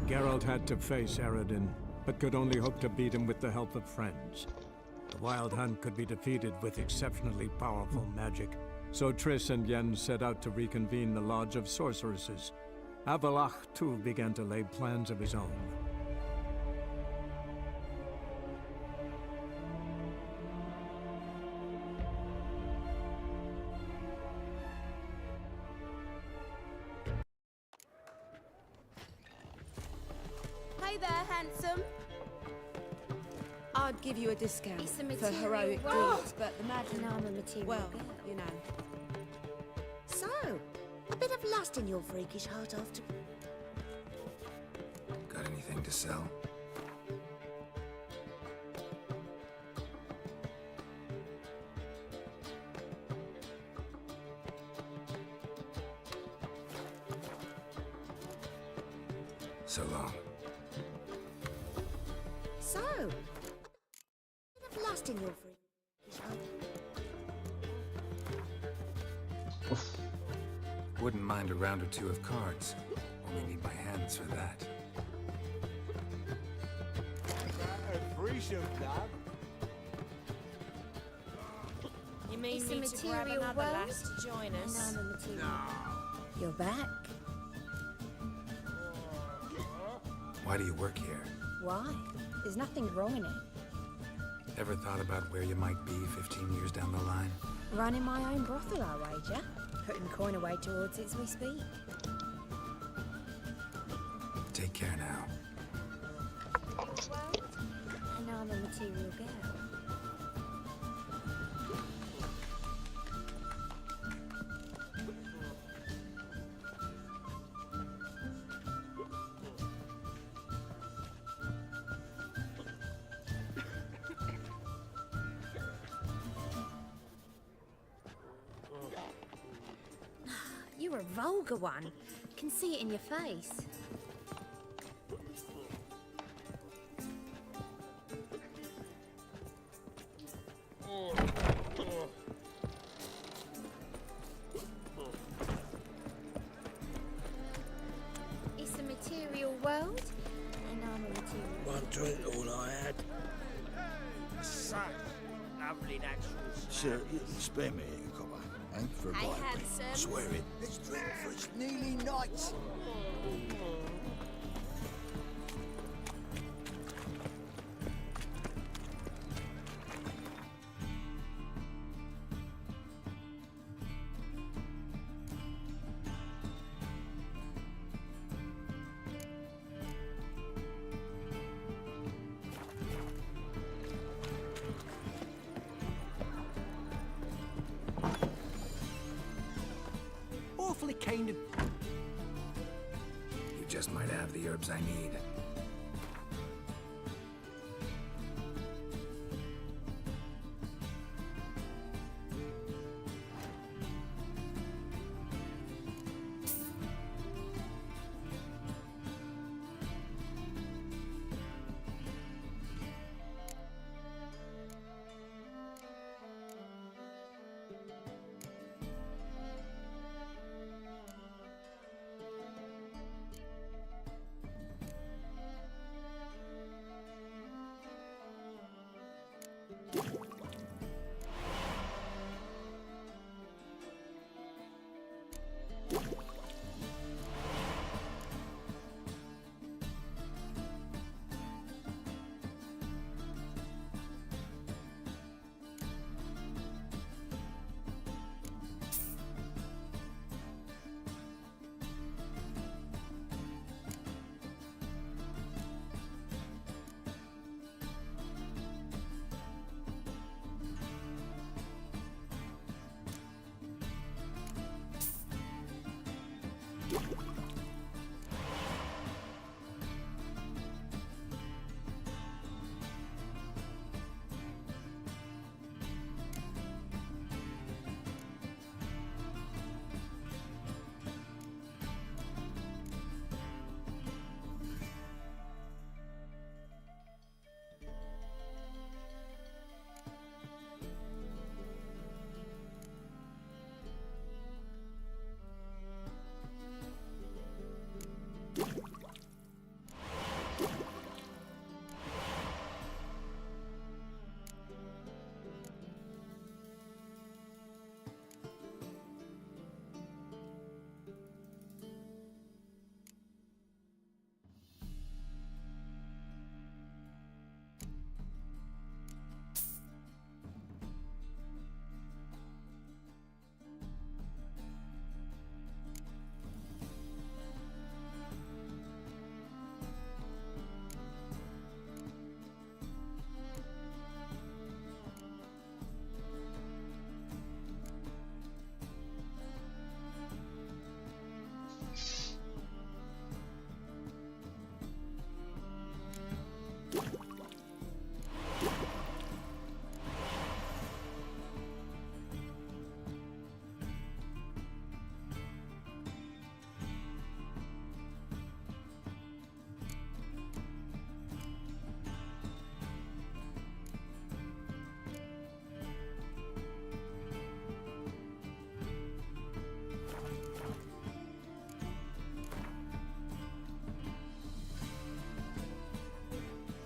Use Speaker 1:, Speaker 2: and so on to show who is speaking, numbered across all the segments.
Speaker 1: Geralt had to face Eredin, but could only hope to beat him with the help of friends. The Wild Hunt could be defeated with exceptionally powerful magic, so Triss and Yen set out to reconvene the Lodge of Sorceresses. Avalach, too, began to lay plans of his own.
Speaker 2: Hey there, handsome.
Speaker 3: I'd give you a discount
Speaker 2: It's the
Speaker 3: for
Speaker 2: material
Speaker 3: heroic
Speaker 2: wealth.
Speaker 3: deeds, but the magic...
Speaker 2: And I'm a material
Speaker 3: Well,
Speaker 2: girl.
Speaker 3: you know.
Speaker 4: So, a bit of lust in your freakish heart after...
Speaker 5: Got anything to sell? So long.
Speaker 4: So, a bit of lust in your freakish heart.
Speaker 5: Wouldn't mind a round or two of cards. Only need my hands for that.
Speaker 3: You mean
Speaker 2: It's a
Speaker 3: me to grab
Speaker 2: material
Speaker 3: another
Speaker 2: world,
Speaker 3: lass to join
Speaker 2: And
Speaker 3: us?
Speaker 2: I'm a material girl. You're back.
Speaker 5: Why do you work here?
Speaker 2: Why? There's nothing wrong in it.
Speaker 5: Ever thought about where you might be 15 years down the line?
Speaker 2: Running my own brothel, I wager. Putting coin away towards it as we speak.
Speaker 5: Take care now.
Speaker 2: And I'm a material girl. You're a vulgar one. Can see it in your face. It's a material world, and I'm a material.
Speaker 6: One drink, all I had.
Speaker 7: Such lovely natural
Speaker 6: Sir, you can spare me a copper, eh? For a
Speaker 2: Hey,
Speaker 6: bite.
Speaker 2: handsome.
Speaker 6: Swear it. Let's drink for its nearly night.
Speaker 7: awfully kind of...
Speaker 5: You just might have the herbs I need.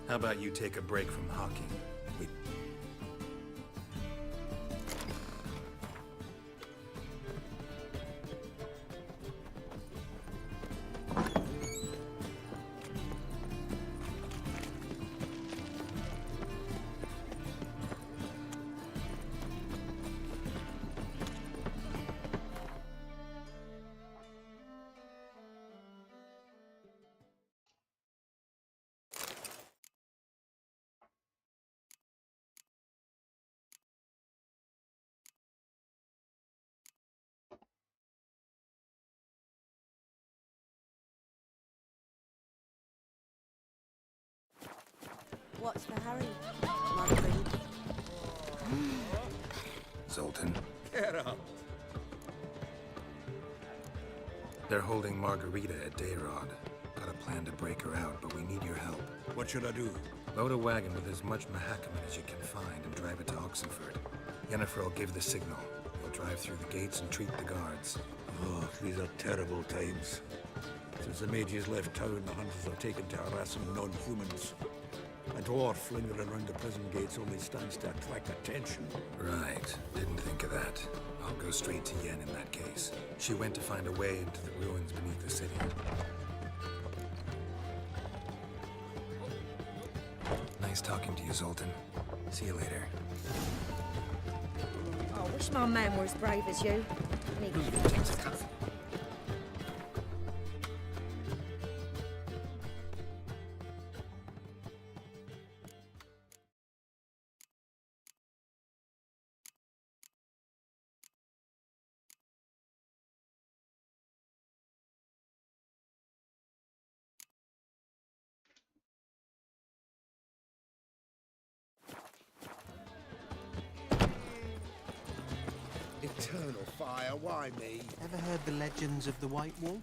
Speaker 5: How about you take a break from hawking? We...
Speaker 3: What's the hurry? Marguerite?
Speaker 5: Zoltan?
Speaker 6: Get up.
Speaker 5: They're holding Margarita at Dayrod. Got a plan to break her out, but we need your help.
Speaker 6: What should I do?
Speaker 5: Load a wagon with as much Mahakaman as you can find and drive it to Oxenford. Yennefer will give the signal. You'll drive through the gates and treat the guards.
Speaker 6: Oh, these are terrible times. Since the mages left town, the hunters have taken to harassing non-humans. A dwarf lingering around the prison gates only stands to attract attention.
Speaker 5: Right. Didn't think of that. I'll go straight to Yen in that case. She went to find a way into the ruins beneath the city. Nice talking to you, Zoltan. See you later.
Speaker 2: Oh, I wish my man were as brave as you.
Speaker 6: Eternal fire, why me?
Speaker 7: Ever heard the legends of the White Wolf?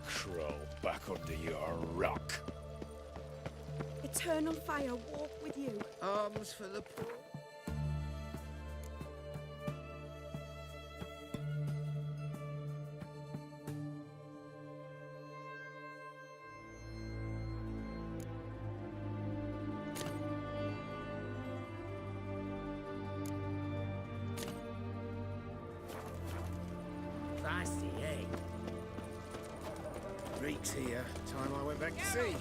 Speaker 6: Crawl back under your rock.
Speaker 2: Eternal fire walk with you.
Speaker 6: Arms for the poor.
Speaker 7: Fancy, eh? Reeks here. Time I went back to sea.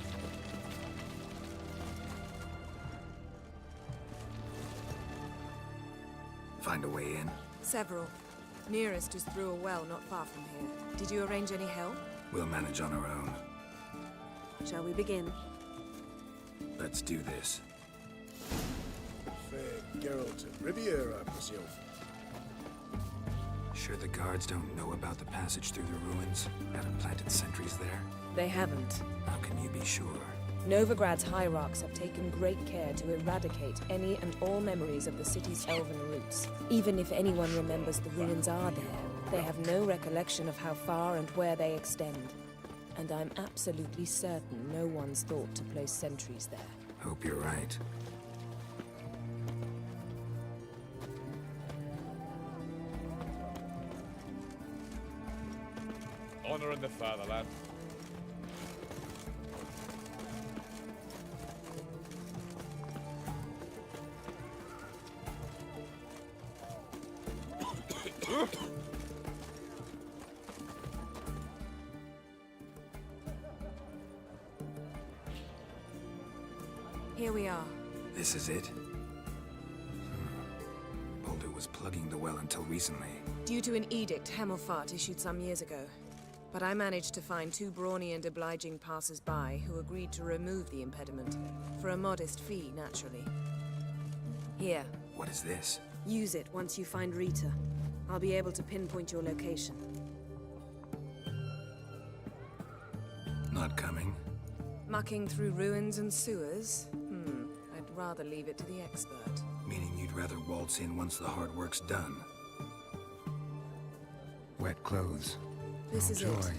Speaker 5: Find a way in?
Speaker 3: Several. Nearest is through a well not far from here. Did you arrange any help?
Speaker 5: We'll manage on our own.
Speaker 3: Shall we begin?
Speaker 5: Let's do this.
Speaker 6: Fair Geralt and Riviera, I presume.
Speaker 5: Sure the guards don't know about the passage through the ruins? Haven't planted sentries there?
Speaker 3: They haven't.
Speaker 5: How can you be sure?
Speaker 3: Novigrad's hierarchs have taken great care to eradicate any and all memories of the city's elven roots. Even if anyone remembers the ruins are there, they have no recollection of how far and where they extend. And I'm absolutely certain no one's thought to place sentries there.
Speaker 5: Hope you're right.
Speaker 8: Honor in the fatherland.
Speaker 3: Here we are.
Speaker 5: This is it? Boulder was plugging the well until recently.
Speaker 3: Due to an edict Hemmelfart issued some years ago. But I managed to find two brawny and obliging passers-by who agreed to remove the impediment. For a modest fee, naturally. Here,
Speaker 5: What is this?
Speaker 3: use it once you find Rita. I'll be able to pinpoint your location.
Speaker 5: Not coming?
Speaker 3: Mucking through ruins and sewers? I'd rather leave it to the expert.
Speaker 5: Meaning you'd rather waltz in once the hard work's done. Wet clothes.
Speaker 3: This is it.
Speaker 5: Joy.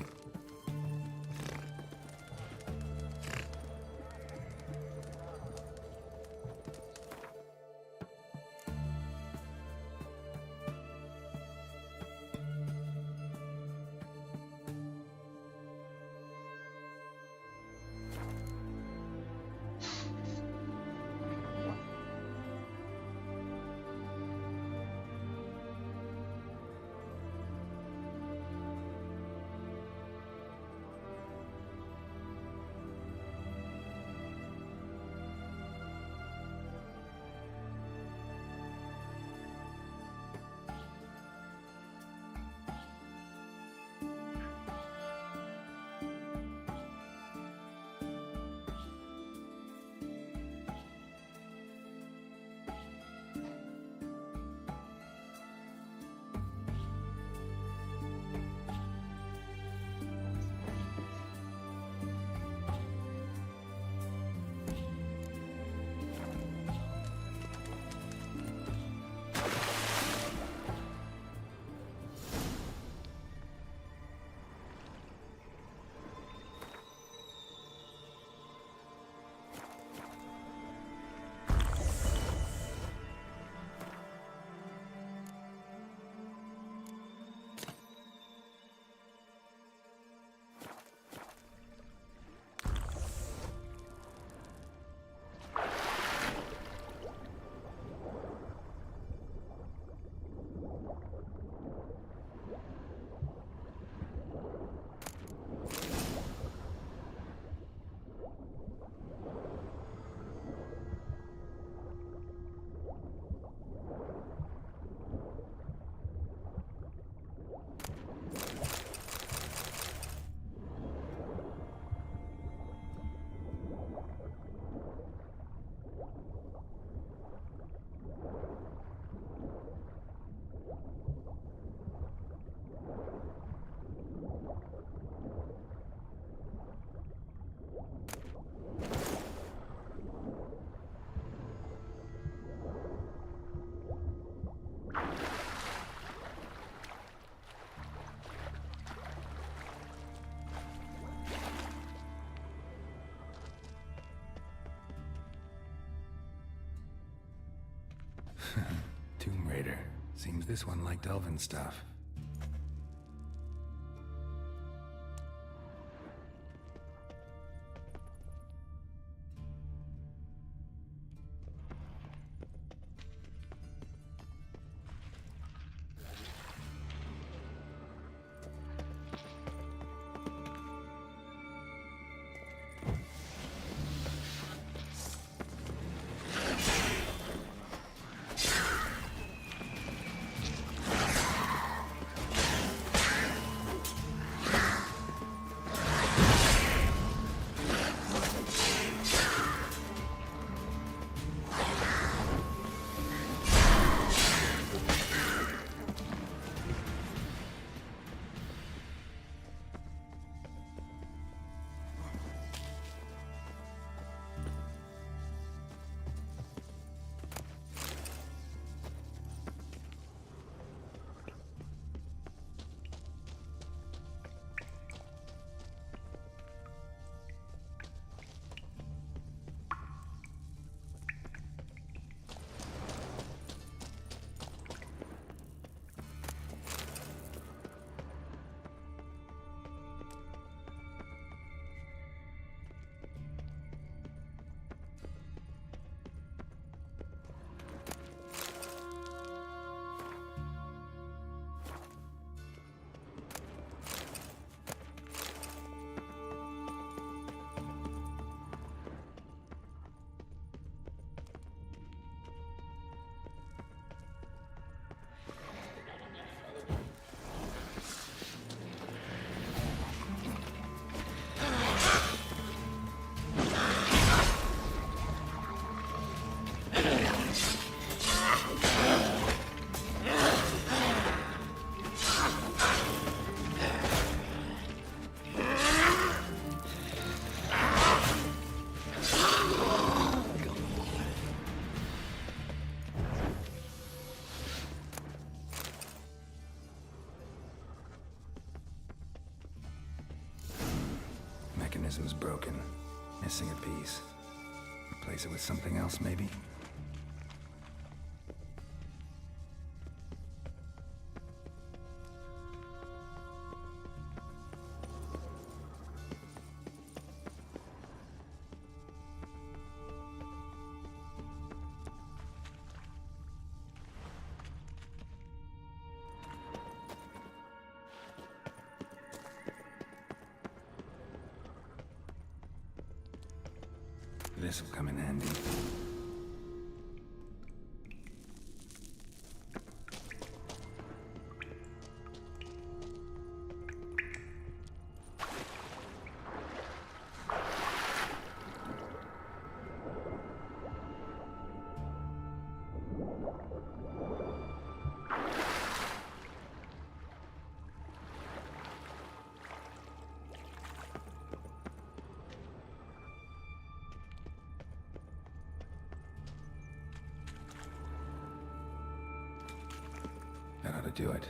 Speaker 5: Tomb Raider. Seems this one liked elven stuff. mechanism's broken. Missing a piece. Replace it with something else, maybe? This'll come in handy. That ought to do it.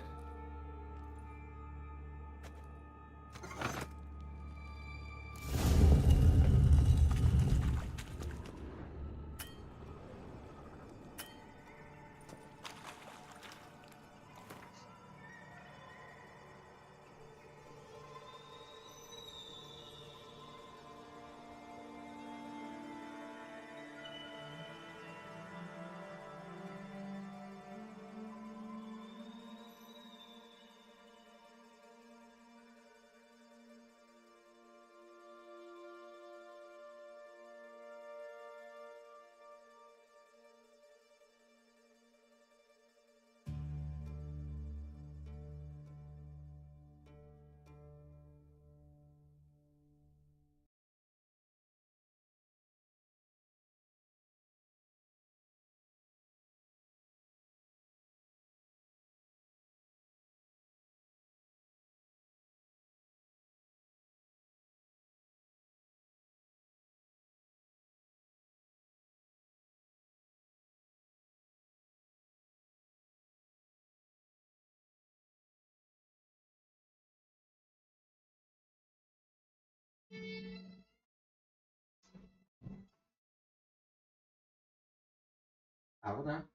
Speaker 9: Apa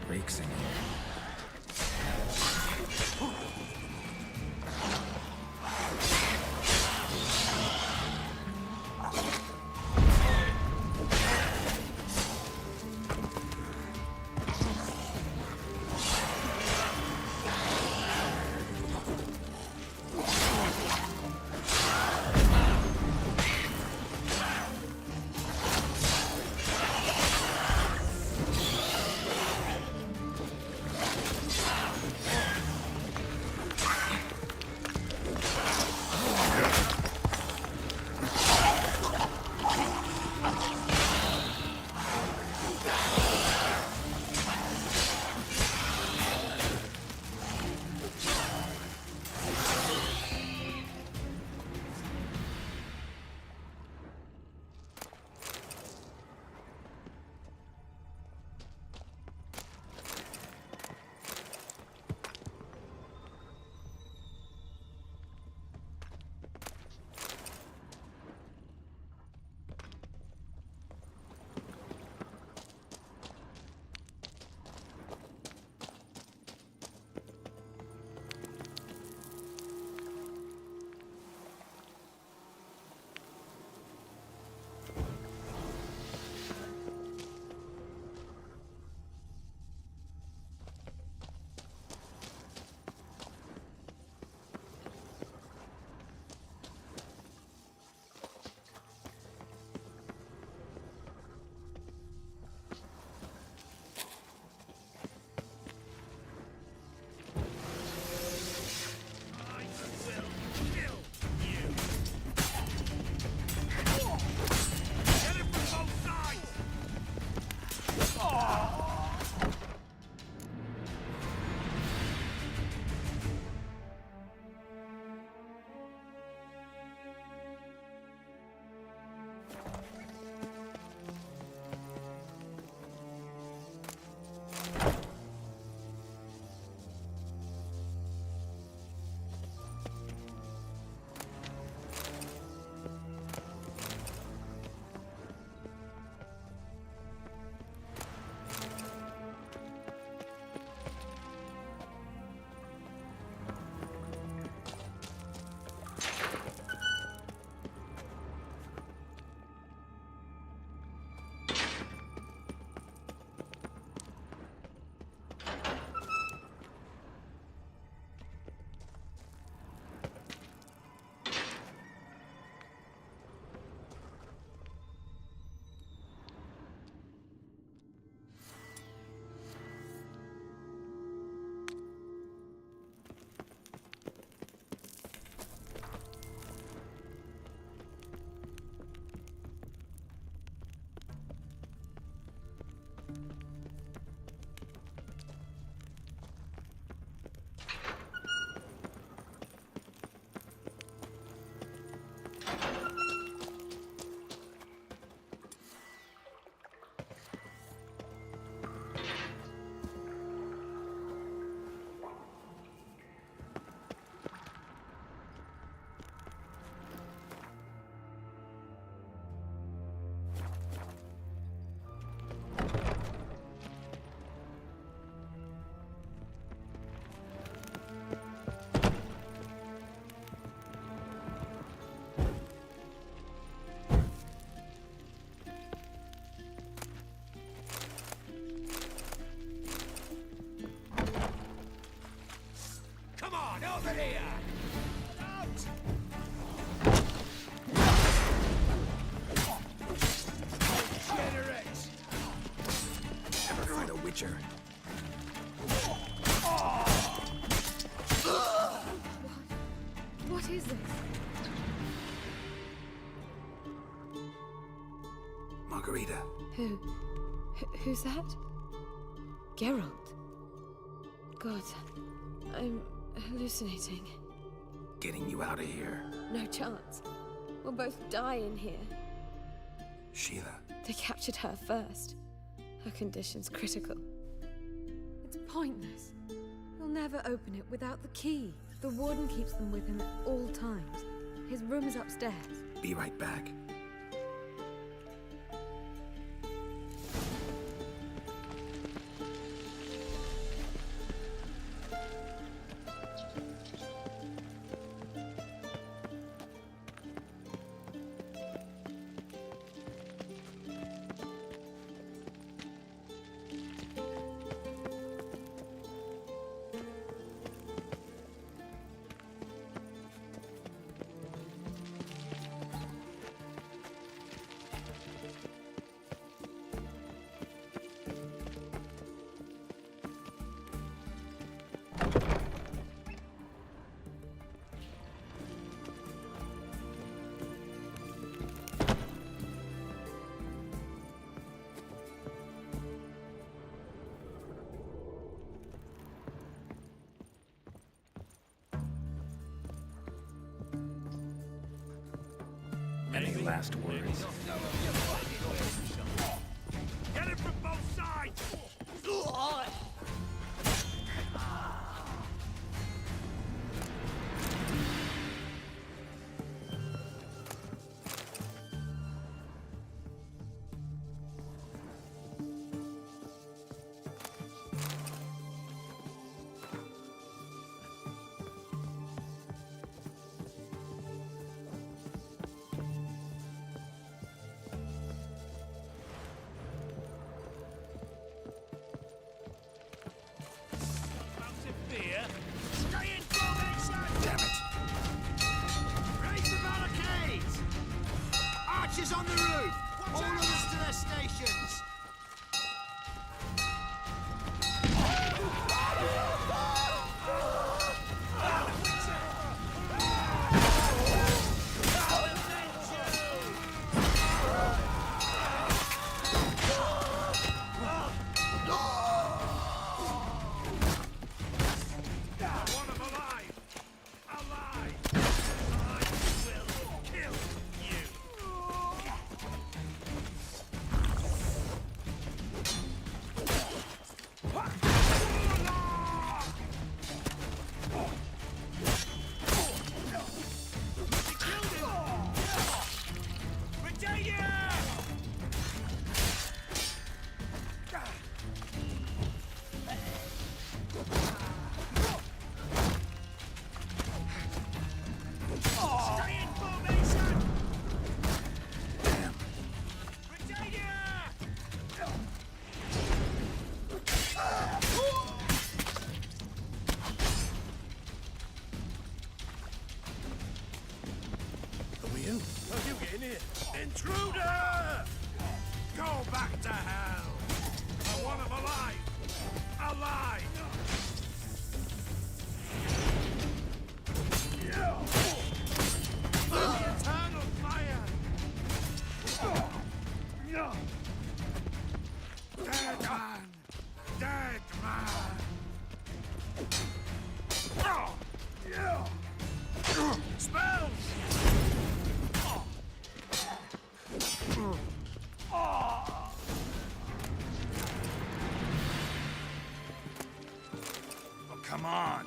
Speaker 5: Reeks in here. Witcher.
Speaker 2: What is this?
Speaker 5: Margarita.
Speaker 3: Who's that? Geralt. God, I'm hallucinating.
Speaker 5: Getting you out of here.
Speaker 3: No chance. We'll both die in here.
Speaker 5: Sheila.
Speaker 3: They captured her first. Her condition's critical.
Speaker 2: It's pointless. He'll never open it without the key. The warden keeps them with him at all times. His room is upstairs.
Speaker 5: Be right back.
Speaker 6: last words.
Speaker 8: Get it from both sides!
Speaker 7: Archers on the roof! All others to their stations!
Speaker 8: Intruder! Go back to hell! I want him alive! Alive! The eternal fire! Dead man! Dead man! Spells! Oh, come on!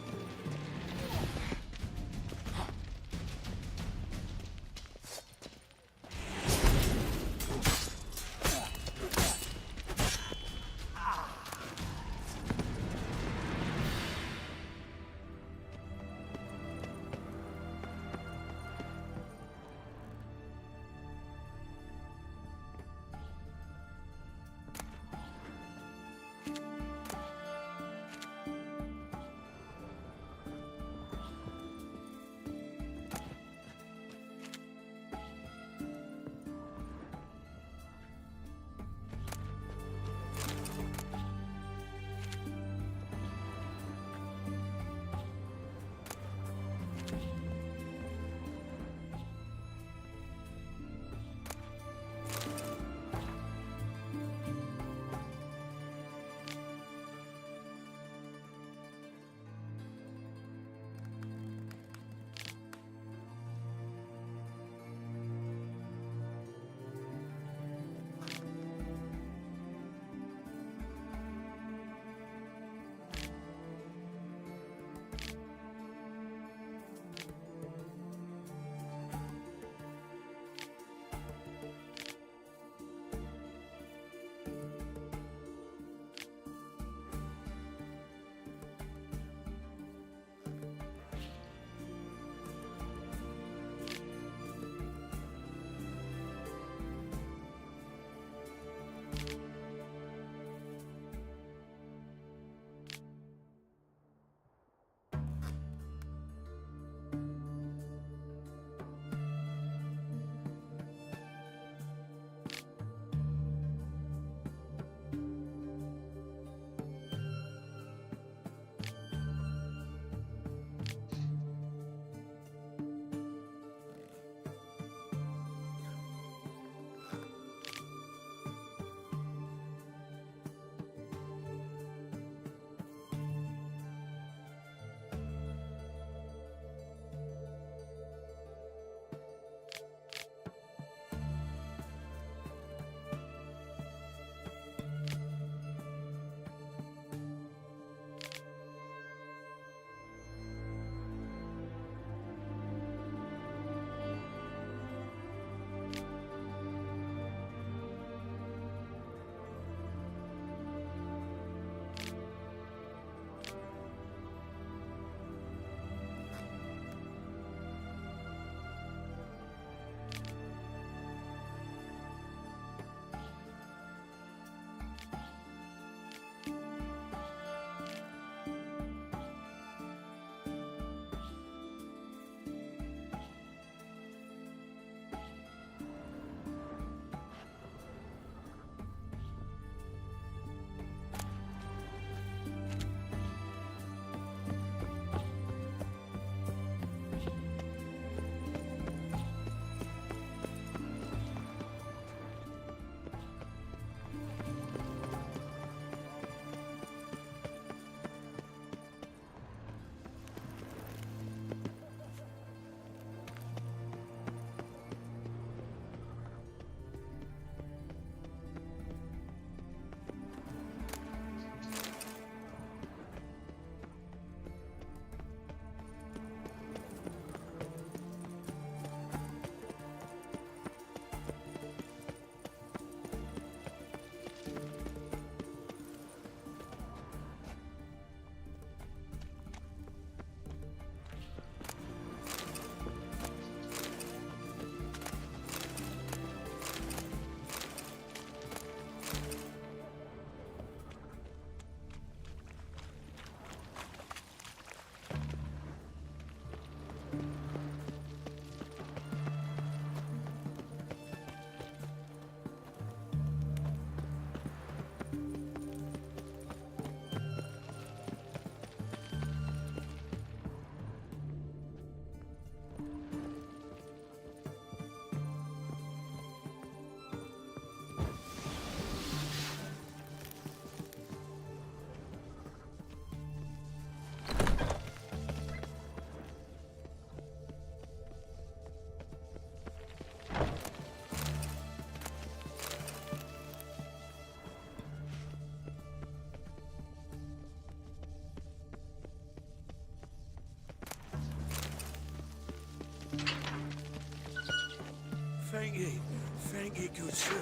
Speaker 6: Thank ye, good sir.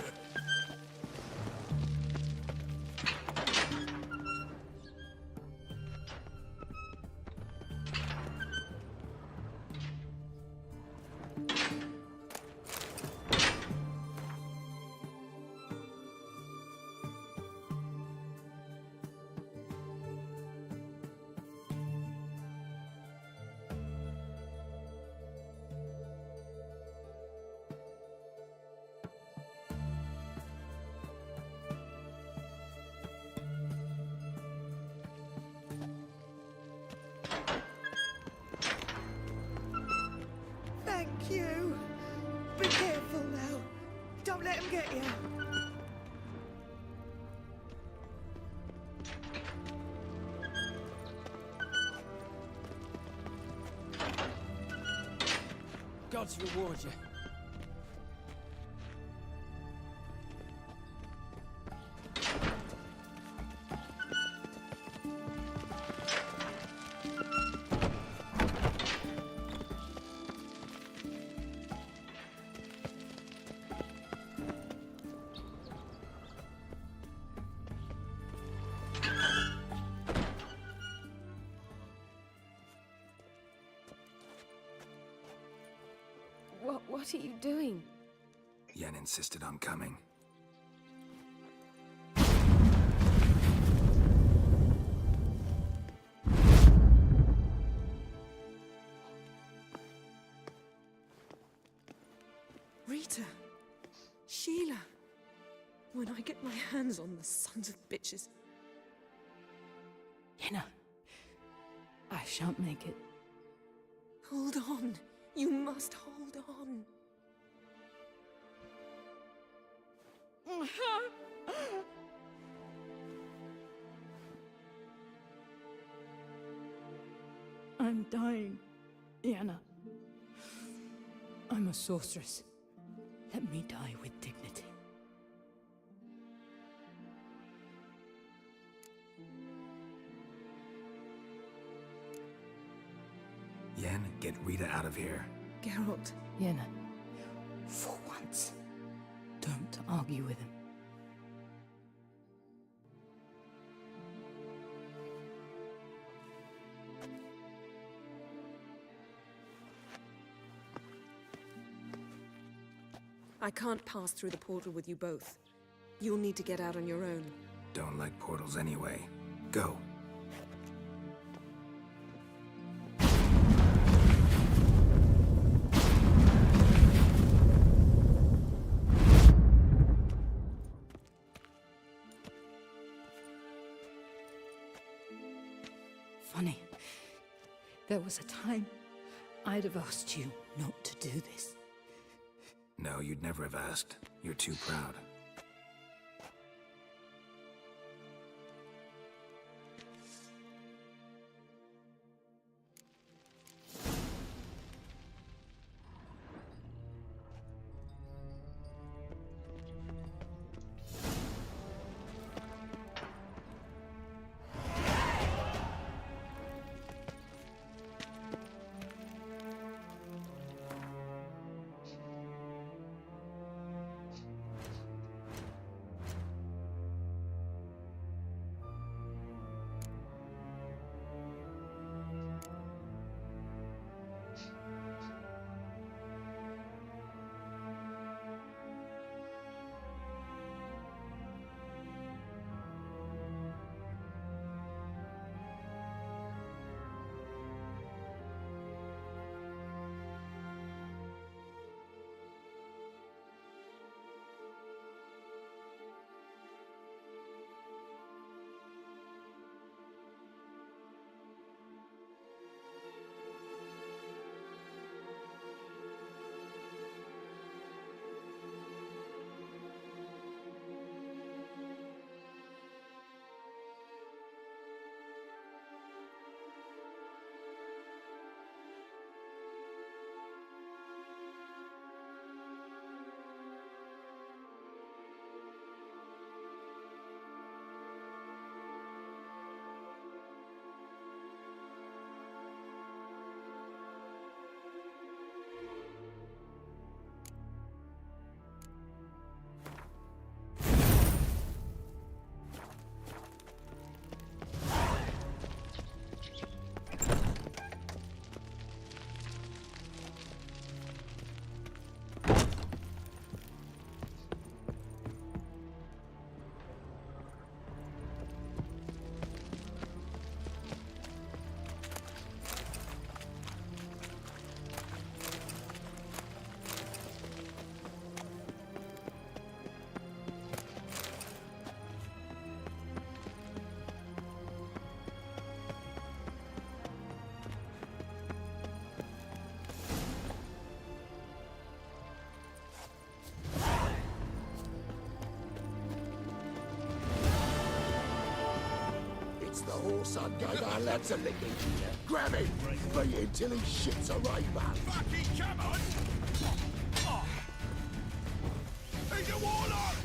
Speaker 4: Thank you. Be careful now. Don't let him get you.
Speaker 9: Gods reward you.
Speaker 2: What are you doing?
Speaker 5: Yen insisted on coming.
Speaker 3: Rita. Sheila. When I get my hands on the sons of bitches.
Speaker 10: Yenna, I shan't make it.
Speaker 3: Hold on. You must hold on.
Speaker 10: I'm dying, Yenna. I'm a sorceress. Let me die with dignity.
Speaker 5: Yen, get Rita out of here.
Speaker 3: Geralt.
Speaker 10: Yenna, for once, don't argue with him.
Speaker 3: I can't pass through the portal with you both. You'll need to get out on your own.
Speaker 5: Don't like portals anyway. Go.
Speaker 10: Funny. There was a time I'd have asked you not to do this.
Speaker 5: No, you'd never have asked. You're too proud.
Speaker 7: horse I gave our lads a licking. Grab him! Beat him till he shits a rainbow.
Speaker 8: Fucking come on! Oh. He's a warlock!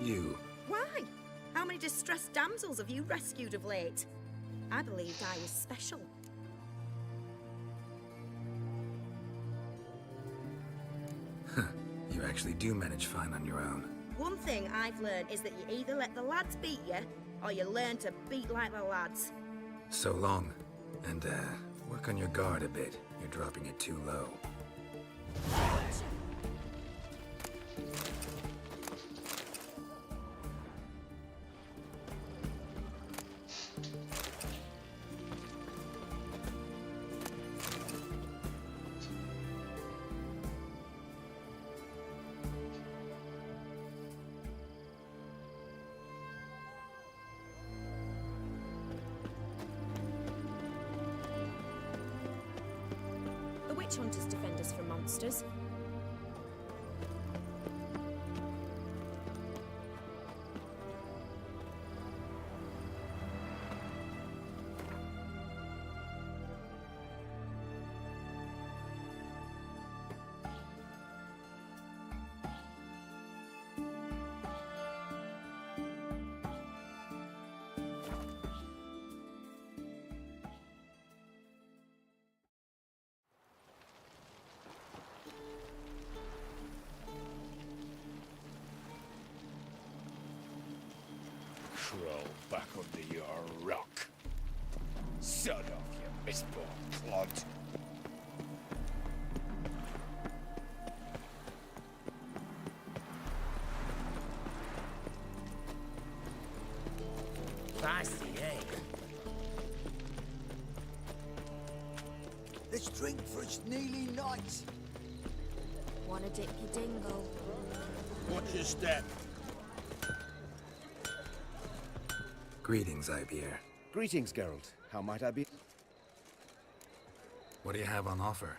Speaker 5: You.
Speaker 11: Why? How many distressed damsels have you rescued of late? I believed I was special.
Speaker 5: You actually do manage fine on your own.
Speaker 11: One thing I've learned is that you either let the lads beat you, or you learn to beat like the lads.
Speaker 5: So long. And, work on your guard a bit. You're dropping it too low.
Speaker 3: The witch hunters defend us from monsters.
Speaker 8: Crawl back under your rock. Sod off, you misborn clod.
Speaker 7: Fancy, eh? Let's drink for its nearly night.
Speaker 11: Wanna dip your dingle?
Speaker 8: Watch your step.
Speaker 5: Greetings, Ibier.
Speaker 12: Greetings, Geralt. How might I be?
Speaker 5: What do you have on offer?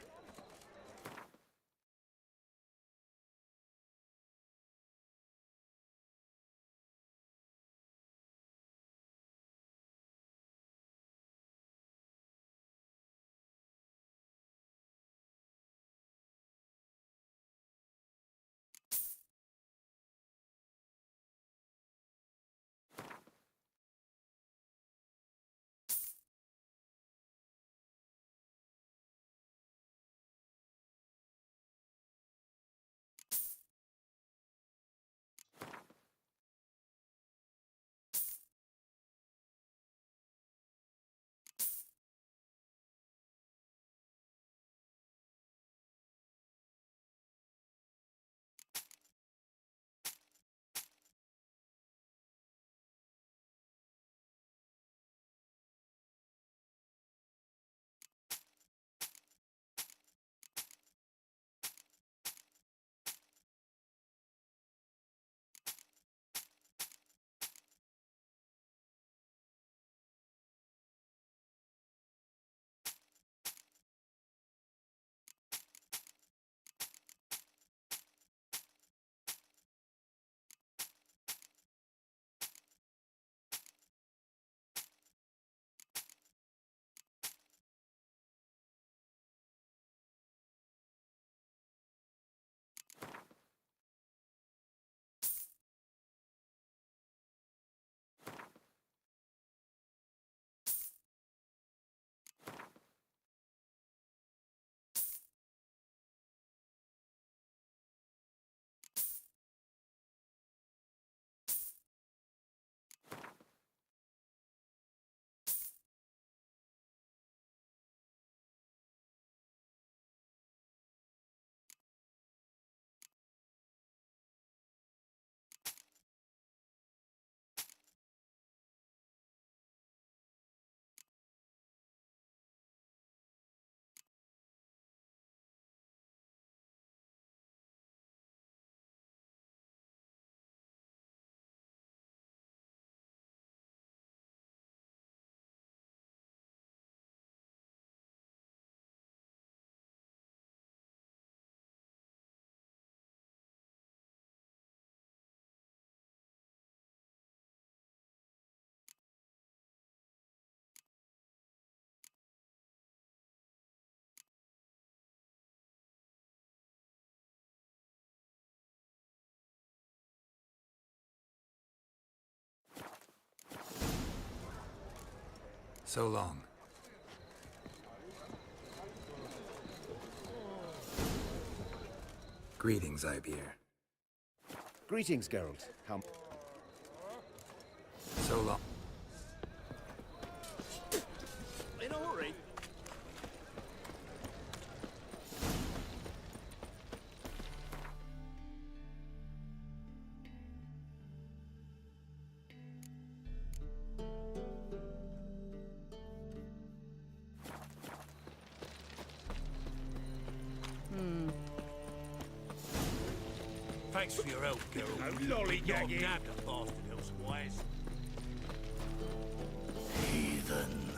Speaker 5: So long. Greetings, Ibeer.
Speaker 12: Greetings, Geralt. How...
Speaker 5: So long.
Speaker 8: In a hurry. Thanks for your help, Geralt.
Speaker 7: No lollygagging.
Speaker 8: Not nabbed a bastard elsewise.
Speaker 7: Heathen.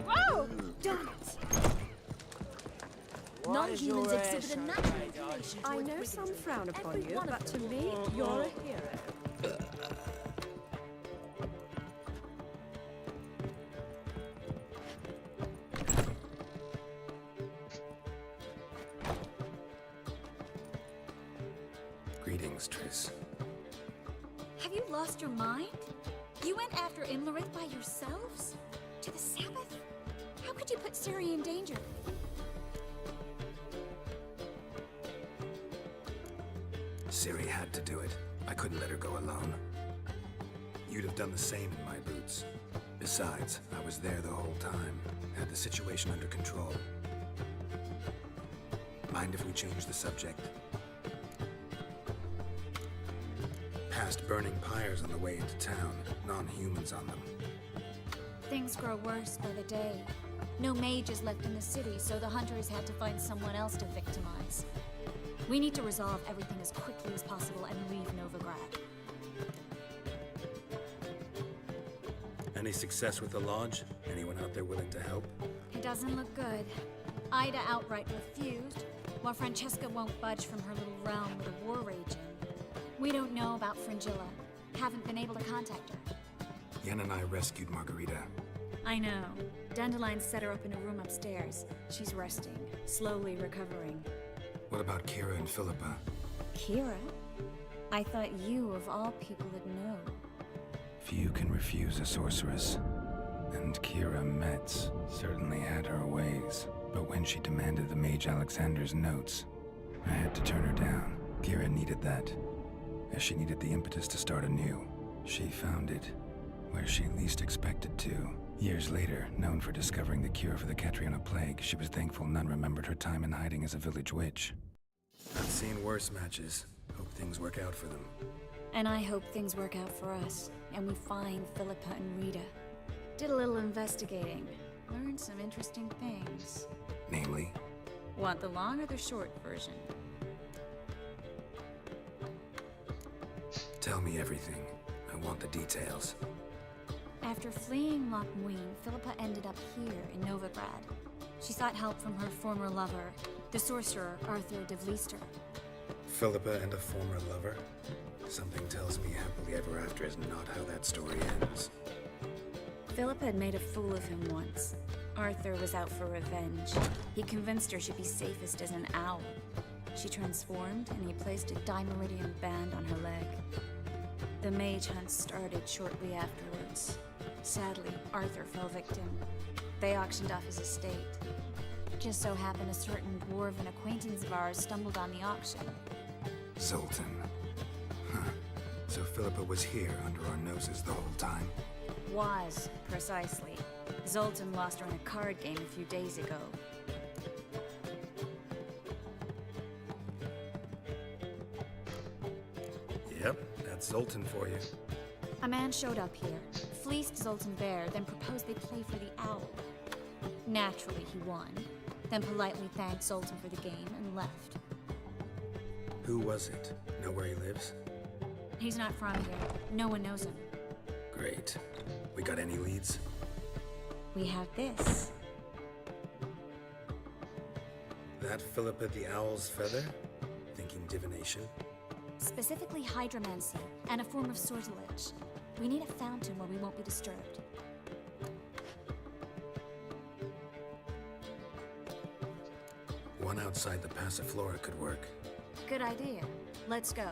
Speaker 11: Whoa! Darn it!
Speaker 9: Non-humans exhibit a natural
Speaker 2: inclination I know some frown upon you, but to me, you're a hero.
Speaker 5: Greetings, Triss.
Speaker 13: Have you lost your mind? You went after Imlerith by yourselves? To the Sabbath? How could you put Ciri in danger?
Speaker 5: Ciri had to do it. I couldn't let her go alone. You'd have done the same in my boots. Besides, I was there the whole time. Had the situation under control. Mind if we change the subject? Past burning pyres on the way into town. Non-humans on them.
Speaker 13: Things grow worse by the day. No mages left in the city, so the hunters had to find someone else to victimize. We need to resolve everything as quickly as possible and leave Novigrad.
Speaker 5: Any success with the Lodge? Anyone out there willing to help?
Speaker 13: It doesn't look good. Ida outright refused, while Francesca won't budge from her little realm with a war raging. We don't know about Fringilla. Haven't been able to contact her.
Speaker 5: Yen and I rescued Margarita.
Speaker 13: I know. Dandelion set her up in a room upstairs. She's resting, slowly recovering.
Speaker 5: What about Kira and Philippa?
Speaker 13: Kira? I thought you, of all people, would know.
Speaker 5: Few can refuse a sorceress. And Kira Metz certainly had her ways. But when she demanded the Mage Alexander's notes, I had to turn her down. Kira needed that, as she needed the impetus to start anew. She found it where she least expected to. Years later, known for discovering the cure for the Catriona plague, she was thankful none remembered her time in hiding as a village witch. I've seen worse matches. Hope things work out for them.
Speaker 13: And I hope things work out for us, and we find Philippa and Rita. Did a little investigating. Learned some interesting things.
Speaker 5: Namely?
Speaker 13: Want the long or the short version?
Speaker 5: Tell me everything. I want the details.
Speaker 13: After fleeing Loch Muin, Philippa ended up here in Novigrad. She sought help from her former lover, the sorcerer Arthur de Vlister.
Speaker 5: Philippa and a former lover? Something tells me happily ever after is not how that story ends.
Speaker 13: Philippa had made a fool of him once. Arthur was out for revenge. He convinced her she'd be safest as an owl. She transformed, and he placed a Dimeridian band on her leg. The mage hunt started shortly afterwards. Sadly, Arthur fell victim. They auctioned off his estate. Just so happened a certain dwarven acquaintance of ours stumbled on the auction.
Speaker 5: Zoltan. Huh. So Philippa was here under our noses the whole time?
Speaker 13: Was, precisely. Zoltan lost her in a card game a few days ago.
Speaker 5: Yep, that's Zoltan for you.
Speaker 13: A man showed up here, fleeced Zoltan bare, then proposed they play for the owl. Naturally, he won, then politely thanked Zoltan for the game and left.
Speaker 5: Who was it? Know where he lives?
Speaker 13: He's not from here. No one knows him.
Speaker 5: Great. We got any leads?
Speaker 13: We have this.
Speaker 5: That Philippa the Owl's feather? Thinking divination?
Speaker 13: Specifically hydromancy, and a form of sortilege. We need a fountain where we won't be disturbed.
Speaker 5: One outside the Passiflora could work.
Speaker 13: Good idea. Let's go.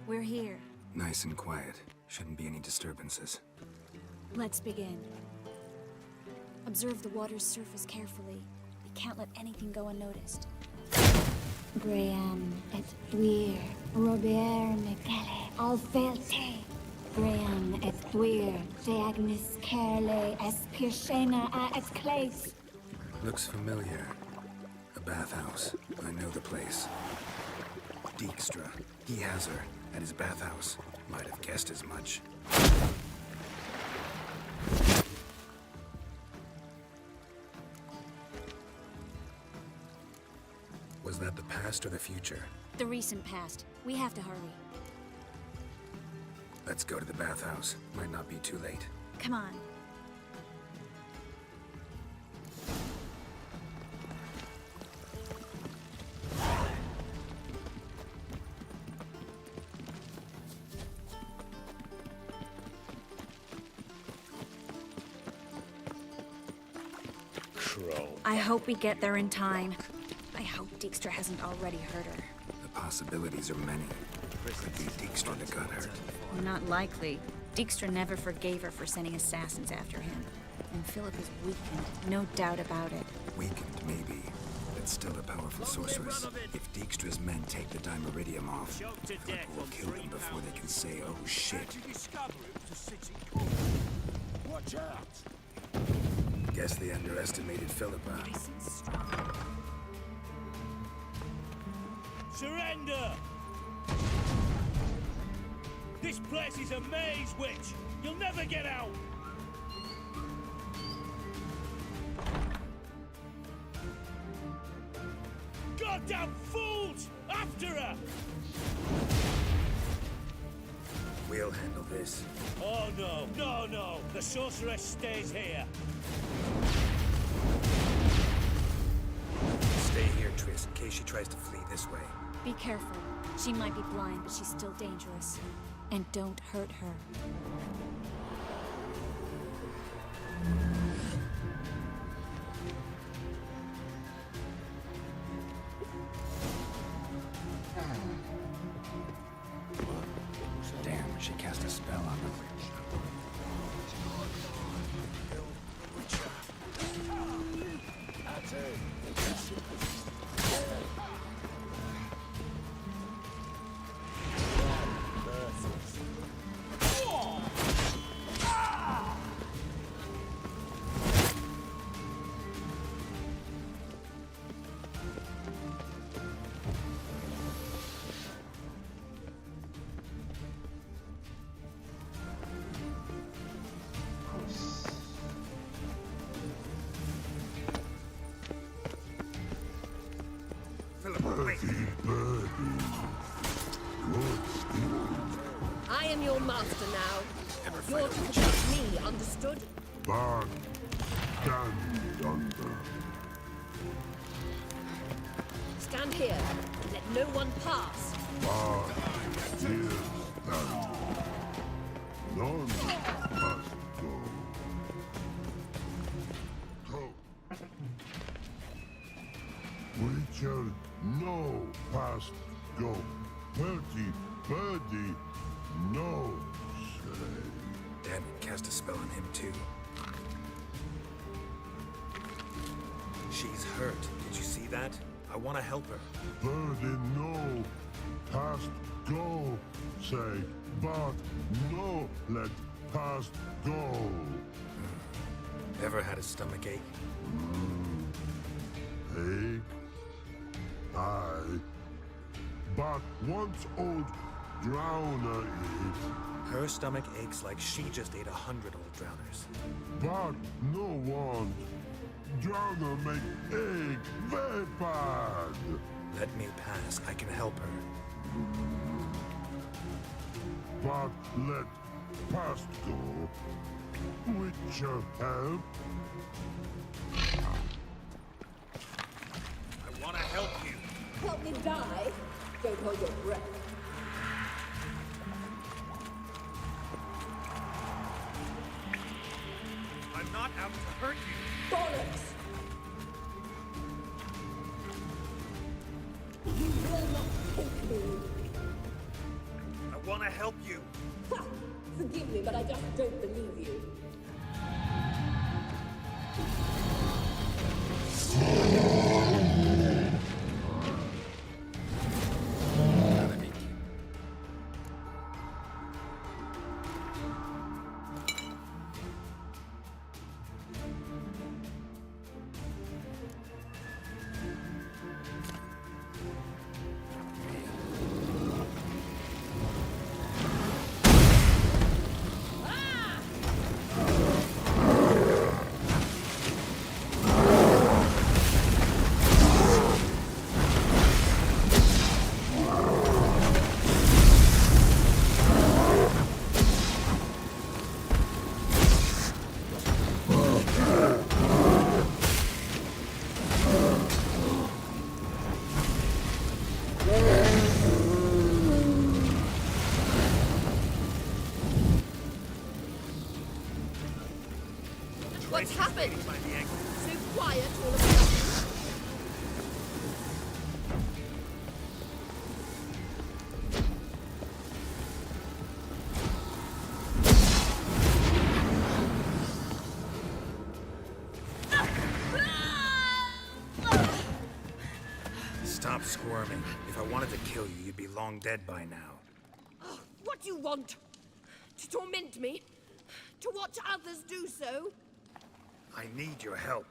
Speaker 13: We're here.
Speaker 5: Nice and quiet. Shouldn't be any disturbances.
Speaker 13: Let's begin. Observe the water's surface carefully. We can't let anything go unnoticed.
Speaker 14: Graham et Dwyer, Robert Micale, Alfelte. Graham et Dwyer, Deagnis Kerle, Espirshena a Esclase.
Speaker 5: Looks familiar. A bathhouse. I know the place. Dijkstra. He has her at his bathhouse. Might have guessed as much. Was that the past or the future?
Speaker 13: The recent past. We have to hurry.
Speaker 5: Let's go to the bathhouse. Might not be too late.
Speaker 13: Come on. I hope we get there in time. I hope Dijkstra hasn't already hurt her.
Speaker 5: The possibilities are many. Could be Dijkstra that got hurt.
Speaker 13: Not likely. Dijkstra never forgave her for sending assassins after him. And Philip is weakened, no doubt about it.
Speaker 5: Weakened, maybe. But still a powerful sorceress. If Dijkstra's men take the Dimeridium off, Philip will kill them before they can say, oh shit.
Speaker 7: Watch out!
Speaker 5: Guess they underestimated Philippa.
Speaker 8: Surrender! This place is a maze, witch! You'll never get out! Goddamn fools! After her!
Speaker 5: We'll handle this.
Speaker 8: Oh no, no, no! The sorceress stays here!
Speaker 5: Stay here, Triss, in case she tries to flee this way.
Speaker 13: Be careful. She might be blind, but she's still dangerous. And don't hurt her.
Speaker 5: Damn, she cast a spell on them.
Speaker 15: I am your master now. You're to protect me, understood?
Speaker 7: Bang! Stand under.
Speaker 15: Stand here and let no one pass.
Speaker 7: Bang! Here stand. None must go. Go. Witcher, no past go. Birdie, no say.
Speaker 5: Damn it, cast a spell on him too. She's hurt. Did you see that? I want to help her.
Speaker 7: Birdie, no past go say, but no let past go.
Speaker 5: Ever had a stomach ache?
Speaker 7: Ache? Aye. But once old drowner eat.
Speaker 5: Her stomach aches like she just ate 100 old drowners.
Speaker 7: But no want. Drowner make ache very bad.
Speaker 5: Let me pass. I can help her.
Speaker 7: But let past go. Witcher help.
Speaker 8: I want to help you.
Speaker 15: Help me die. Don't hold your breath.
Speaker 8: I'm not out to hurt you.
Speaker 15: Bollocks! You will not take me.
Speaker 8: I want to help you.
Speaker 15: Ha! Forgive me, but I just don't believe you. What's happened? So quiet all of a sudden.
Speaker 5: Stop squirming. If I wanted to kill you, you'd be long dead by now.
Speaker 15: Oh, what do you want? To torment me? To watch others do so?
Speaker 5: I need your help.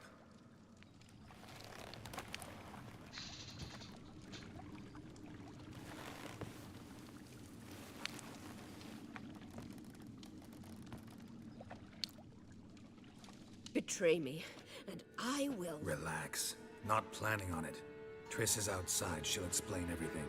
Speaker 15: Betray me, and I will.
Speaker 5: Relax. Not planning on it. Triss is outside. She'll explain everything.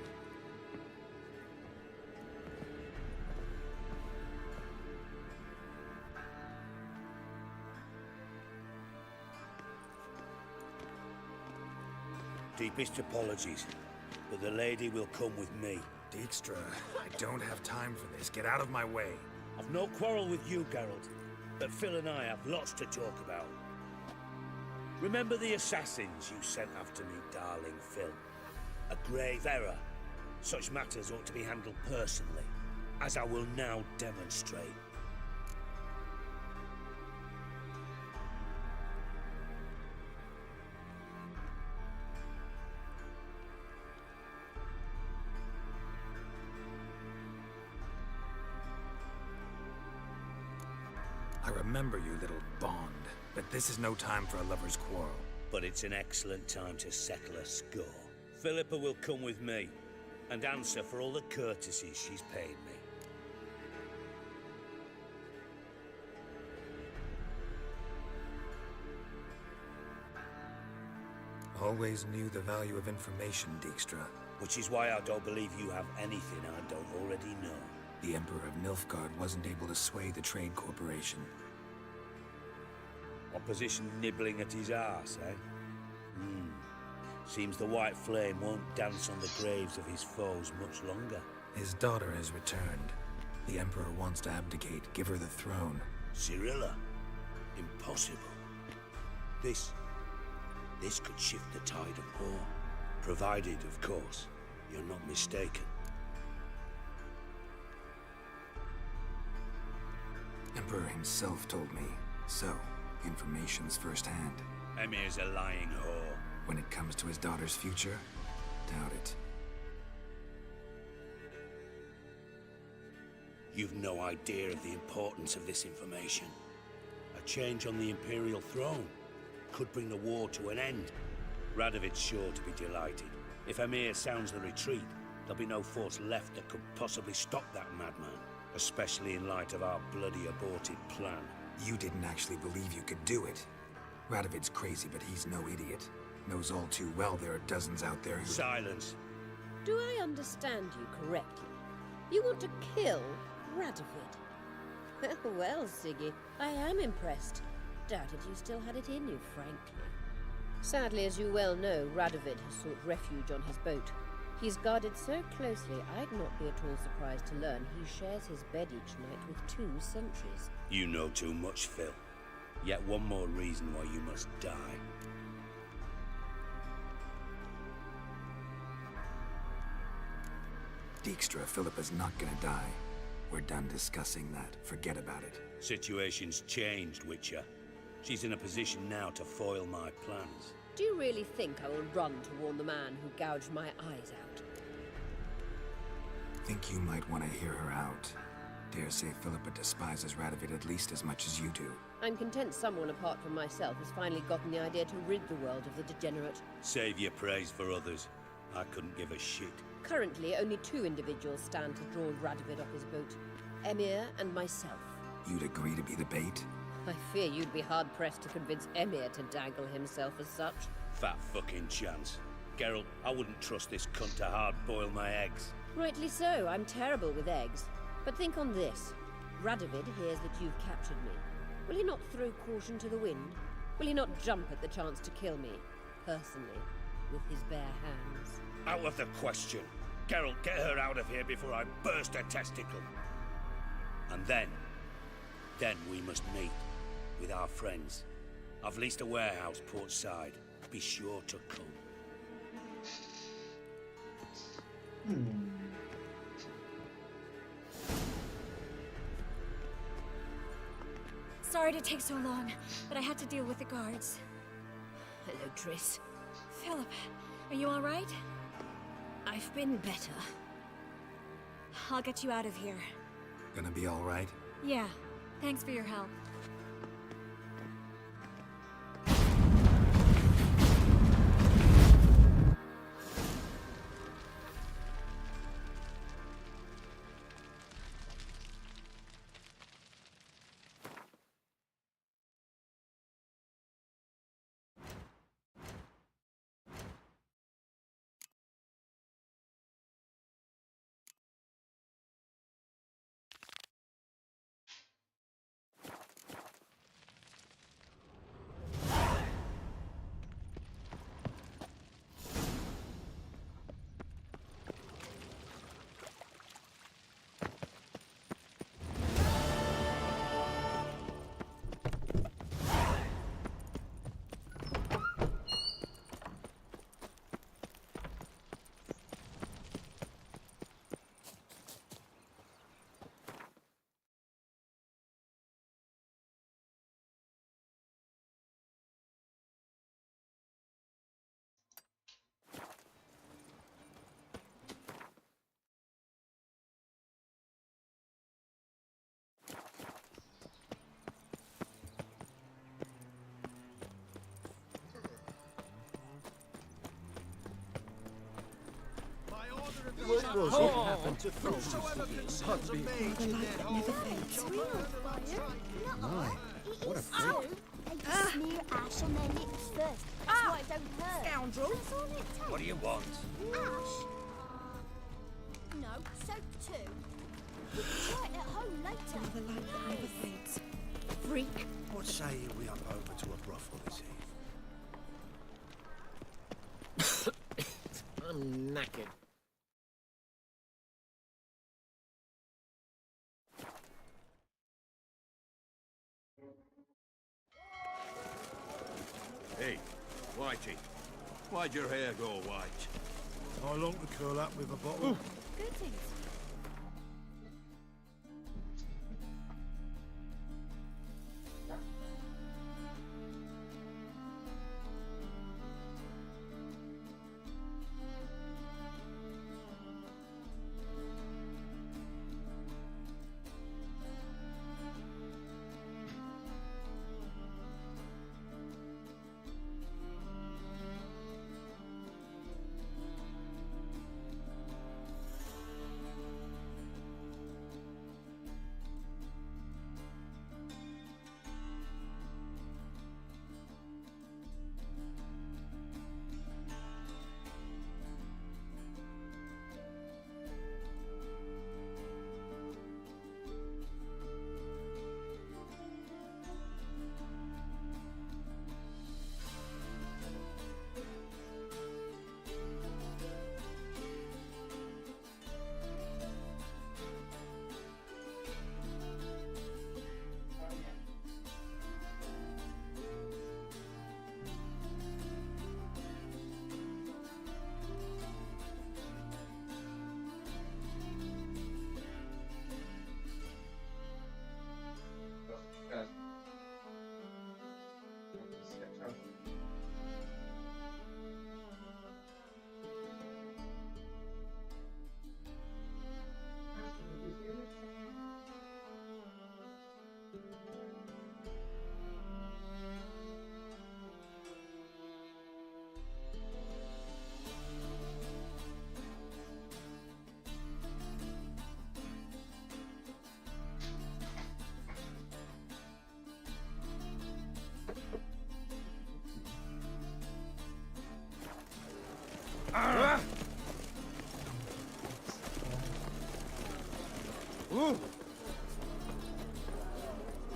Speaker 16: Deepest apologies, but the lady will come with me.
Speaker 5: Dijkstra, I don't have time for this. Get out of my way.
Speaker 16: I've no quarrel with you, Geralt, but Phil and I have lots to talk about. Remember the assassins you sent after me, darling Phil? A grave error. Such matters ought to be handled personally, as I will now demonstrate.
Speaker 5: I remember you, little Bond, but this is no time for a lover's quarrel.
Speaker 16: But it's an excellent time to settle a score. Philippa will come with me, and answer for all the courtesies she's paid me.
Speaker 5: Always knew the value of information, Dijkstra.
Speaker 16: Which is why I don't believe you have anything I don't already know.
Speaker 5: The Emperor of Nilfgaard wasn't able to sway the Trade Corporation.
Speaker 16: Opposition nibbling at his arse, eh? Seems the White Flame won't dance on the graves of his foes much longer.
Speaker 5: His daughter has returned. The Emperor wants to abdicate, give her the throne.
Speaker 16: Cirilla? Impossible. This could shift the tide of war. Provided, of course, you're not mistaken.
Speaker 5: Emperor himself told me. So, information's firsthand.
Speaker 16: Emir's a lying whore.
Speaker 5: When it comes to his daughter's future, doubt it.
Speaker 16: You've no idea of the importance of this information. A change on the Imperial throne could bring the war to an end. Radovid's sure to be delighted. If Emir sounds the retreat, there'll be no force left that could possibly stop that madman. Especially in light of our bloody aborted plan.
Speaker 5: You didn't actually believe you could do it. Radovid's crazy, but he's no idiot. Knows all too well there are dozens out there who—
Speaker 16: Silence.
Speaker 15: Do I understand you correctly? You want to kill Radovid? Well, Siggy, I am impressed. Doubted you still had it in you, frankly. Sadly, as you well know, Radovid has sought refuge on his boat. He's guarded so closely, I'd not be at all surprised to learn he shares his bed each night with 2 sentries.
Speaker 16: You know too much, Phil. Yet one more reason why you must die.
Speaker 5: Dijkstra, Philippa's not gonna die. We're done discussing that. Forget about it.
Speaker 16: Situation's changed, Witcher. She's in a position now to foil my plans.
Speaker 15: Do you really think I will run to warn the man who gouged my eyes out?
Speaker 5: Think you might want to hear her out. Dare say Philippa despises Radovid at least as much as you do.
Speaker 15: I'm content someone apart from myself has finally gotten the idea to rid the world of the degenerate.
Speaker 16: Save your praise for others. I couldn't give a shit.
Speaker 15: Currently, only 2 individuals stand to draw Radovid off his boat. Emir and myself.
Speaker 5: You'd agree to be the bait?
Speaker 15: I fear you'd be hard-pressed to convince Emir to dangle himself as such.
Speaker 16: Fat fucking chance. Geralt, I wouldn't trust this cunt to hard-boil my eggs.
Speaker 15: Rightly so, I'm terrible with eggs. But think on this. Radovid hears that you've captured me. Will he not throw caution to the wind? Will he not jump at the chance to kill me, personally, with his bare hands?
Speaker 16: Out of the question. Geralt, get her out of here before I burst a testicle. And then we must meet with our friends. I've leased a warehouse port side. Be sure to come.
Speaker 14: Sorry to take so long, but I had to deal with the guards.
Speaker 15: Hello, Triss.
Speaker 14: Philip, are you all right?
Speaker 15: I've been better.
Speaker 14: I'll get you out of here.
Speaker 5: Gonna be all right?
Speaker 14: Yeah, thanks for your help.
Speaker 7: What was it happened to Francis?
Speaker 4: Concerns a mage in their home.
Speaker 12: My, what a freak.
Speaker 14: Smear ash on their lips first. That's why it don't hurt.
Speaker 11: Scoundrel!
Speaker 14: That's all it takes.
Speaker 16: What do you want?
Speaker 14: Ash? No, soap too. We can try it at home later.
Speaker 4: The light that never fades.
Speaker 15: Freak.
Speaker 6: What say you we up over to a brothel this eve?
Speaker 9: I'm knackered.
Speaker 8: Hey, Whitey, why'd your hair go white?
Speaker 6: I long to curl up with a bottle.
Speaker 14: Greetings.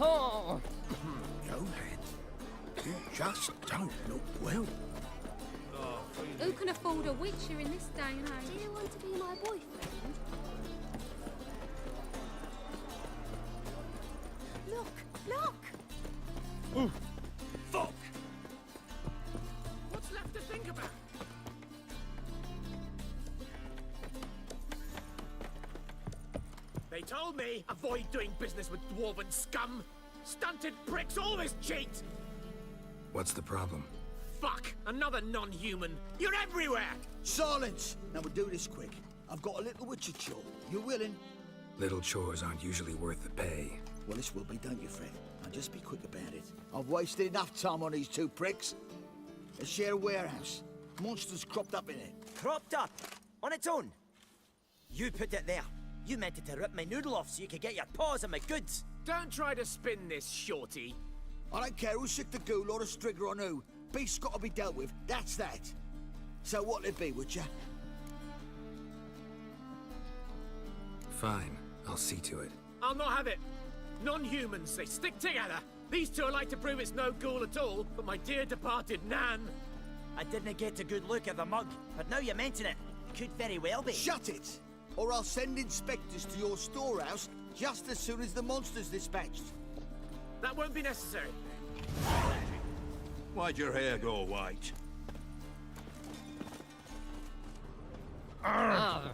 Speaker 9: Oh!
Speaker 7: Johan, you just don't look well.
Speaker 2: Who can afford a witcher in this day and age?
Speaker 14: Do you want to be my boyfriend? Look! Look!
Speaker 9: Ooh. Fuck! What's left to think about? They told me avoid doing business with dwarven scum. Stunted pricks always cheat.
Speaker 5: What's the problem?
Speaker 9: Fuck! Another non-human. You're everywhere.
Speaker 7: Silence! Now we'll do this quick. I've got a little witcher chore. You willing?
Speaker 5: Little chores aren't usually worth the pay.
Speaker 7: Well, this will be, don't you, Fred? Now just be quick about it. I've wasted enough time on these two pricks. They share a warehouse. Monsters cropped up in it.
Speaker 17: Cropped up? On its own? You put it there. You meant it to rip my noodle off so you could get your paws on my goods.
Speaker 9: Don't try to spin this, shorty.
Speaker 7: I don't care who sick the ghoul or the strigger on who. Beast's got to be dealt with. That's that. So what'll it be, would ya?
Speaker 5: Fine. I'll see to it.
Speaker 9: I'll not have it. Non-humans, they stick together. These two are like to prove it's no ghoul at all, but my dear departed Nan.
Speaker 17: I didn't get a good look at the mug, but now you mention it, could very well be.
Speaker 7: Shut it! Or I'll send inspectors to your storehouse just as soon as the monster's dispatched.
Speaker 9: That won't be necessary.
Speaker 6: Why'd your hair go white?
Speaker 9: Ah.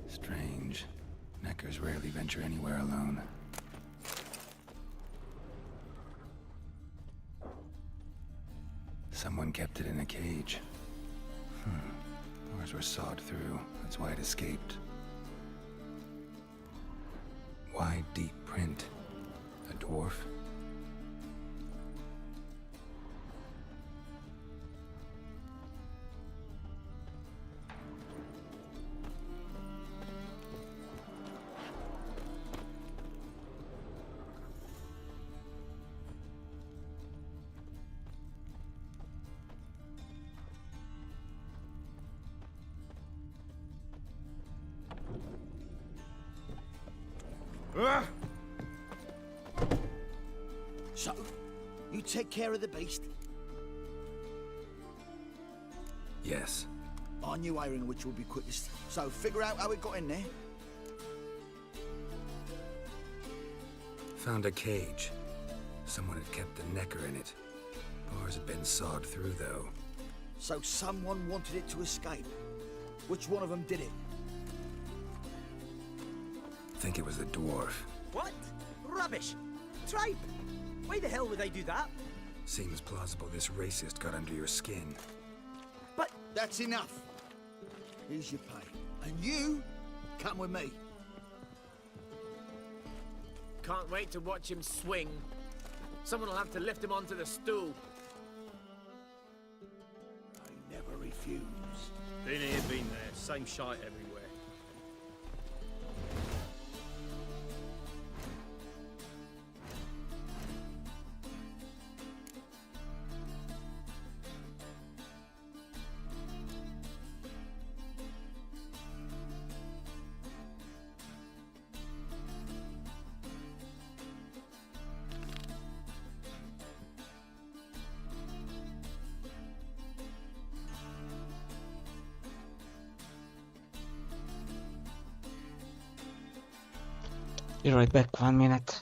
Speaker 5: Strange. Neckers rarely venture anywhere alone. Someone kept it in a cage. Doors were sawed through. That's why it escaped. Wide, deep print. A dwarf?
Speaker 7: So, you take care of the beast?
Speaker 5: Yes.
Speaker 7: I knew hiring which would be quickest, so figure out how it got in there.
Speaker 5: Found a cage. Someone had kept a necker in it. Bars had been sawed through, though.
Speaker 7: So someone wanted it to escape. Which one of them did it?
Speaker 5: Think it was the dwarf.
Speaker 17: What? Rubbish! Tripe! Why the hell would I do that?
Speaker 5: Seems plausible this racist got under your skin.
Speaker 7: But that's enough. Here's your pay. And you, come with me.
Speaker 9: Can't wait to watch him swing. Someone will have to lift him onto the stool.
Speaker 7: I never refuse.
Speaker 9: Been here, been there. Same shite everywhere.
Speaker 18: Be right back, 1 minute.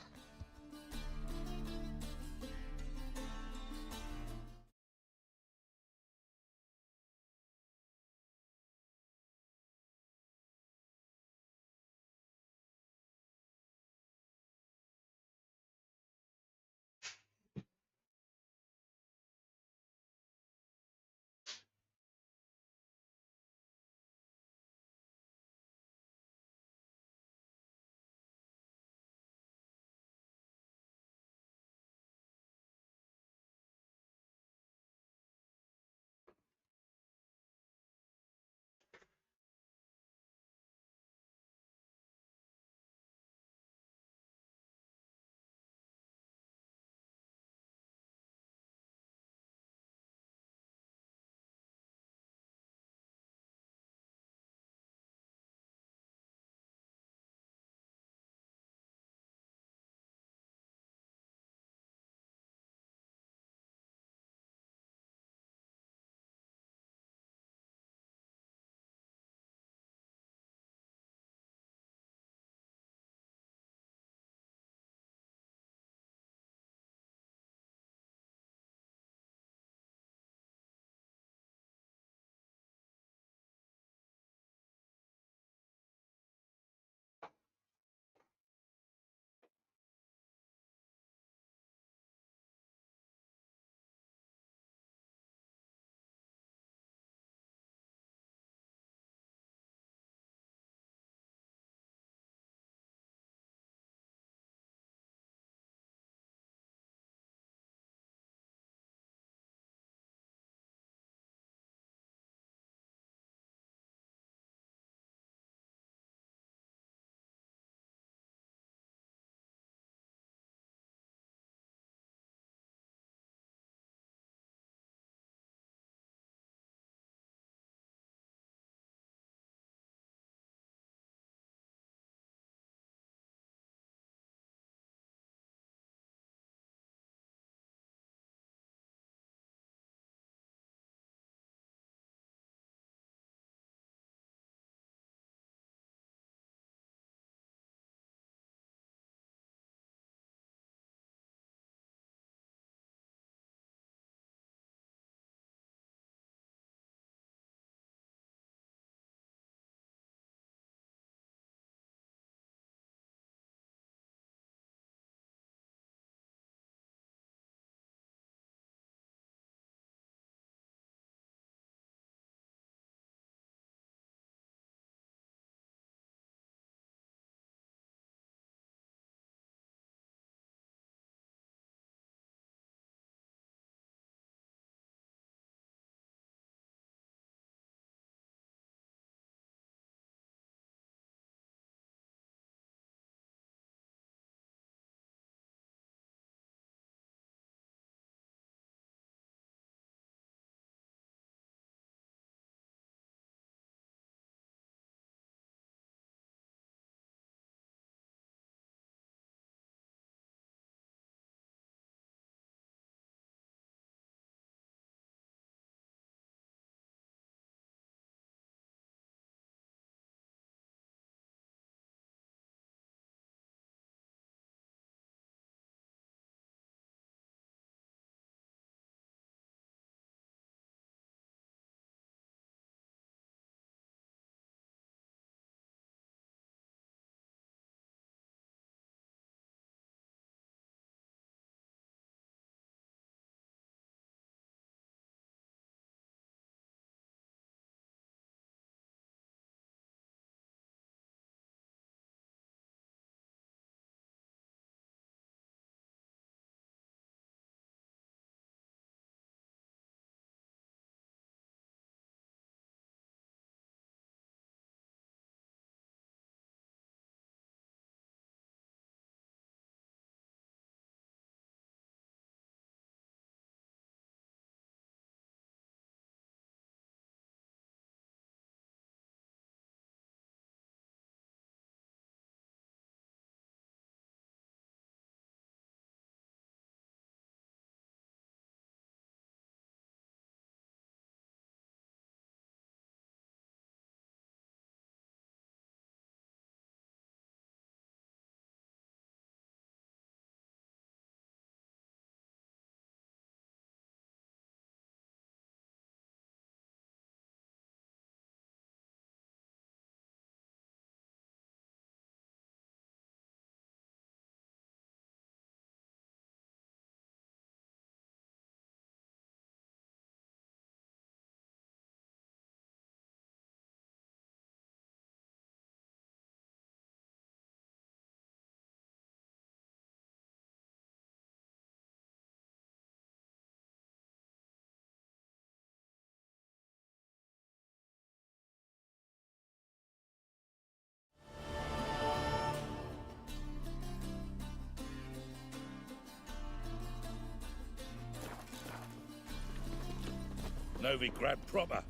Speaker 8: Novigrad proper.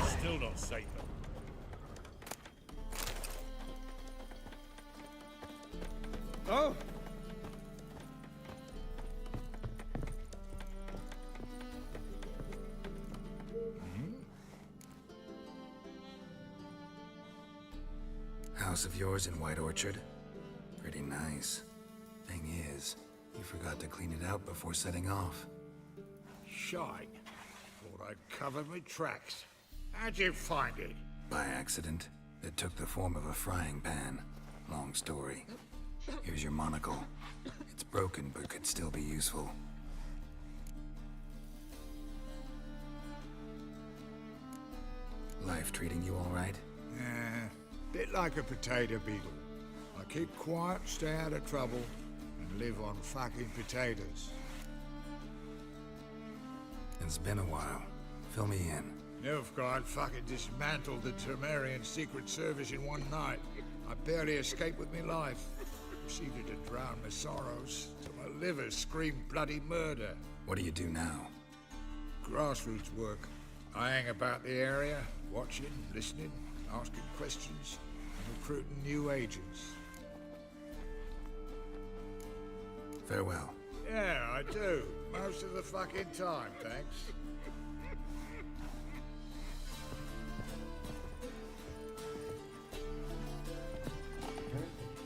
Speaker 8: Still not safer.
Speaker 6: Oh!
Speaker 5: House of yours in White Orchard? Pretty nice. Thing is, you forgot to clean it out before setting off.
Speaker 8: Shite. Thought I'd covered my tracks. How'd you find it?
Speaker 5: By accident. It took the form of a frying pan. Long story. Here's your monocle. It's broken, but could still be useful. Life treating you all right?
Speaker 8: Yeah, bit like a potato beetle. I keep quiet, stay out of trouble, and live on fucking potatoes.
Speaker 5: It's been a while. Fill me in.
Speaker 8: Novigrad fucking dismantled the Temerian Secret Service in one night. I barely escaped with my life. Proceeded to drown my sorrows, till my liver screamed bloody murder.
Speaker 5: What do you do now?
Speaker 8: Grassroots work. I hang about the area, watching, listening, asking questions, and recruiting new agents.
Speaker 5: Farewell.
Speaker 8: Yeah, I do. Most of the fucking time, thanks.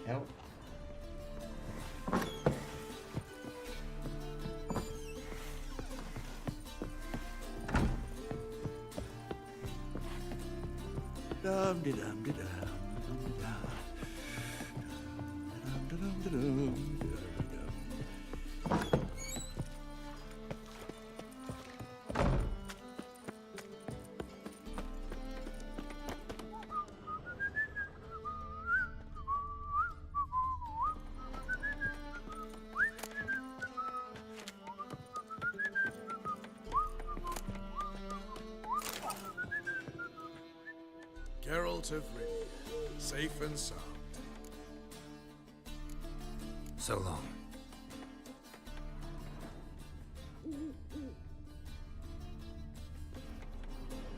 Speaker 18: Help.
Speaker 8: Dum de dum de dum dum dum.
Speaker 19: Geralt of Rivia, safe and sound.
Speaker 5: So long.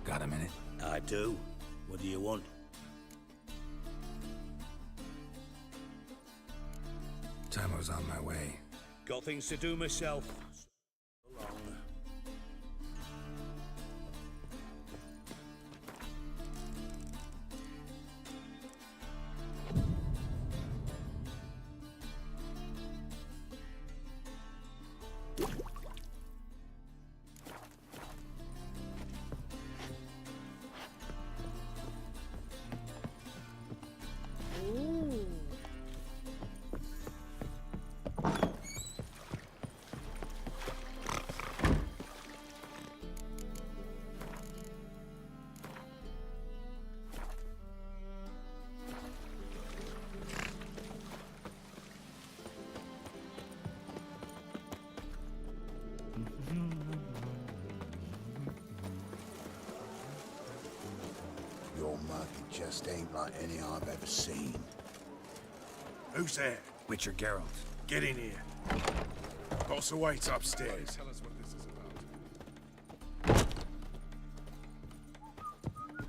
Speaker 5: Got a minute?
Speaker 16: I do. What do you want?
Speaker 5: Tamo's on my way.
Speaker 16: Got things to do myself. So long.
Speaker 7: Your market just ain't like any I've ever seen.
Speaker 19: Who's there?
Speaker 5: Witcher Geralt.
Speaker 19: Get in here. Boss awaits upstairs.
Speaker 8: Tell us what this is about.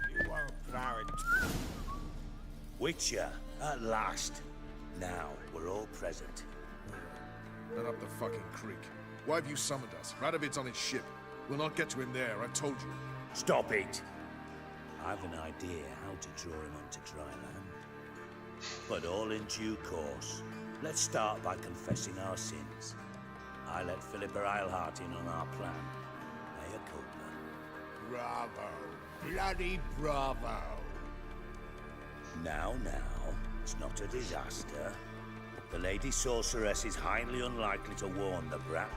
Speaker 8: You won't plow it.
Speaker 16: Witcher, at last. Now, we're all present.
Speaker 19: Then up the fucking creek. Why have you summoned us? Radovid's on his ship. We'll not get to him there, I've told you.
Speaker 16: Stop it! I've an idea how to draw him onto dry land. But all in due course. Let's start by confessing our sins. I let Philippa Eilhart in on our plan. Mea culpa.
Speaker 8: Bravo. Bloody bravo.
Speaker 16: Now, it's not a disaster. The Lady Sorceress is highly unlikely to warn the brat.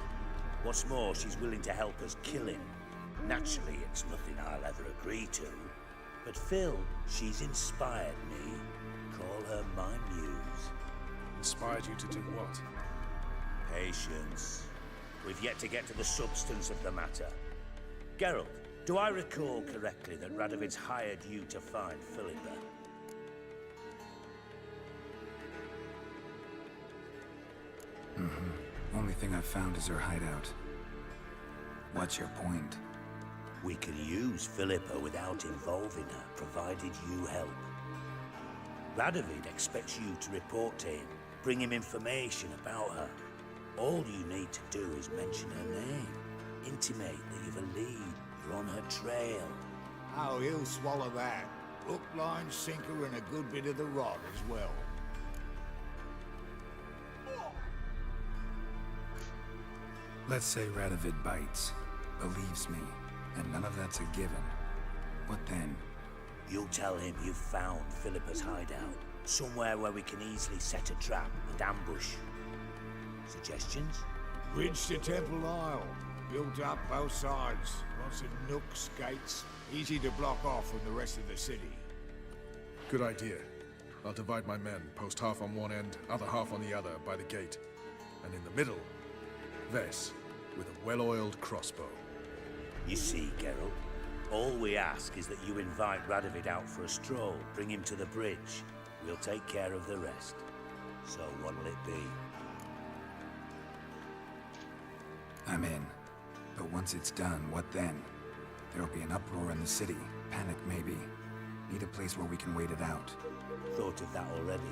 Speaker 16: What's more, she's willing to help us kill him. Naturally, it's nothing I'll ever agree to. But Phil, she's inspired me. Call her my muse.
Speaker 19: Inspired you to do what?
Speaker 16: Patience. We've yet to get to the substance of the matter. Geralt, do I recall correctly that Radovid's hired you to find Philippa?
Speaker 5: Only thing I've found is her hideout. What's your point?
Speaker 16: We can use Philippa without involving her, provided you help. Radovid expects you to report to him, bring him information about her. All you need to do is mention her name, intimate that you've a lead, you're on her trail.
Speaker 8: Oh, he'll swallow that. Hook, line, sinker, and a good bit of the rod as well.
Speaker 5: Let's say Radovid bites, believes me, and none of that's a given. What then?
Speaker 16: You'll tell him you've found Philippa's hideout, somewhere where we can easily set a trap and ambush. Suggestions?
Speaker 8: Bridge to Temple Isle. Built up both sides. Lots of nooks, gates. Easy to block off from the rest of the city.
Speaker 19: Good idea. I'll divide my men, post half on one end, other half on the other, by the gate. And in the middle, Vess, with a well-oiled crossbow.
Speaker 16: You see, Geralt, all we ask is that you invite Radovid out for a stroll, bring him to the bridge. We'll take care of the rest. So what'll it be?
Speaker 5: I'm in. But once it's done, what then? There'll be an uproar in the city. Panic, maybe. Need a place where we can wait it out.
Speaker 16: Thought of that already.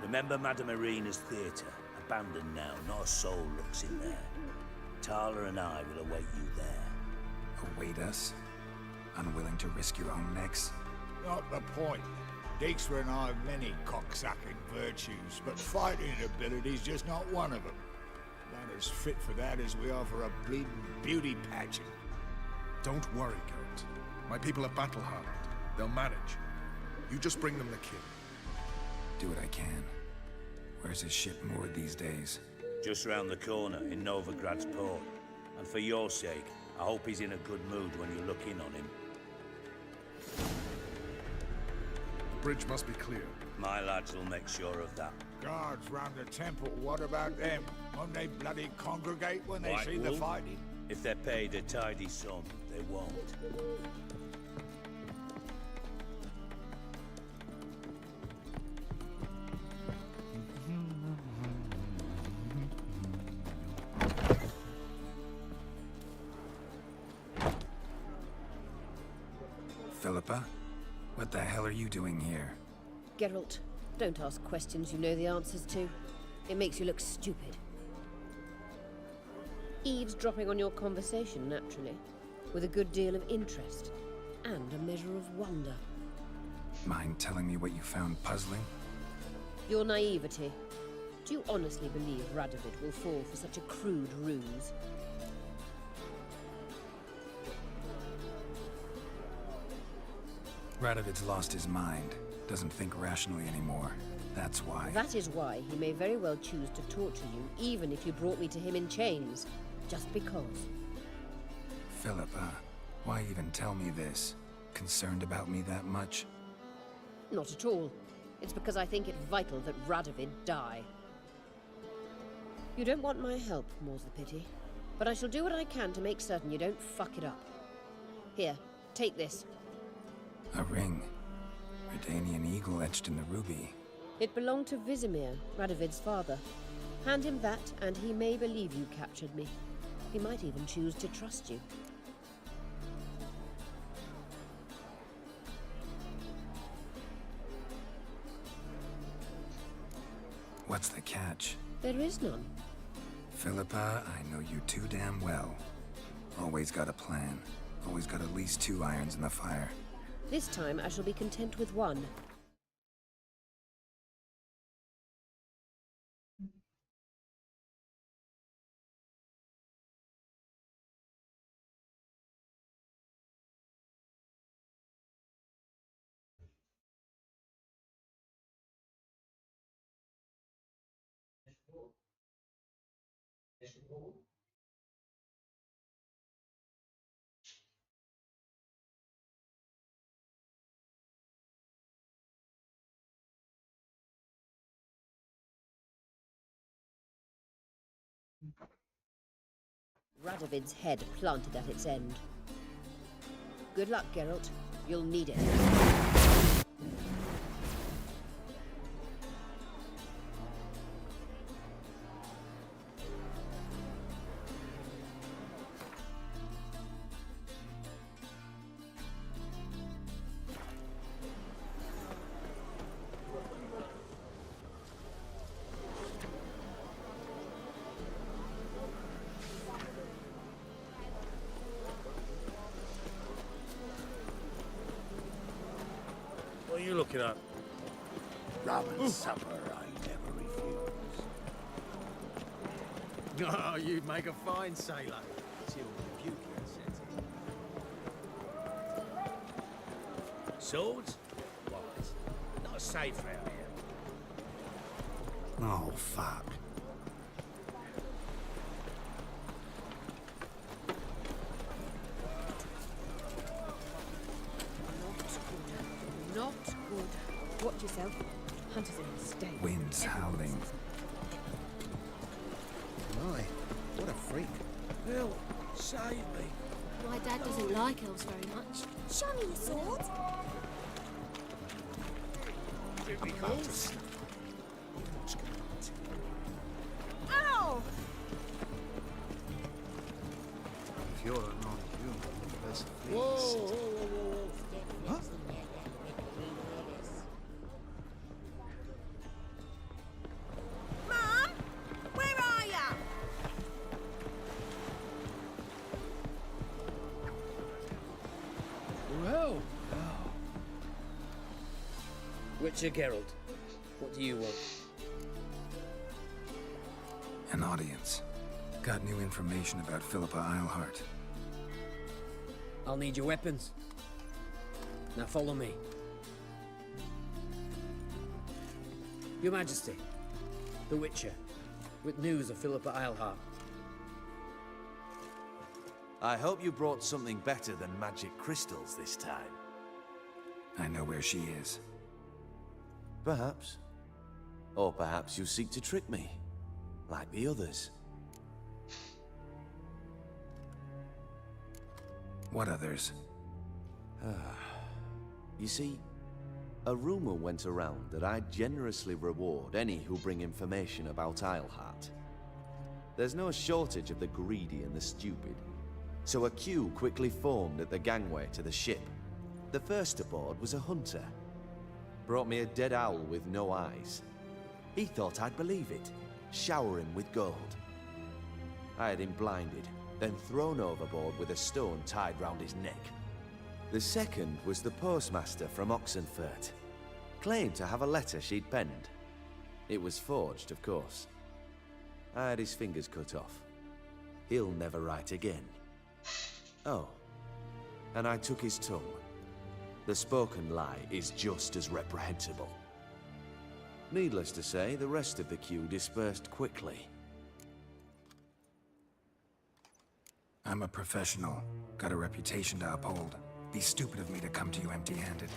Speaker 16: Remember Madame Irina's theatre? Abandoned now, not a soul looks in there. Tala and I will await you there.
Speaker 5: Await us? Unwilling to risk your own necks?
Speaker 8: Not the point. Dijkstra and I have many cocksucking virtues, but fighting ability's just not one of them. Not as fit for that as we are for a bleeding beauty pageant.
Speaker 19: Don't worry, Geralt. My people are battle-hardened. They'll manage. You just bring them the kid.
Speaker 5: Do what I can. Where's his ship moored these days?
Speaker 16: Just round the corner, in Novigrad's port. And for your sake, I hope he's in a good mood when you look in on him.
Speaker 19: The bridge must be clear.
Speaker 16: My lads will make sure of that.
Speaker 8: Guards round the temple, what about them? Won't they bloody congregate when they see the fighting?
Speaker 16: If they're paid a tidy sum, they won't.
Speaker 5: Philippa? What the hell are you doing here?
Speaker 15: Geralt, don't ask questions you know the answers to. It makes you look stupid. Eavesdropping on your conversation, naturally, with a good deal of interest, and a measure of wonder.
Speaker 5: Mind telling me what you found puzzling?
Speaker 15: Your naivety. Do you honestly believe Radovid will fall for such a crude ruse?
Speaker 5: Radovid's lost his mind. Doesn't think rationally anymore. That's why.
Speaker 15: That is why he may very well choose to torture you, even if you brought me to him in chains. Just because.
Speaker 5: Philippa, why even tell me this? Concerned about me that much?
Speaker 15: Not at all. It's because I think it vital that Radovid die. You don't want my help, more's the pity. But I shall do what I can to make certain you don't fuck it up. Here, take this.
Speaker 5: A ring. Redanian eagle etched in the ruby.
Speaker 15: It belonged to Vizimir, Radovid's father. Hand him that, and he may believe you captured me. He might even choose to trust you.
Speaker 5: What's the catch?
Speaker 15: There is none.
Speaker 5: Philippa, I know you too damn well. Always got a plan. Always got at least 2 irons in the fire.
Speaker 15: This time I shall be content with one. Radovid's head planted at its end. Good luck, Geralt. You'll need it.
Speaker 16: you looking at?
Speaker 7: Rum and supper I never refuse.
Speaker 9: Oh, you'd make a fine sailor. Till the puke set.
Speaker 16: Swords? Wise. Not safe round here.
Speaker 6: Oh, fuck.
Speaker 10: Not good. Watch yourself. Hunters in mistake.
Speaker 5: Wind's howling.
Speaker 12: My, what a freak.
Speaker 16: Bill, save me.
Speaker 14: My dad doesn't like elves very much. Show me your sword.
Speaker 16: Here we go.
Speaker 11: Ow!
Speaker 7: If you're a non-human, you best flee
Speaker 16: Whoa,
Speaker 7: the
Speaker 16: whoa,
Speaker 7: city.
Speaker 16: whoa, whoa, whoa.
Speaker 7: Huh?
Speaker 11: Mom! Where are ya?
Speaker 9: Well,
Speaker 15: Witcher Geralt, what do you want?
Speaker 5: An audience. Got new information about Philippa Eilhart.
Speaker 15: I'll need your weapons. Now follow me. Your Majesty, the Witcher, with news of Philippa Eilhart.
Speaker 20: I hope you brought something better than magic crystals this time.
Speaker 5: I know where she is.
Speaker 20: Perhaps. Or perhaps you seek to trick me, like the others.
Speaker 5: What others?
Speaker 20: You see, a rumor went around that I'd generously reward any who bring information about Eilhart. There's no shortage of the greedy and the stupid, so a queue quickly formed at the gangway to the ship. The first aboard was a hunter. Brought me a dead owl with no eyes. He thought I'd believe it, shower him with gold. I had him blinded, then thrown overboard with a stone tied round his neck. The second was the postmaster from Oxenfurt. Claimed to have a letter she'd penned. It was forged, of course. I had his fingers cut off. He'll never write again. Oh, and I took his tongue. The spoken lie is just as reprehensible. Needless to say, the rest of the queue dispersed quickly.
Speaker 5: I'm a professional. Got a reputation to uphold. Be stupid of me to come to you empty-handed.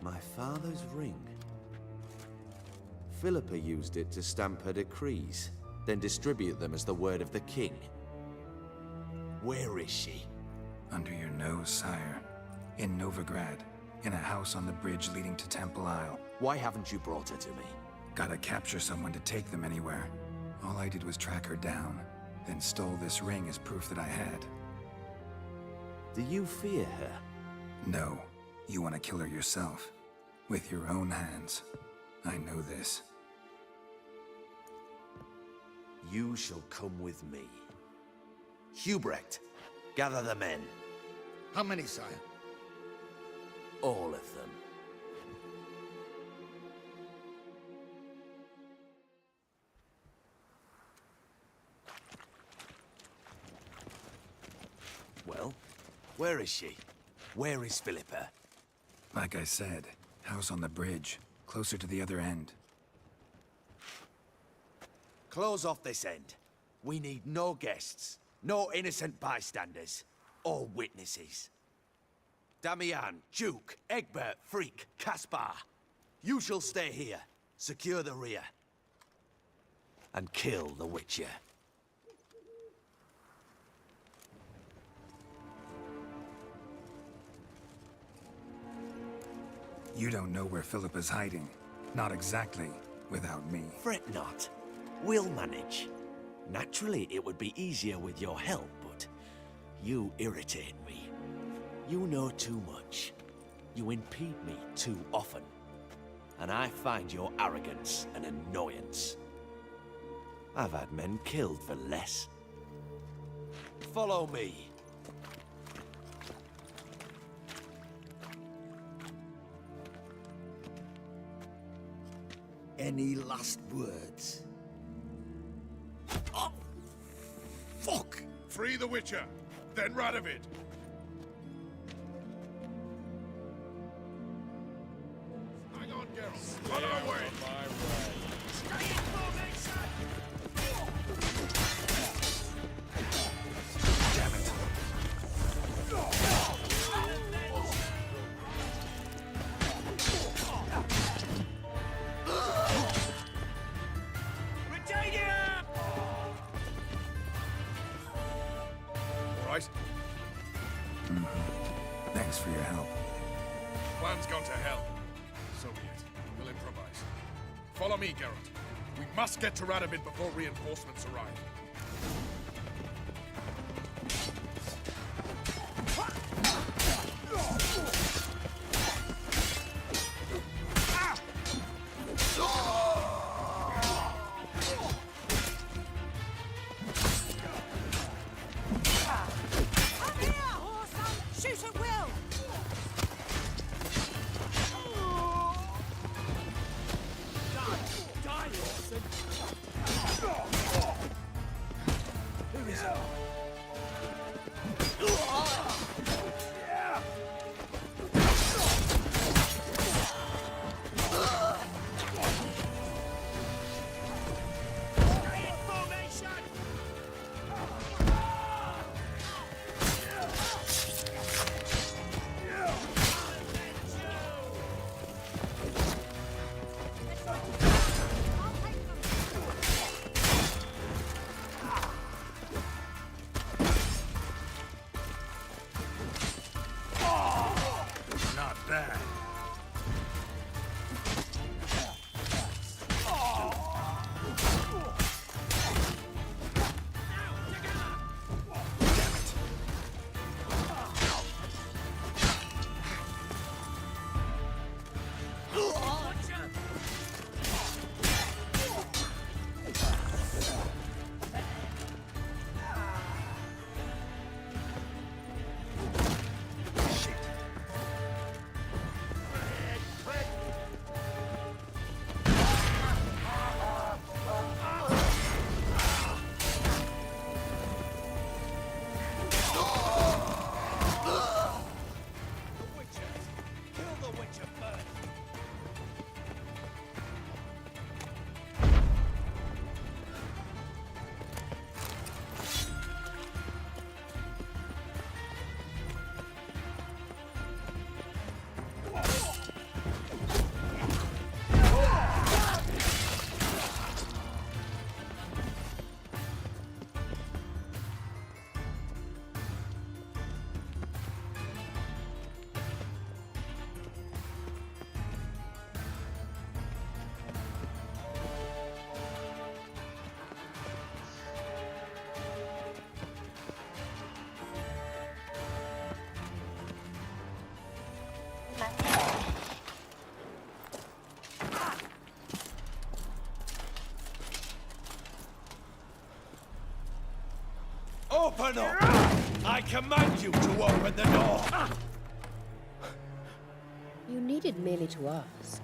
Speaker 20: My father's ring. Philippa used it to stamp her decrees, then distribute them as the word of the king. Where is she?
Speaker 5: Under your nose, sire. In Novigrad. In a house on the bridge leading to Temple Isle.
Speaker 20: Why haven't you brought her to me?
Speaker 5: Gotta capture someone to take them anywhere. All I did was track her down, then stole this ring as proof that I had.
Speaker 20: Do you fear her?
Speaker 5: No. You want to kill her yourself. With your own hands. I know this.
Speaker 20: You shall come with me. Hubrecht, gather the men.
Speaker 7: How many, sire?
Speaker 20: All of them. Well, where is she? Where is Philippa?
Speaker 5: Like I said, house on the bridge, closer to the other end.
Speaker 20: Close off this end. We need no guests, no innocent bystanders, or witnesses. Damian, Duke, Egbert, Freak, Caspar. You shall stay here, secure the rear, and kill the Witcher.
Speaker 5: You don't know where Philippa's hiding. Not exactly, without me.
Speaker 20: Fret not. We'll manage. Naturally, it would be easier with your help, but you irritate me. You know too much. You impede me too often. and I find your arrogance an annoyance. I've had men killed for less. Follow me.
Speaker 7: Any last words?
Speaker 19: Oh, fuck! Free the Witcher, then Radovid. Hang on, Geralt. On our way. Stay in formation. Damn it. Right?
Speaker 5: Thanks for your help.
Speaker 19: Plan's gone to hell. So be it. We'll improvise. Follow me, Geralt. We must get to Radovid before reinforcements arrive.
Speaker 14: Shoot at will!
Speaker 9: Die, Orson! Who is it?
Speaker 19: Not bad.
Speaker 16: Open up! I command you to open the door!
Speaker 15: You needed merely to ask.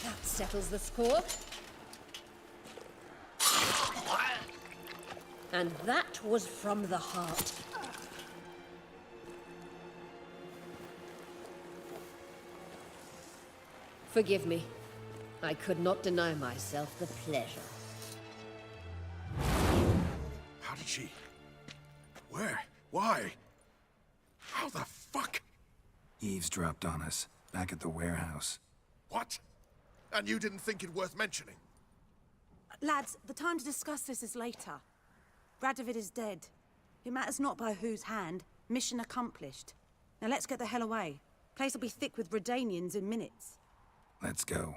Speaker 15: That settles the score. And that was from the heart. Forgive me. I could not deny myself the pleasure.
Speaker 19: How did she? Where? Why? How the fuck?
Speaker 5: Eavesdropped on us, back at the warehouse.
Speaker 19: What? And you didn't think it worth mentioning?
Speaker 21: Lads, the time to discuss this is later. Radovid is dead. It matters not by whose hand. Mission accomplished. Now let's get the hell away. Place will be thick with Redanians in minutes.
Speaker 5: Let's go.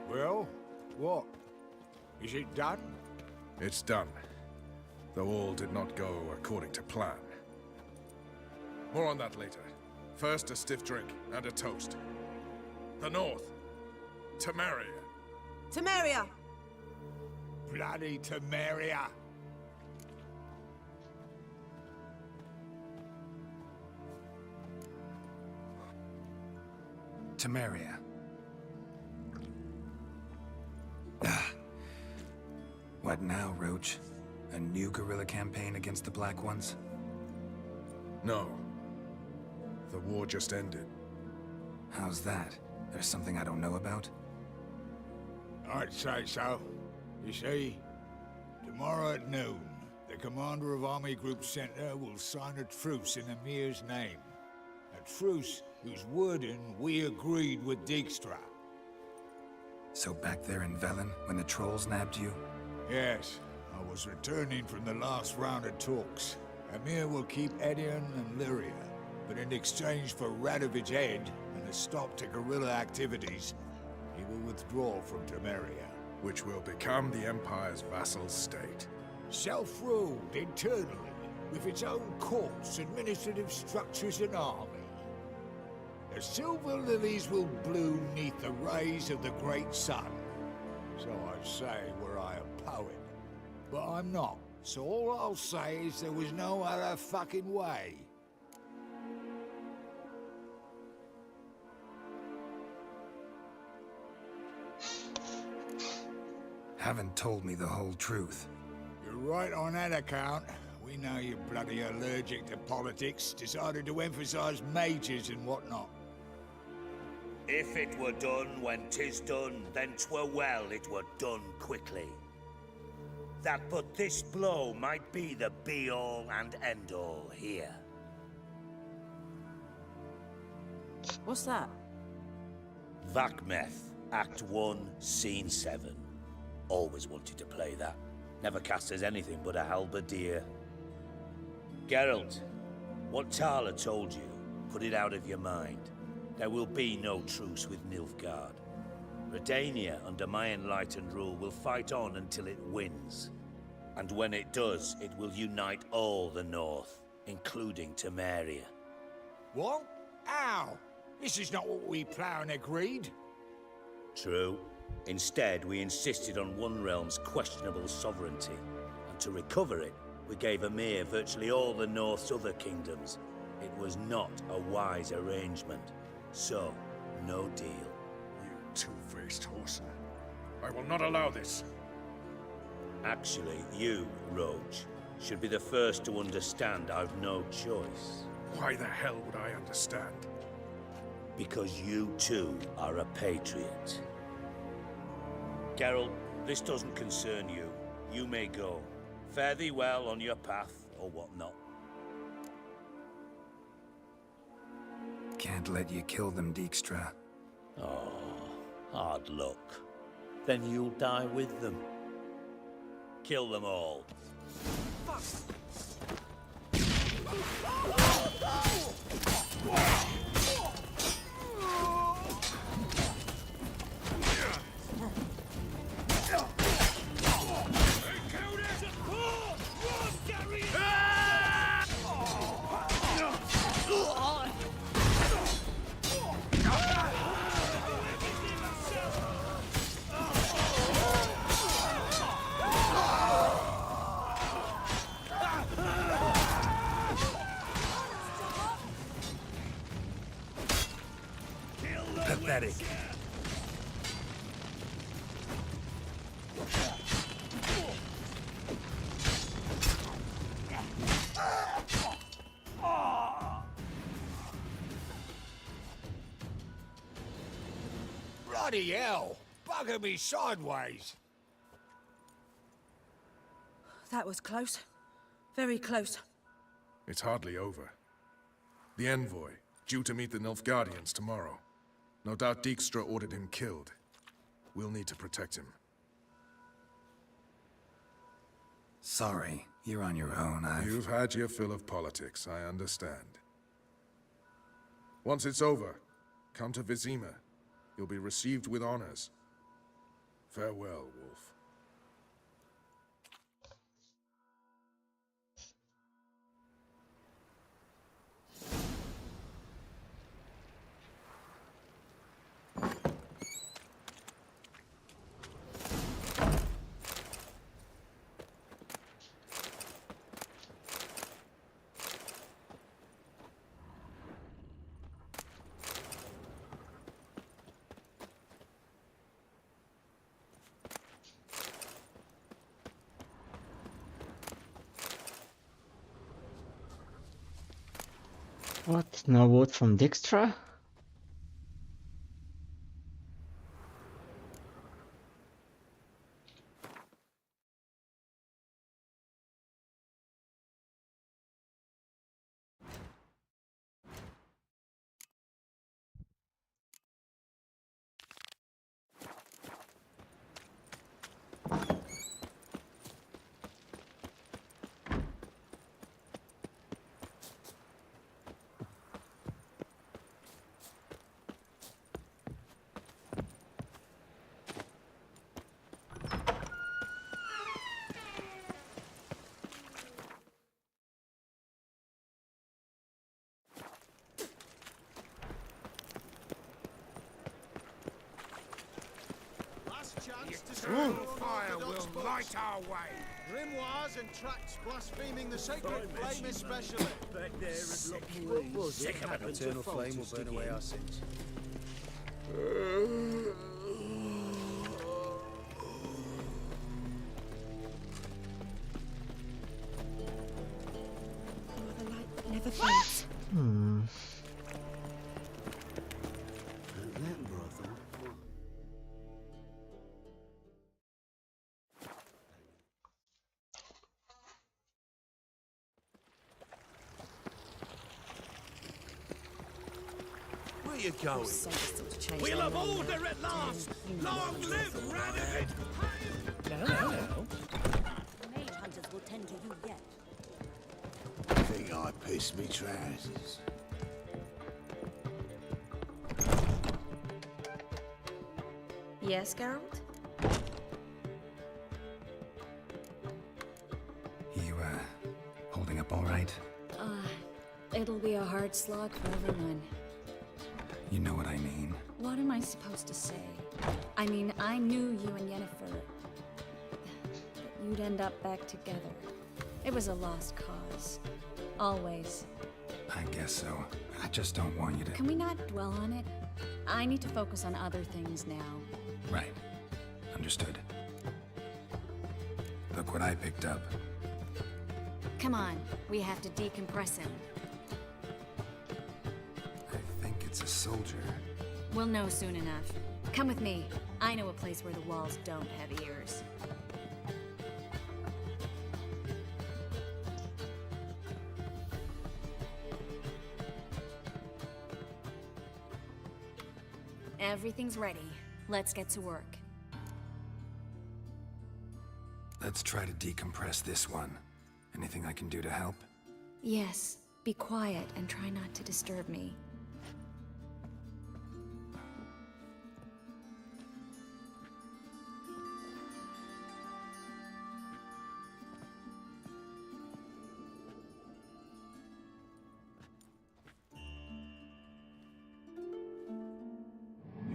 Speaker 8: Well, what? Is it done?
Speaker 19: It's done. Though all did not go according to plan. More on that later. First, a stiff drink and a toast. The North. Temeria.
Speaker 21: Temeria!
Speaker 8: Bloody Temeria!
Speaker 5: Temeria. Ah. What now, Roach? A new guerrilla campaign against the Black Ones?
Speaker 19: No. The war just ended.
Speaker 5: How's that? There's something I don't know about?
Speaker 8: I'd say so. You see, tomorrow at noon, the commander of Army Group Center will sign a truce in Emir's name. A truce whose wording we agreed with Dijkstra.
Speaker 5: So back there in Velen, when the trolls nabbed you?
Speaker 8: Yes, I was returning from the last round of talks. Emir will keep Edion and Lyria, but in exchange for Radovid's head and a stop to guerrilla activities, he will withdraw from Temeria.
Speaker 19: Which will become the Empire's vassal state.
Speaker 8: Self-ruled internally, with its own courts, administrative structures and army. The silver lilies will bloom neath the rays of the great sun. So I say were I a poet. But I'm not. So all I'll say is there was no other fucking way.
Speaker 5: Haven't told me the whole truth.
Speaker 8: You're right on that account. We know you're bloody allergic to politics, decided to emphasize majors and whatnot.
Speaker 16: If it were done when 'tis done, then 'twere well it were done quickly. That but this blow might be the be-all and end-all here.
Speaker 21: What's that?
Speaker 16: Vakmeth, Act 1, Scene 7. Always wanted to play that. Never cast as anything but a halberdier. Geralt, what Tala told you, put it out of your mind. There will be no truce with Nilfgaard. Redania, under my enlightened rule, will fight on until it wins. And when it does, it will unite all the North, including Temeria.
Speaker 8: What? How? This is not what we Plough agreed.
Speaker 16: True. Instead, we insisted on one realm's questionable sovereignty. And to recover it, we gave Emir virtually all the North's other kingdoms. It was not a wise arrangement. So, no deal.
Speaker 19: You two-faced horse. I will not allow this.
Speaker 16: Actually, you, Roach, should be the first to understand I've no choice.
Speaker 19: Why the hell would I understand?
Speaker 16: Because you too are a patriot. Geralt, this doesn't concern you. You may go. Fare thee well on your path, or whatnot.
Speaker 5: Can't let you kill them, Dijkstra.
Speaker 16: Oh, hard luck. Then you'll die with them. Kill them all.
Speaker 5: Pathetic.
Speaker 8: Bloody hell! Bugger me sideways!
Speaker 21: That was close. Very close.
Speaker 19: It's hardly over. The envoy, due to meet the Nilfgaardians tomorrow. No doubt Dijkstra ordered him killed. We'll need to protect him.
Speaker 5: Sorry, you're on your own.
Speaker 19: You've had your fill of politics, I understand. Once it's over, come to Vizima. You'll be received with honors. Farewell, Wolf.
Speaker 18: What? No vote from Dijkstra?
Speaker 8: True fire will light our way.
Speaker 1: Grimoires and tracts blaspheming the sacred flame especially.
Speaker 12: Back there at Lock Sick of an eternal flame will burn away our sins.
Speaker 21: The light that never fades.
Speaker 12: That brothel.
Speaker 9: Where you going? We'll have order at last! Long live Radovid!
Speaker 14: No. Mage hunters will tend to you yet.
Speaker 7: Think I pissed me trousers.
Speaker 13: Yes, Geralt?
Speaker 5: You, holding up all right?
Speaker 13: It'll be a hard slog for everyone.
Speaker 5: You know what I mean.
Speaker 13: What am I supposed to say? I mean, I knew you and Yennefer... that you'd end up back together. It was a lost cause. Always.
Speaker 5: I guess so. I just don't want you to...
Speaker 13: Can we not dwell on it? I need to focus on other things now.
Speaker 5: Right. Understood. Look what I picked up.
Speaker 13: Come on, we have to decompress him.
Speaker 5: I think it's a soldier.
Speaker 13: We'll know soon enough. Come with me. I know a place where the walls don't have ears. Everything's ready. Let's get to work.
Speaker 5: Let's try to decompress this one. Anything I can do to help?
Speaker 13: Yes, be quiet and try not to disturb me.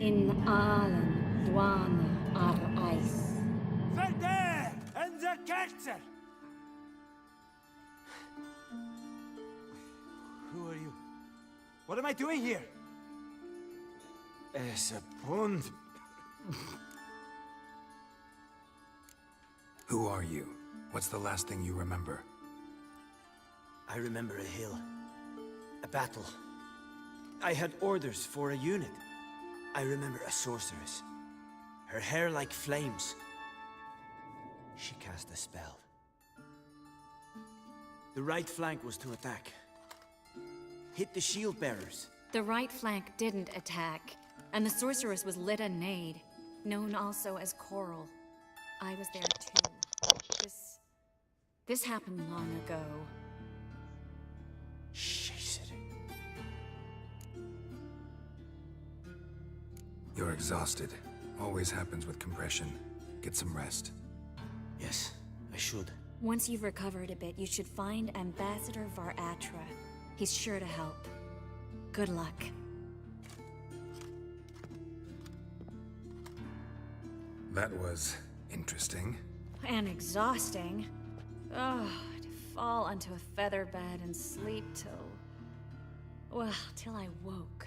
Speaker 13: In allen dwana ar eis.
Speaker 17: Verder and the Kerzer! Who are you? What am I doing here? Es a pond.
Speaker 5: Who are you? What's the last thing you remember?
Speaker 17: I remember a hill. A battle. I had orders for a unit. I remember a sorceress. Her hair like flames. She cast a spell. The right flank was to attack. Hit the shield bearers.
Speaker 13: The right flank didn't attack, and the sorceress was Lita Nade, known also as Coral. I was there too. This happened long ago.
Speaker 5: You're exhausted. Always happens with compression. Get some rest.
Speaker 17: Yes, I should.
Speaker 13: Once you've recovered a bit, you should find Ambassador Varatra. He's sure to help. Good luck.
Speaker 5: That was interesting.
Speaker 13: And exhausting. Oh, to fall onto a feather bed and sleep till... well, till I woke.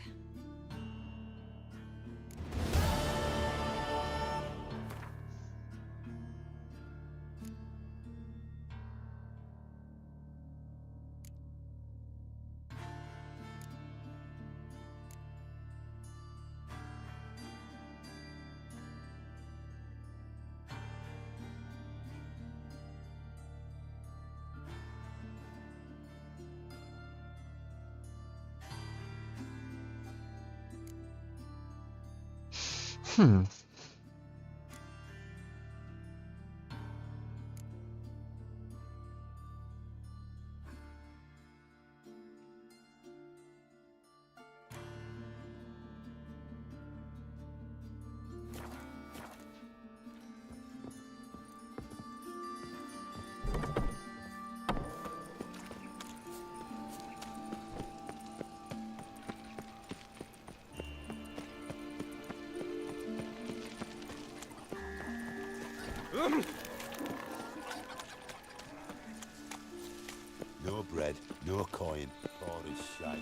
Speaker 3: No bread, no coin, or is shite.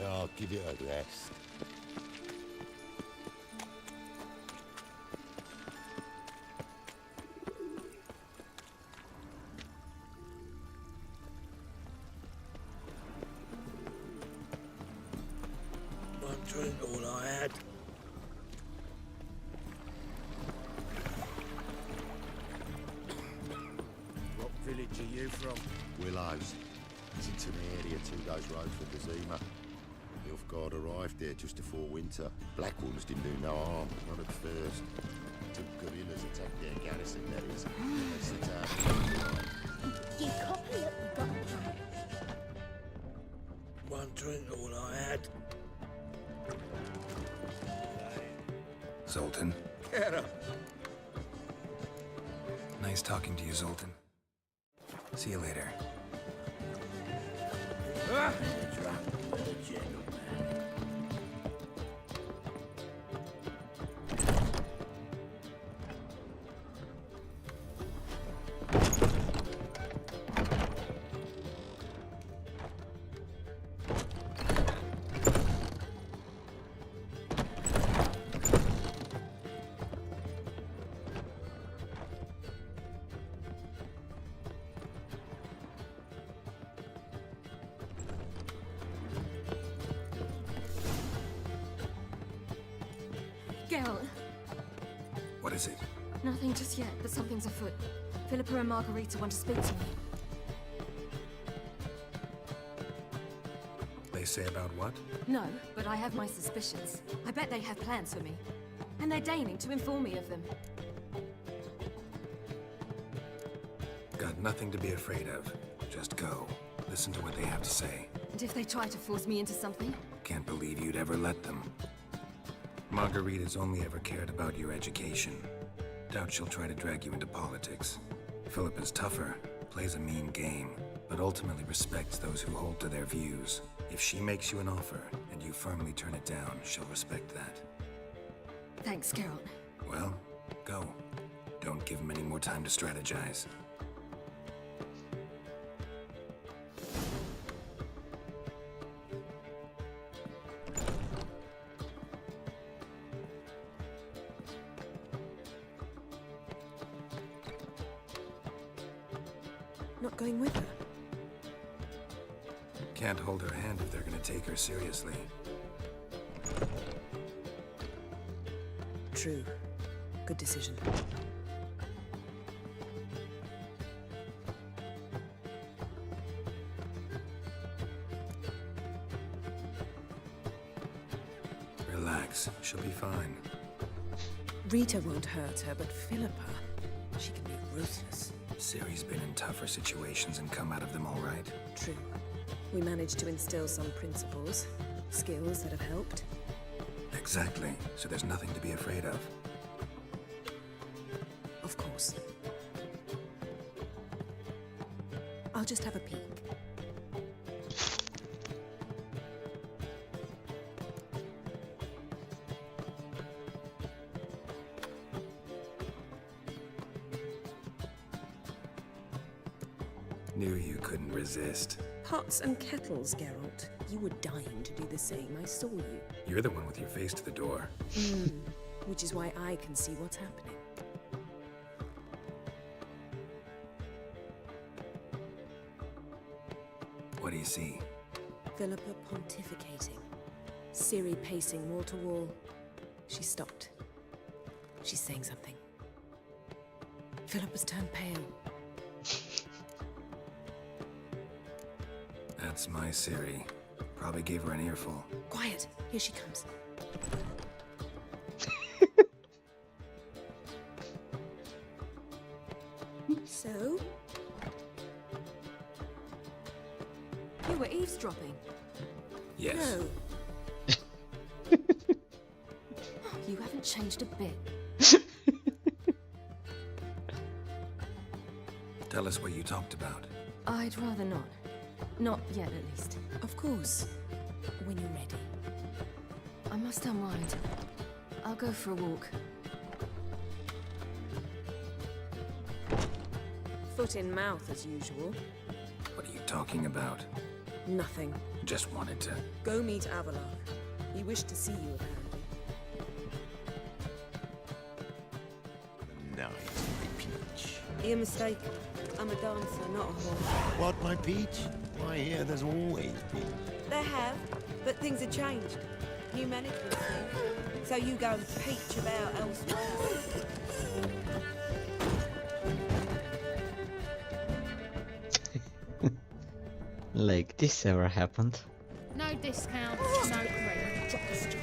Speaker 3: Oh, give it a rest.
Speaker 16: One drink, all I had.
Speaker 12: What village are you from?
Speaker 3: Willows. It's into the area 2 days' road from Bazima. The Nilfgaard arrived there just before winter. Black Wolves didn't do no harm, not at first. Two guerrillas attacked their garrison, that is. They set out.
Speaker 14: You copy it, you got it.
Speaker 16: One drink, all I had.
Speaker 5: Zoltan.
Speaker 6: Kara.
Speaker 5: Nice talking to you, Zoltan. See you later.
Speaker 2: Geralt,
Speaker 5: What is it?
Speaker 2: nothing just yet, but something's afoot. Philippa and Margarita want to speak to me.
Speaker 5: They say about what?
Speaker 2: No, but I have my suspicions. I bet they have plans for me. And they're deigning to inform me of them.
Speaker 5: Got nothing to be afraid of. Just go. Listen to what they have to say.
Speaker 2: And if they try to force me into something?
Speaker 5: Can't believe you'd ever let them. Margarita's only ever cared about your education. Doubt she'll try to drag you into politics. Philippa's tougher, plays a mean game, but ultimately respects those who hold to their views. If she makes you an offer, and you firmly turn it down, she'll respect that.
Speaker 2: Thanks, Geralt.
Speaker 5: Well, go. Don't give them any more time to strategize.
Speaker 21: Not going with her?
Speaker 5: Can't hold her hand if they're gonna take her seriously.
Speaker 21: True. Good decision.
Speaker 5: Relax, she'll be fine.
Speaker 21: Rita won't hurt her, but Philippa, she can be ruthless.
Speaker 5: Ciri's been in tougher situations and come out of them all right.
Speaker 21: True. We managed to instill some principles, skills that have helped.
Speaker 5: Exactly. So there's nothing to be afraid of.
Speaker 21: Of course. I'll just have a peek.
Speaker 5: Knew you couldn't resist.
Speaker 21: Pots and kettles, Geralt. You were dying to do the same. I saw you.
Speaker 5: You're the one with your face to the door.
Speaker 21: Which is why I can see what's happening.
Speaker 5: What do you see?
Speaker 21: Philippa pontificating. Ciri pacing wall to wall. She stopped. She's saying something. Philippa's turned pale.
Speaker 5: That's my Ciri. Probably gave her an earful.
Speaker 21: Quiet. Here she comes. So? You were eavesdropping?
Speaker 5: Yes.
Speaker 21: No. You haven't changed a bit.
Speaker 5: Tell us what you talked about.
Speaker 21: I'd rather not. Not yet, at least. Of course. When you're ready. I must unwind. I'll go for a walk. Foot in mouth, as usual.
Speaker 5: What are you talking about?
Speaker 21: Nothing.
Speaker 5: Just wanted to...
Speaker 21: Go meet Avalar. He wished to see you, apparently.
Speaker 3: Nice, my peach.
Speaker 21: You're mistaken. I'm a dancer, not a whore.
Speaker 3: What, my peach? Why, here there's always been.
Speaker 21: There have, but things have changed. New management thing. So you go and peach about elsewhere.
Speaker 18: Like this ever happened?
Speaker 14: No discounts, no cream. Drop the street.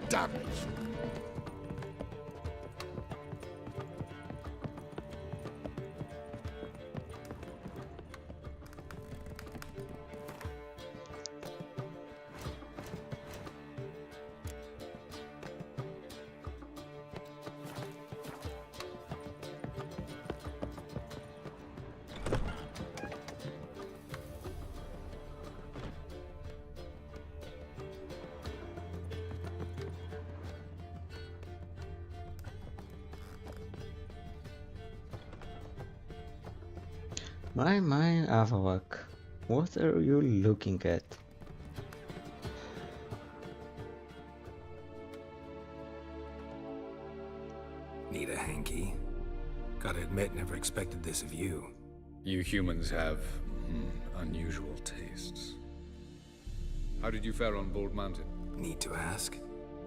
Speaker 3: Damn it!
Speaker 18: My Avavak. What are you looking at?
Speaker 5: Need a hanky? Gotta admit, never expected this of you.
Speaker 4: You humans have unusual tastes. How did you fare on Bald Mountain?
Speaker 5: Need to ask?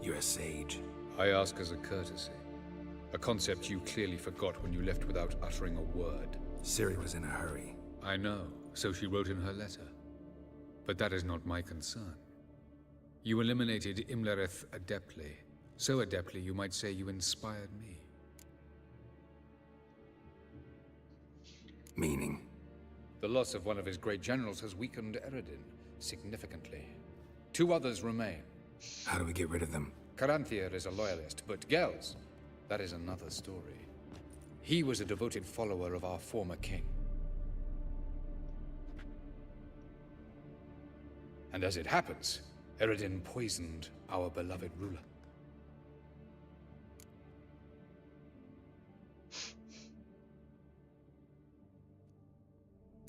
Speaker 5: You're a sage.
Speaker 4: I ask as a courtesy. A concept you clearly forgot when you left without uttering a word.
Speaker 5: Ciri was in a hurry.
Speaker 4: I know, so she wrote in her letter. But that is not my concern. You eliminated Imlerith adeptly. So adeptly, you might say you inspired me.
Speaker 5: Meaning?
Speaker 4: The loss of one of his great generals has weakened Eredin significantly. 2 others remain.
Speaker 5: How do we get rid of them?
Speaker 4: Caranthier is a loyalist, but Gels, that is another story. He was a devoted follower of our former king. And as it happens, Eredin poisoned our beloved ruler.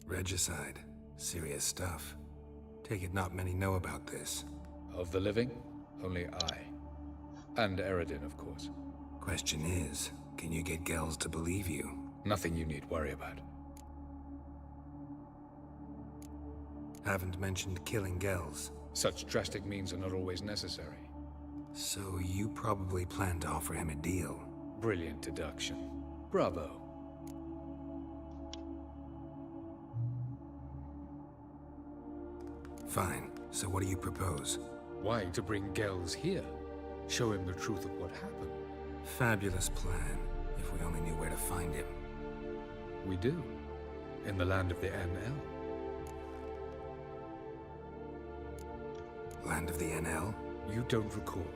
Speaker 5: Regicide. Serious stuff. Take it not many know about this.
Speaker 4: Of the living, only I. And Eredin, of course.
Speaker 5: Question is, can you get Gels to believe you?
Speaker 4: Nothing you need worry about.
Speaker 5: Haven't mentioned killing Gels.
Speaker 4: Such drastic means are not always necessary.
Speaker 5: So you probably plan to offer him a deal.
Speaker 4: Brilliant deduction. Bravo.
Speaker 5: Fine. So what do you propose?
Speaker 4: Why, to bring Gels here. Show him the truth of what happened.
Speaker 5: Fabulous plan, if we only knew where to find him.
Speaker 4: We do. In the land of the NL.
Speaker 5: Land of the NL?
Speaker 4: You don't recall.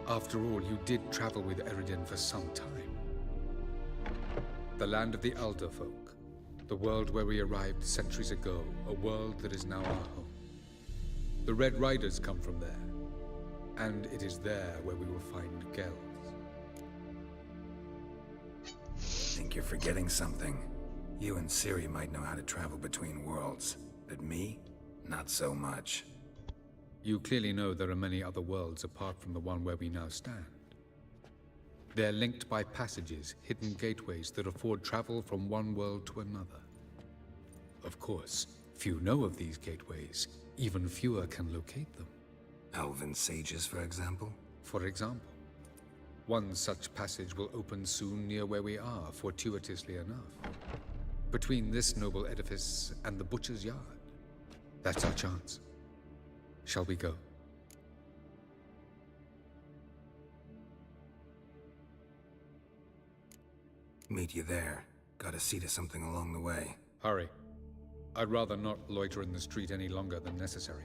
Speaker 4: After all, you did travel with Eredin for some time. The land of the Alder folk. The world where we arrived centuries ago. A world that is now our home. The Red Riders come from there. And it is there where we will find Gels.
Speaker 5: Think you're forgetting something. You and Ciri might know how to travel between worlds, but me? Not so much.
Speaker 4: You clearly know there are many other worlds apart from the one where we now stand. They're linked by passages, hidden gateways that afford travel from one world to another. Of course, few know of these gateways. Even fewer can locate them.
Speaker 5: Elven sages, for example?
Speaker 4: For example. One such passage will open soon near where we are, fortuitously enough. Between this noble edifice and the butcher's yard. That's our chance. Shall we go?
Speaker 5: Meet you there. Gotta see to something along the way.
Speaker 4: Hurry. I'd rather not loiter in the street any longer than necessary.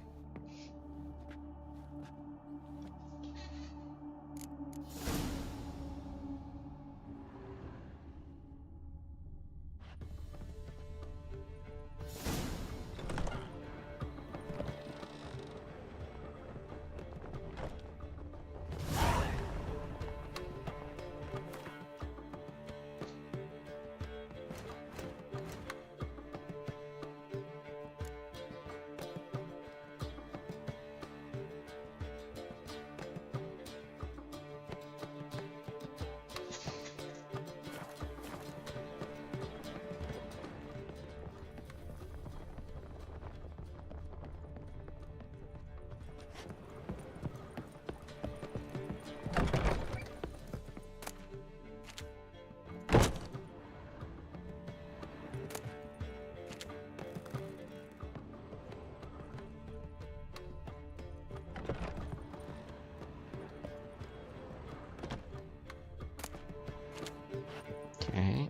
Speaker 18: Okay.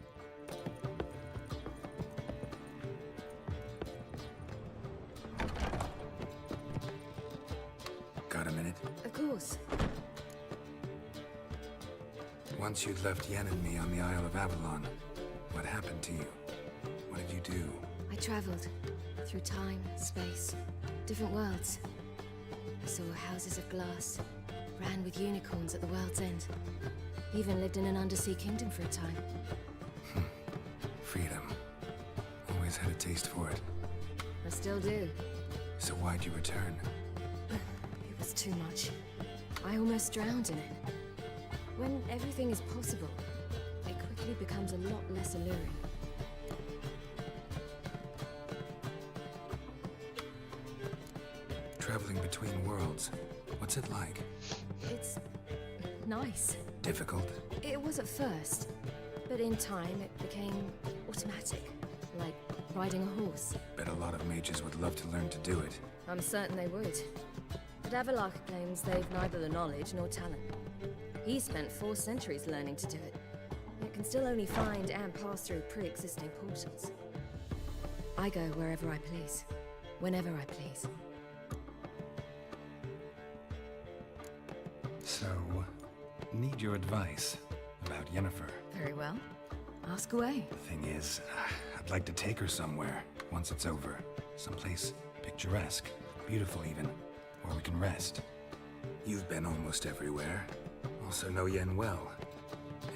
Speaker 5: Got a minute?
Speaker 2: Of course.
Speaker 5: Once you'd left Yen and me on the Isle of Avalon, what happened to you? What did you do?
Speaker 2: I traveled through time, space, different worlds. I saw houses of glass, ran with unicorns at the world's end. Even lived in an undersea kingdom for a time.
Speaker 5: Freedom. Always had a taste for it.
Speaker 2: I still do.
Speaker 5: So why'd you return?
Speaker 2: It was too much. I almost drowned in it. When everything is possible, it quickly becomes a lot less alluring.
Speaker 5: Traveling between worlds. What's it like?
Speaker 2: It's nice.
Speaker 5: Difficult?
Speaker 2: It was at first, but in time it became automatic, like riding a horse.
Speaker 5: Bet a lot of mages would love to learn to do it.
Speaker 2: I'm certain they would. But Avalok claims they've neither the knowledge nor talent. He spent 4 centuries learning to do it, yet can still only find and pass through pre-existing portals. I go wherever I please, whenever I please.
Speaker 5: So, need your advice about Yennefer.
Speaker 2: Very well. Ask away.
Speaker 5: The thing is, I'd like to take her somewhere, once it's over. Someplace picturesque, beautiful even, where we can rest. You've been almost everywhere. Also know Yen well.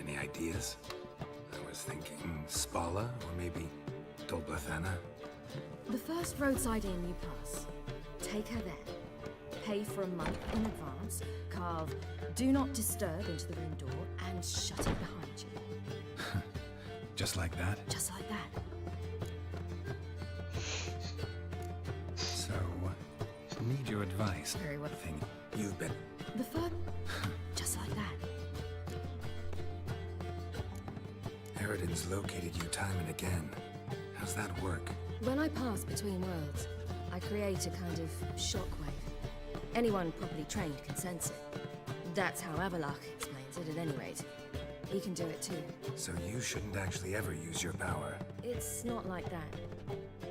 Speaker 5: Any ideas? I was thinking Spala, or maybe Dolblathana.
Speaker 2: The first roadside inn you pass. Take her there. Pay for a month in advance. Carve "Do Not Disturb" into the room door and shut it behind you.
Speaker 5: Just like that?
Speaker 2: Just like that.
Speaker 5: So, need your advice.
Speaker 2: Very well.
Speaker 5: Thing you've been.
Speaker 2: The first... just like that.
Speaker 5: Eredin's located you time and again. How's that work?
Speaker 2: When I pass between worlds, I create a kind of shockwave. Anyone properly trained can sense it. That's how Avalok explains it, at any rate. He can do it too.
Speaker 5: So you shouldn't actually ever use your power.
Speaker 2: It's not like that.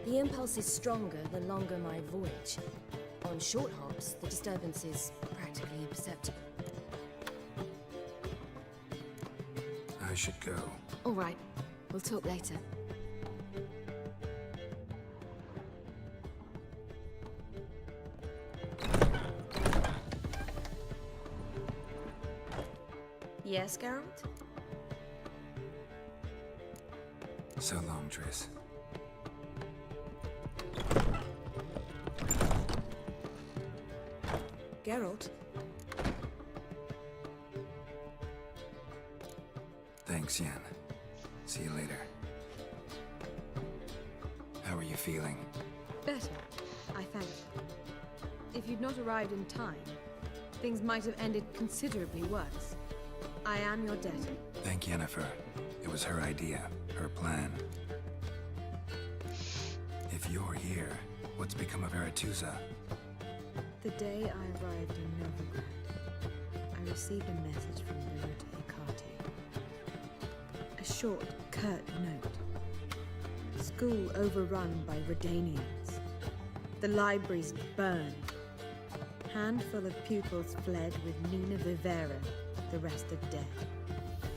Speaker 2: The impulse is stronger the longer my voyage. On short hops, the disturbance is practically imperceptible.
Speaker 5: I should go.
Speaker 2: All right. We'll talk later.
Speaker 21: Yes, Geralt?
Speaker 5: So long, Triss.
Speaker 21: Geralt?
Speaker 5: Thanks, Yen. See you later. How are you feeling?
Speaker 10: Better, I think. If you'd not arrived in time, things might have ended considerably worse. I am your debtor.
Speaker 5: Thank Yennefer. It was her idea, her plan. If you're here, what's become of Aretusa?
Speaker 10: The day I arrived in Novigrad, I received a message from Lord Hecate. A short, curt note. School overrun by Redanians. The libraries burned. Handful of pupils fled with Nina Vivera. The rest are dead.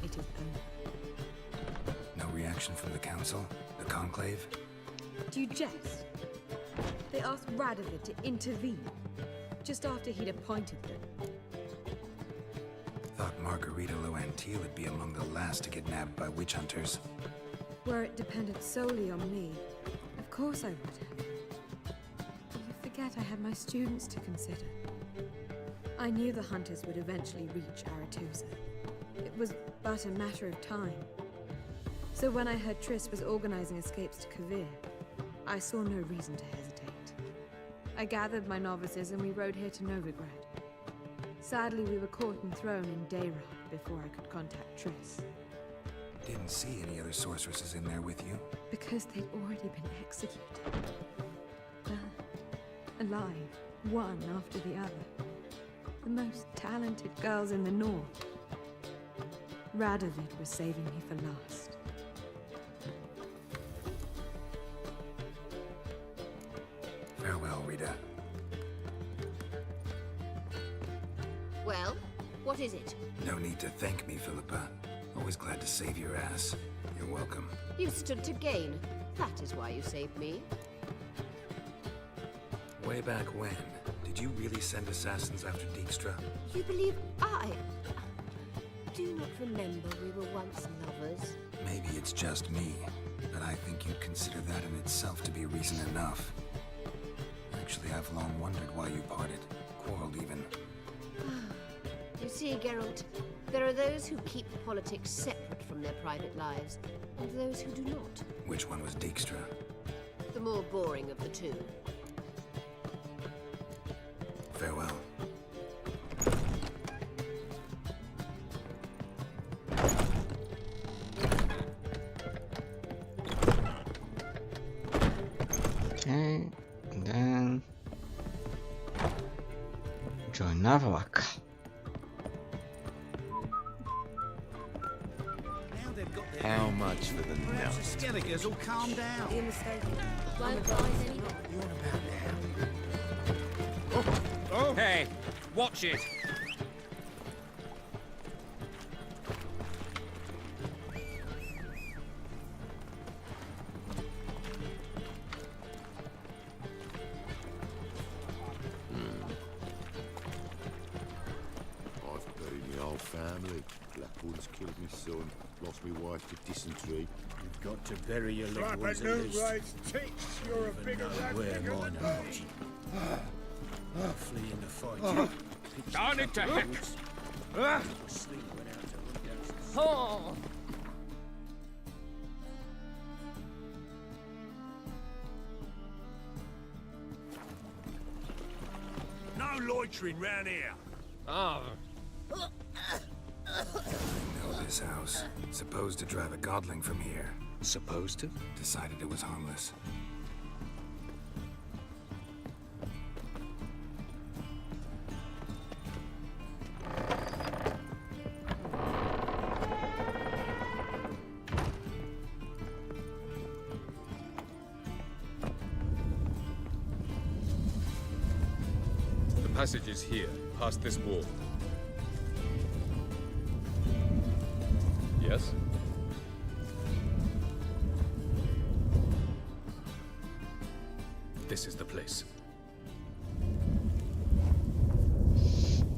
Speaker 10: It is over.
Speaker 5: No reaction from the Council? The Conclave?
Speaker 10: Do you jest? They asked Radovid to intervene, just after he'd appointed them.
Speaker 5: Thought Margarita Loantil would be among the last to get nabbed by witch hunters.
Speaker 10: Were it dependent solely on me, of course I would have. You forget I had my students to consider. I knew the hunters would eventually reach Aretusa. It was but a matter of time. So when I heard Triss was organizing escapes to Kavir, I saw no reason to hesitate. I gathered my novices and we rode here to Novigrad. Sadly, we were caught and thrown in Dayra before I could contact Triss.
Speaker 5: Didn't see any other sorceresses in there with you?
Speaker 10: Because they'd already been executed. Alive, one after the other. The most talented girls in the north. Radovid was saving me for last.
Speaker 5: Farewell, Rita.
Speaker 15: Well, what is it?
Speaker 5: No need to thank me, Philippa. Always glad to save your ass. You're welcome.
Speaker 15: You stood to gain. That is why you saved me.
Speaker 5: Way back when, did you really send assassins after Dijkstra?
Speaker 15: You believe I... Do you not remember we were once lovers?
Speaker 5: Maybe it's just me, but I think you'd consider that in itself to be reason enough. Actually, I've long wondered why you parted. Quarreled even.
Speaker 15: You see, Geralt, there are those who keep politics separate from their private lives, and those who do not.
Speaker 5: Which one was Dijkstra?
Speaker 15: The more boring of the two.
Speaker 5: Farewell.
Speaker 18: Okay, and then join Navalak.
Speaker 3: How much for the
Speaker 7: Perhaps the Skelligers will calm down. You're mistaken. Won't rise any.
Speaker 22: Hey, watch it!
Speaker 3: I've buried my whole family. Blackwood's killed my son. Lost my wife to dysentery.
Speaker 6: You've got to bury your loved
Speaker 8: Like
Speaker 6: ones
Speaker 8: a
Speaker 6: at
Speaker 8: new
Speaker 6: least.
Speaker 8: race teach, you're a bigger rat
Speaker 6: Where
Speaker 8: nigger
Speaker 6: mine
Speaker 8: than
Speaker 6: are
Speaker 8: me.
Speaker 6: not. Flee in the fight.
Speaker 22: Down it to heck!
Speaker 6: Sleep went out to run down some
Speaker 22: Oh!
Speaker 16: No loitering round here.
Speaker 22: Oh.
Speaker 5: I know this house. Supposed to drive a godling from here.
Speaker 4: Supposed to?
Speaker 5: Decided it was harmless.
Speaker 4: passage is here, past this wall. Yes? This is the place.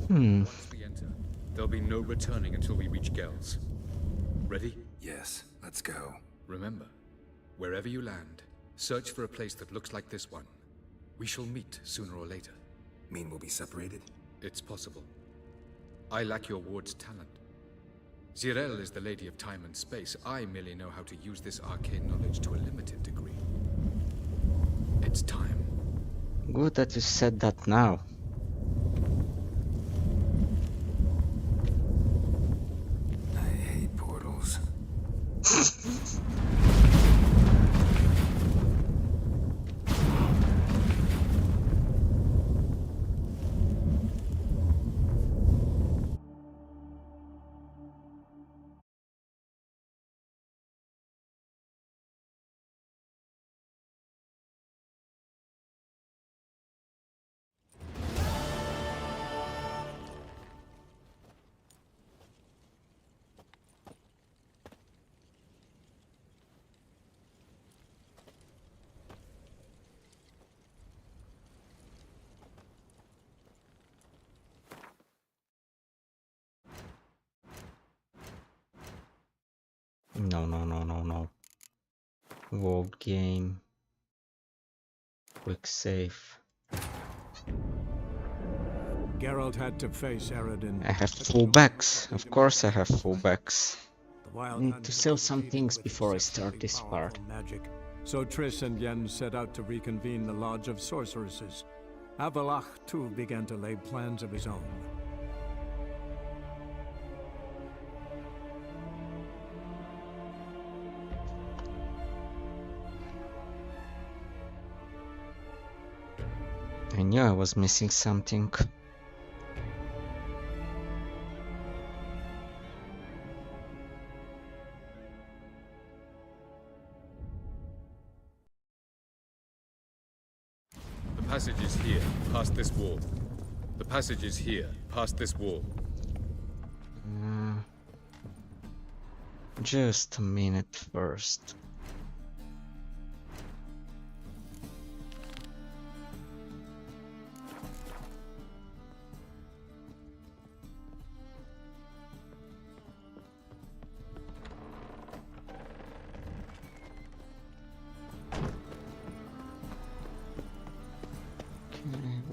Speaker 4: Once we enter, there'll be no returning until we reach Gels. Ready?
Speaker 5: Yes, let's go.
Speaker 4: Remember, wherever you land, search for a place that looks like this one. We shall meet sooner or later.
Speaker 5: Mean we'll be separated?
Speaker 4: It's possible. I lack your ward's talent. Zirel is the Lady of Time and Space. I merely know how to use this arcane knowledge to a limited degree. It's time.
Speaker 18: Good that you said that now.
Speaker 5: I hate portals.
Speaker 18: No. World game. Quick save.
Speaker 6: Geralt had to face Eredin.
Speaker 18: I have fullbacks. Of course I have fullbacks. I need to sell some things before I start this part.
Speaker 6: Magic. So Triss and Yen set out to reconvene the Lodge of Sorceresses. Avalach too began to lay plans of his own.
Speaker 18: I knew I was missing something.
Speaker 4: The passage is here, past this wall. The passage is here, past this wall.
Speaker 18: Just a minute first.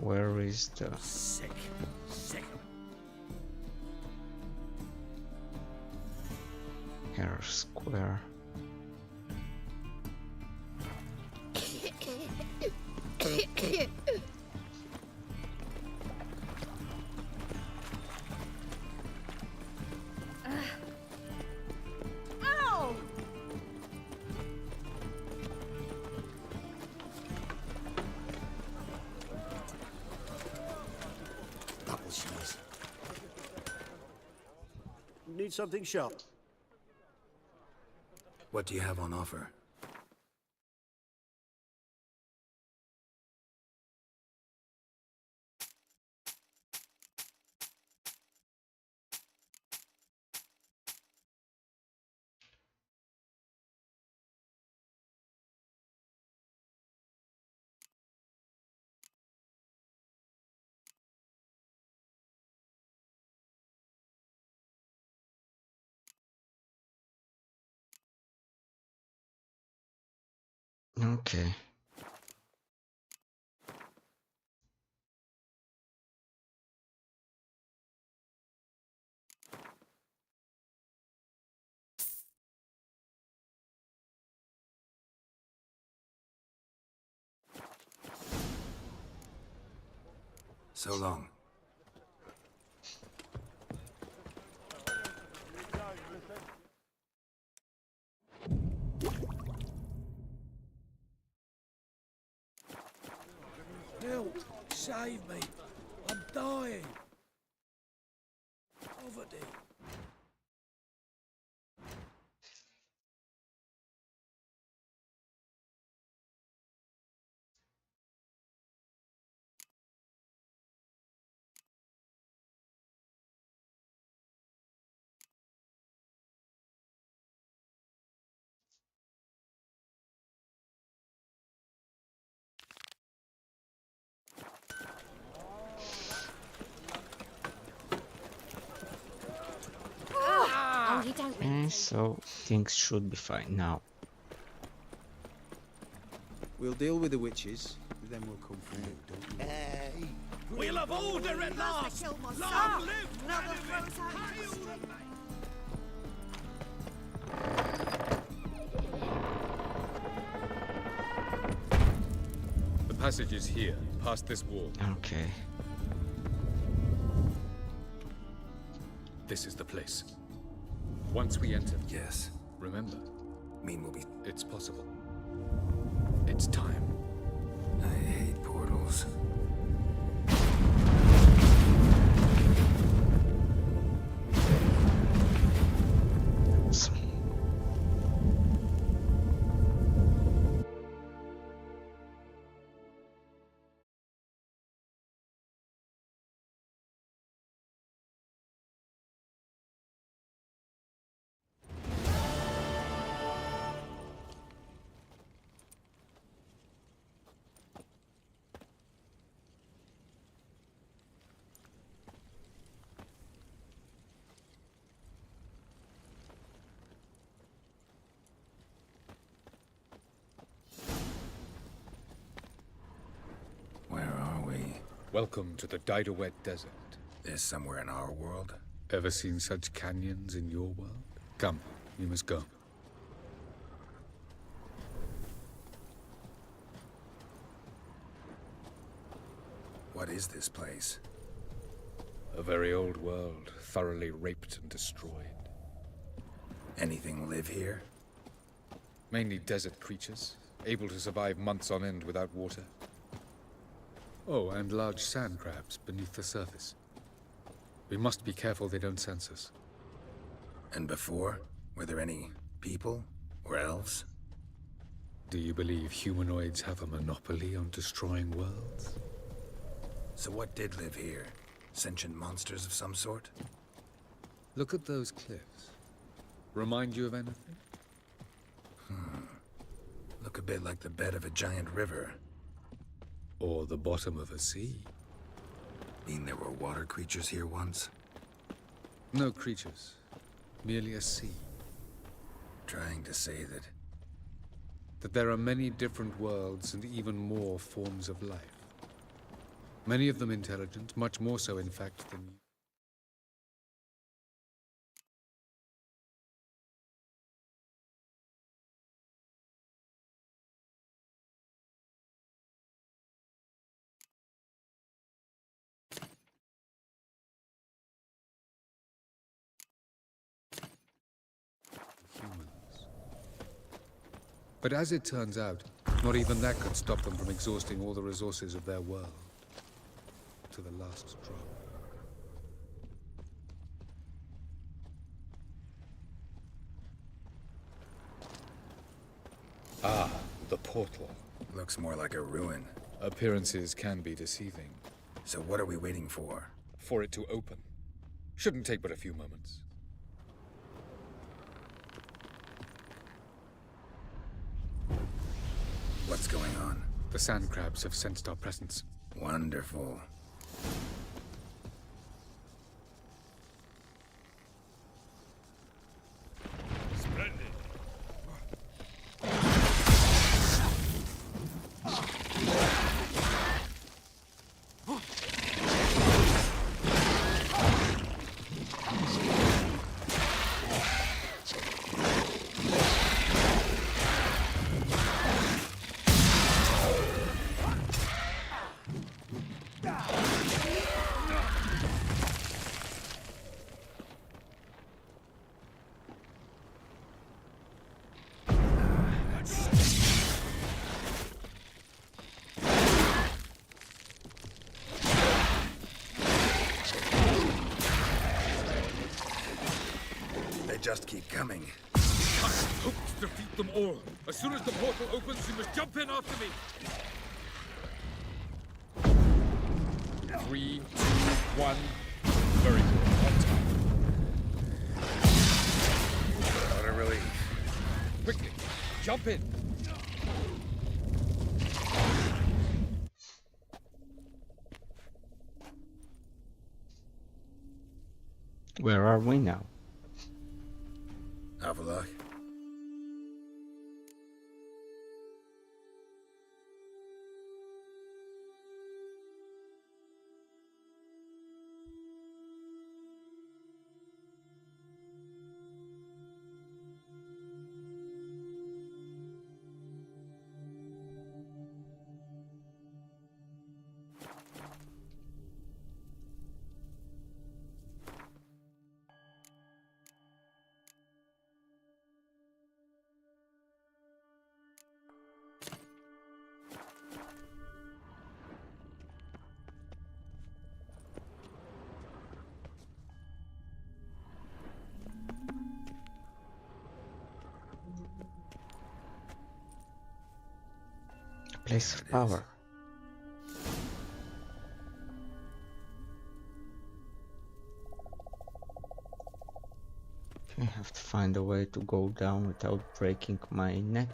Speaker 18: Where is the...
Speaker 16: Sick.
Speaker 18: Hair square?
Speaker 14: Ow!
Speaker 7: That was nice.
Speaker 12: Need something sharp.
Speaker 5: What do you have on offer?
Speaker 18: Okay.
Speaker 5: So long.
Speaker 6: Help! Save me! I'm dying! Poverty!
Speaker 18: so things should be fine now.
Speaker 12: We'll deal with the witches, then we'll come from it, don't we?
Speaker 7: Hey!
Speaker 9: We'll have order at last! Long live Radovid!
Speaker 4: The passage is here, past this wall.
Speaker 18: Okay.
Speaker 4: This is the place. Once we enter,
Speaker 5: Yes.
Speaker 4: remember,
Speaker 5: Mean will be...
Speaker 4: it's possible. It's time.
Speaker 5: I hate portals.
Speaker 4: Welcome to the Didowet Desert.
Speaker 5: There's somewhere in our world?
Speaker 4: Ever seen such canyons in your world? Come, you must go.
Speaker 5: What is this place?
Speaker 4: A very old world, thoroughly raped and destroyed.
Speaker 5: Anything live here?
Speaker 4: Mainly desert creatures, able to survive months on end without water. Oh, and large sand crabs beneath the surface. We must be careful they don't sense us.
Speaker 5: And before? Were there any people? Or elves?
Speaker 4: Do you believe humanoids have a monopoly on destroying worlds?
Speaker 5: So what did live here? Sentient monsters of some sort?
Speaker 4: Look at those cliffs. Remind you of anything?
Speaker 5: Look a bit like the bed of a giant river.
Speaker 4: Or the bottom of a sea.
Speaker 5: Mean there were water creatures here once?
Speaker 4: No creatures. Merely a sea.
Speaker 5: Trying to say
Speaker 4: that there are many different worlds and even more forms of life. Many of them intelligent, much more so in fact than you. But as it turns out, not even that could stop them from exhausting all the resources of their world. To the last drop. Ah, the portal.
Speaker 5: Looks more like a ruin.
Speaker 4: Appearances can be deceiving.
Speaker 5: So what are we waiting for?
Speaker 4: For it to open. Shouldn't take but a few moments.
Speaker 5: What's going on?
Speaker 4: The sand crabs have sensed our presence.
Speaker 5: Wonderful.
Speaker 9: Splendid.
Speaker 5: Just keep coming.
Speaker 4: I hope to defeat them all. As soon as the portal opens, you must jump in after me. 3, 2, 1. Very good. On time.
Speaker 5: What a relief.
Speaker 4: Quickly, jump in.
Speaker 18: Where are we now?
Speaker 19: Have a look.
Speaker 18: Place of power. I have to find a way to go down without breaking my neck.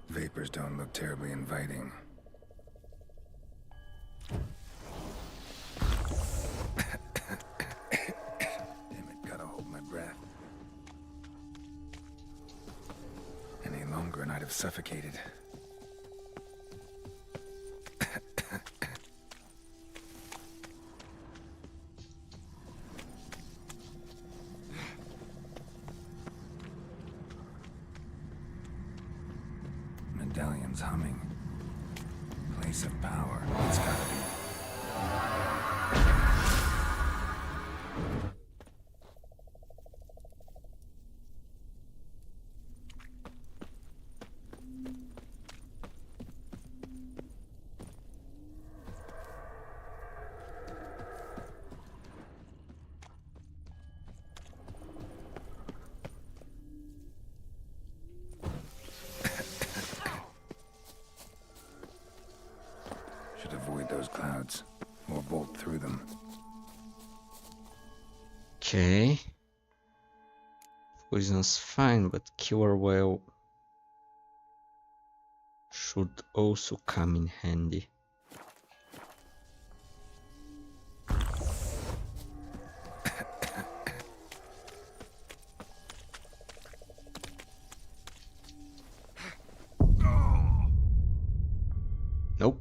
Speaker 5: Vapors don't look terribly inviting. Damn it, gotta hold my breath. Any longer and I'd have suffocated. Medallion's humming. Place of power. It's gotta be. Should avoid those clouds, or bolt through them.
Speaker 18: Okay. Poison's fine, but killer whale should also come in handy. Nope.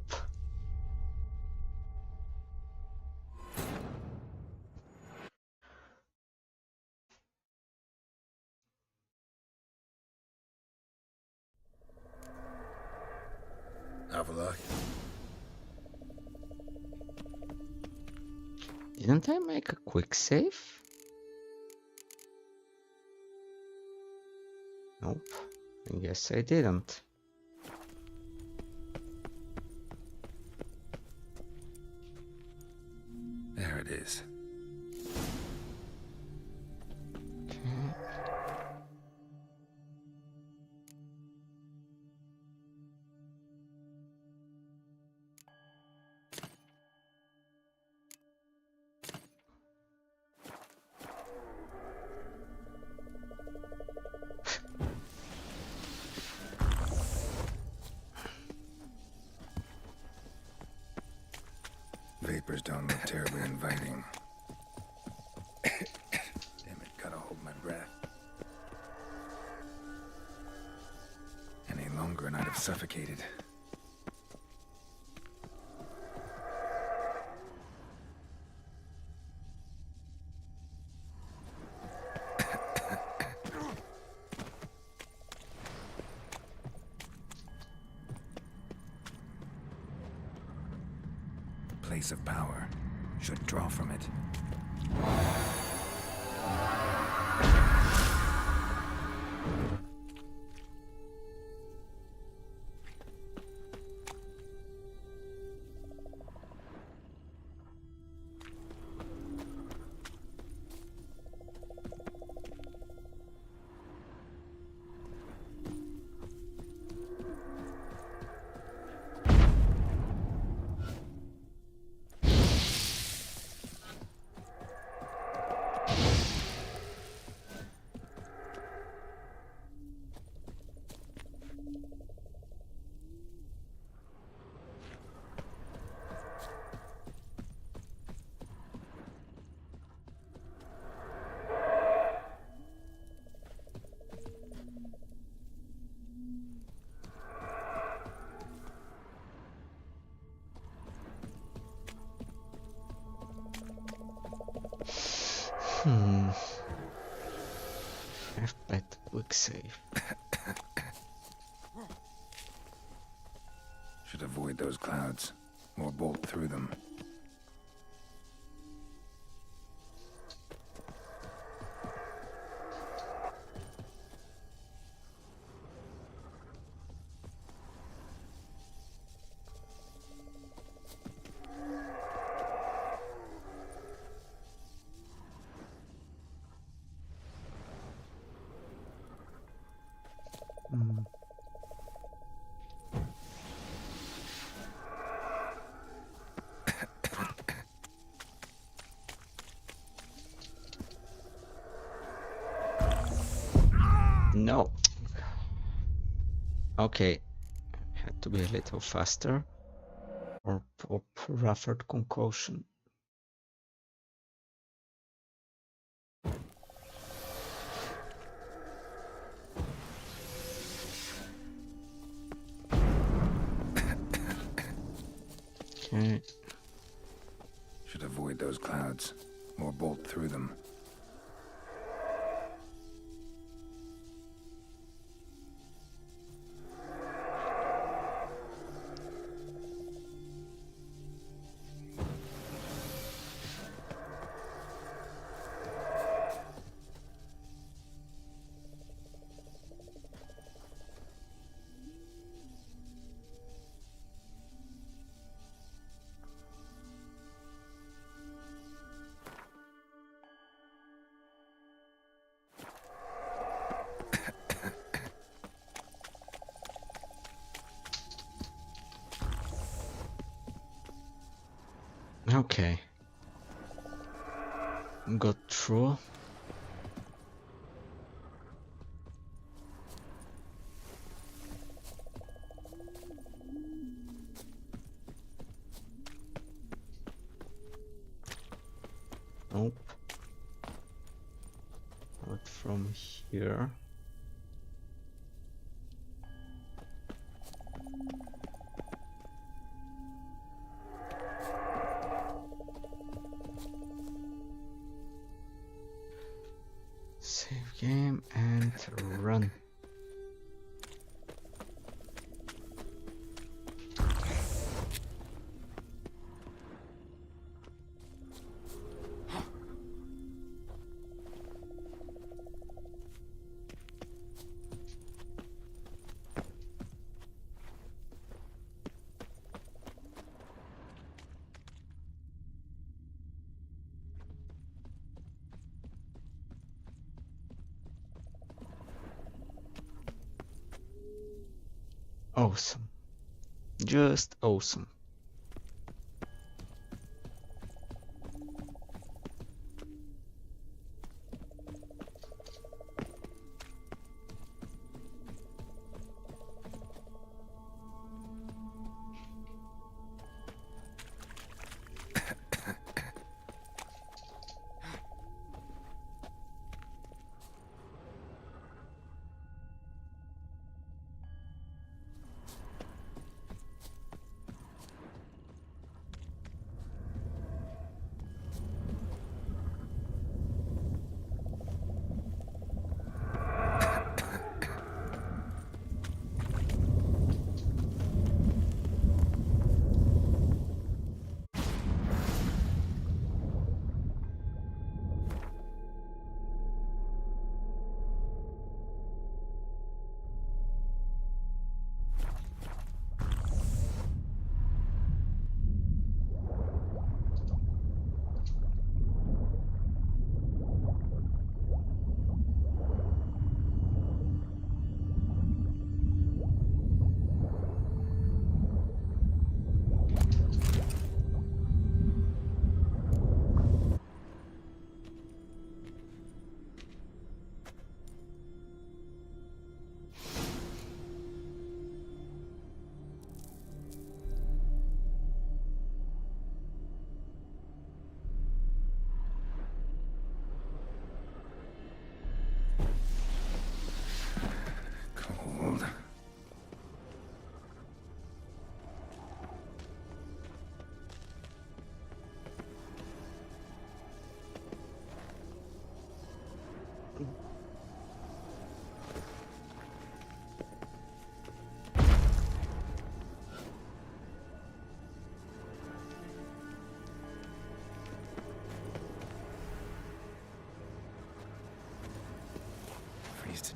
Speaker 19: Have a look.
Speaker 18: Didn't I make a quick save? Nope. I guess I didn't.
Speaker 5: There it is. Vapors don't look terribly inviting. Damn it, gotta hold my breath. Any longer and I'd have suffocated. Place of power. Should draw from it.
Speaker 18: F-bet quick save.
Speaker 5: Should avoid those clouds, or bolt through them.
Speaker 18: No. Okay. Had to be a little faster. Or pop Rafford concoction. Okay.
Speaker 5: Should avoid those clouds, or bolt through them.
Speaker 18: Okay. Got through. Nope. Not from here. Save game and run. Awesome. Just awesome.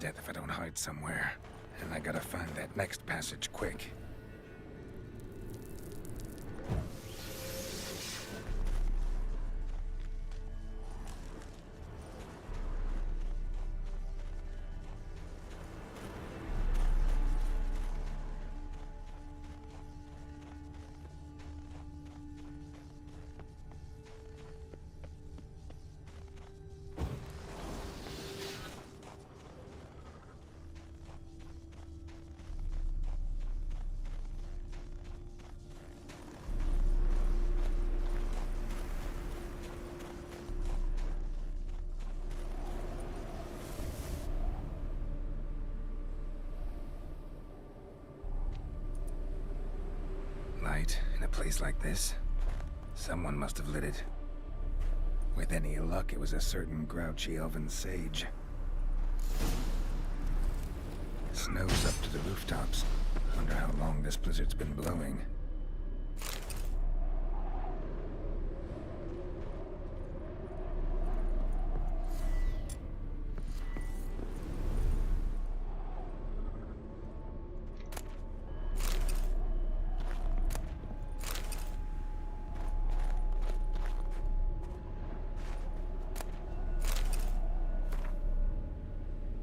Speaker 5: death if I don't hide somewhere. And I gotta find that next passage quick. Light in a place like this? Someone must have lit it. With any luck, it was a certain grouchy elven sage. Snow's up to the rooftops. Wonder how long this blizzard's been blowing.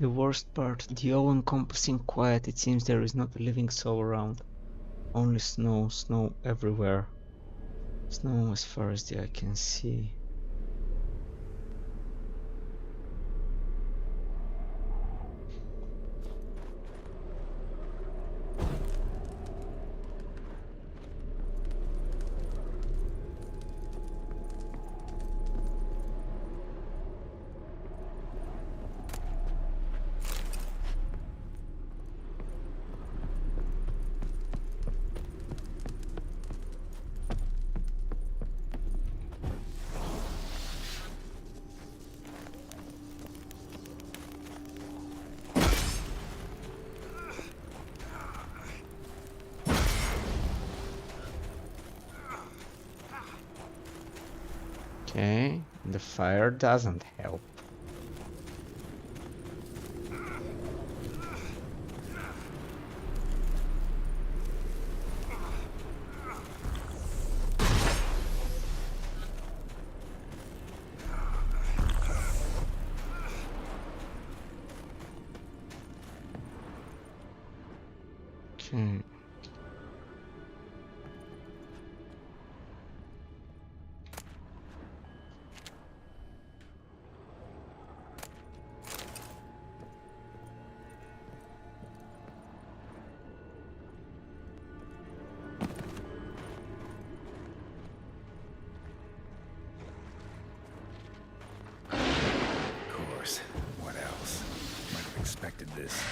Speaker 18: The worst part, the all-encompassing quiet. It seems there is not a living soul around. Only snow, snow everywhere. Snow as far as the eye can see. Okay, the fire doesn't help. Okay.
Speaker 5: What else? Might have expected this.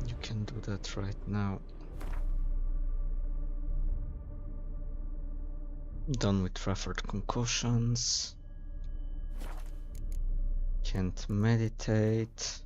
Speaker 5: You can do that right now. Done with Trafford concussions. Can't meditate.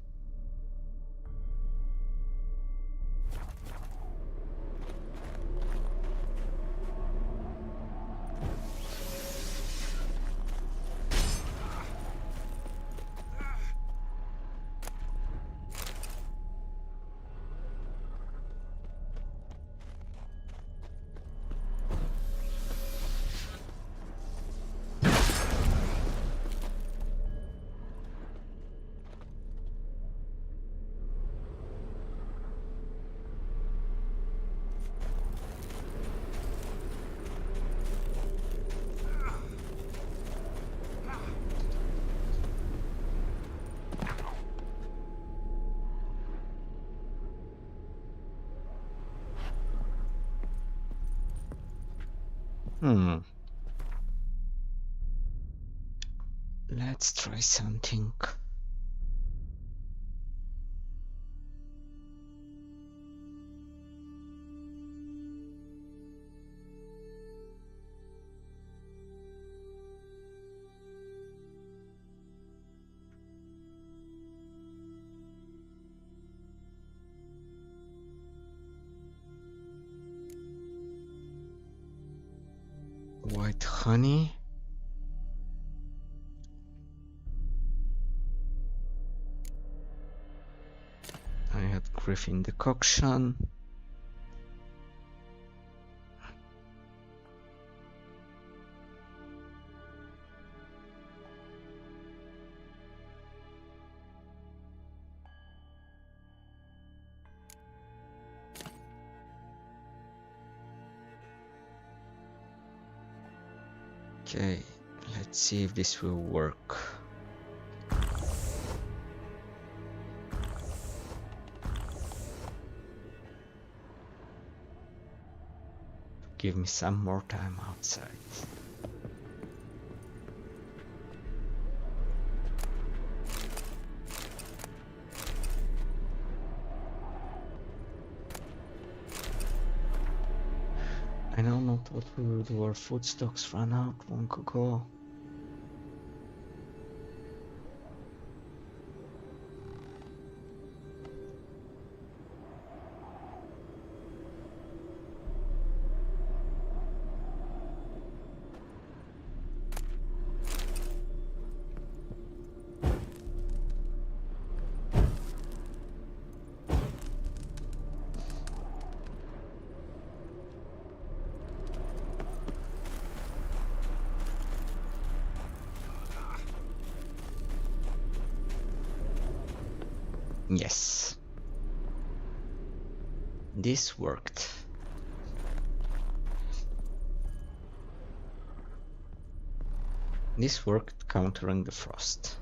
Speaker 18: Let's try something. White honey. I had Griffin decoction. Okay, let's see if this will work. Give me some more time outside. I know not what we will do. Our food stocks ran out long ago. Yes. This worked. This worked countering the frost.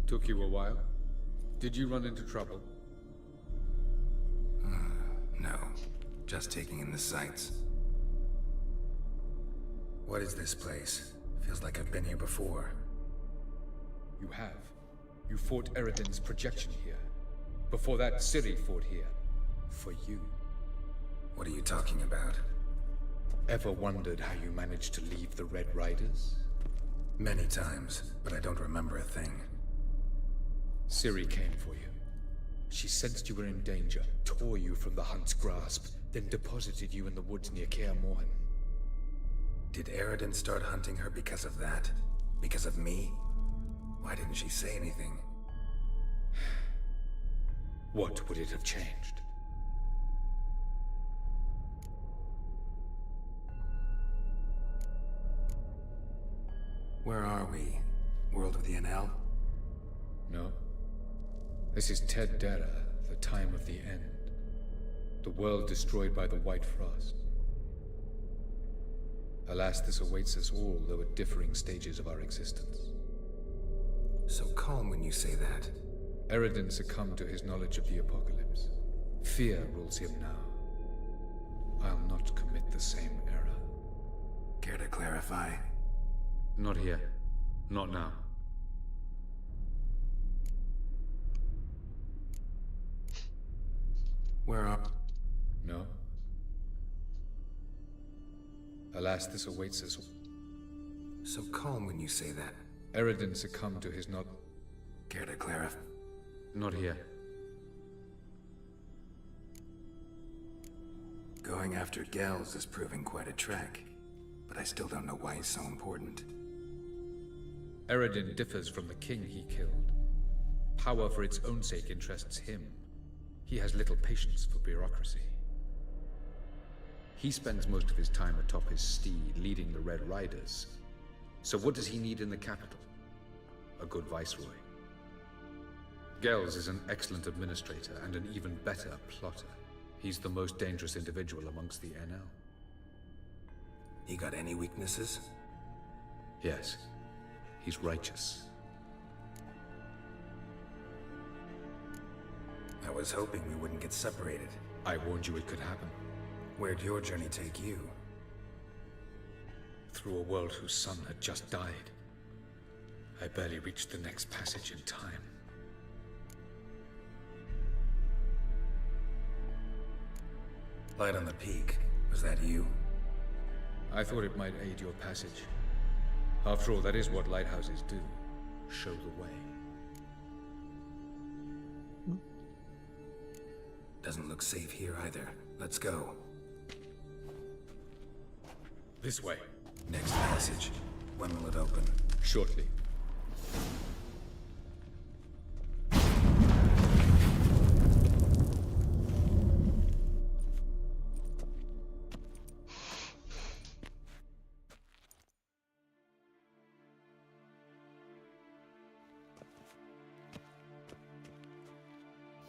Speaker 4: Took you a while? Did you run into trouble?
Speaker 5: No, just taking in the sights. What is this place? Feels like I've been here before.
Speaker 4: You have. You fought Eridan's projection here. Before that, Ciri fought here. For you.
Speaker 5: What are you talking about?
Speaker 4: Ever wondered how you managed to leave the Red Riders?
Speaker 5: Many times, but I don't remember a thing.
Speaker 4: Ciri came for you. She sensed you were in danger, tore you from the Hunt's grasp, then deposited you in the woods near Kaer Morhen.
Speaker 5: Did Eridan start hunting her because of that? Because of me? Why didn't she say anything?
Speaker 4: What would it have changed?
Speaker 5: Where are we? World of the NL?
Speaker 4: No. This is Ted Dara, the time of the end. The world destroyed by the White Frost. Alas, this awaits us all, though at differing stages of our existence.
Speaker 5: So calm when you say that.
Speaker 4: Eridan succumbed to his knowledge of the apocalypse. Fear rules him now. I'll not commit the same error.
Speaker 5: Care to clarify?
Speaker 4: Not here. Not now.
Speaker 5: Where are...
Speaker 4: No. Alas, this awaits us.
Speaker 5: So calm when you say that.
Speaker 4: Eridan succumbed to his not...
Speaker 5: Care to clarify?
Speaker 4: Not here.
Speaker 5: Going after Gels is proving quite a trek, but I still don't know why he's so important.
Speaker 4: Eridan differs from the king he killed. Power for its own sake interests him. He has little patience for bureaucracy. He spends most of his time atop his steed, leading the Red Riders. So what does he need in the capital? A good viceroy. Gels is an excellent administrator and an even better plotter. He's the most dangerous individual amongst the NL.
Speaker 5: He got any weaknesses?
Speaker 4: Yes. He's righteous.
Speaker 5: I was hoping we wouldn't get separated.
Speaker 4: I warned you it could happen.
Speaker 5: Where'd your journey take you?
Speaker 4: Through a world whose sun had just died. I barely reached the next passage in time.
Speaker 5: Light on the peak. Was that you?
Speaker 4: I thought it might aid your passage. After all, that is what lighthouses do. Show the way.
Speaker 5: Doesn't look safe here either. Let's go.
Speaker 4: This way.
Speaker 5: Next passage. When will it open?
Speaker 4: Shortly.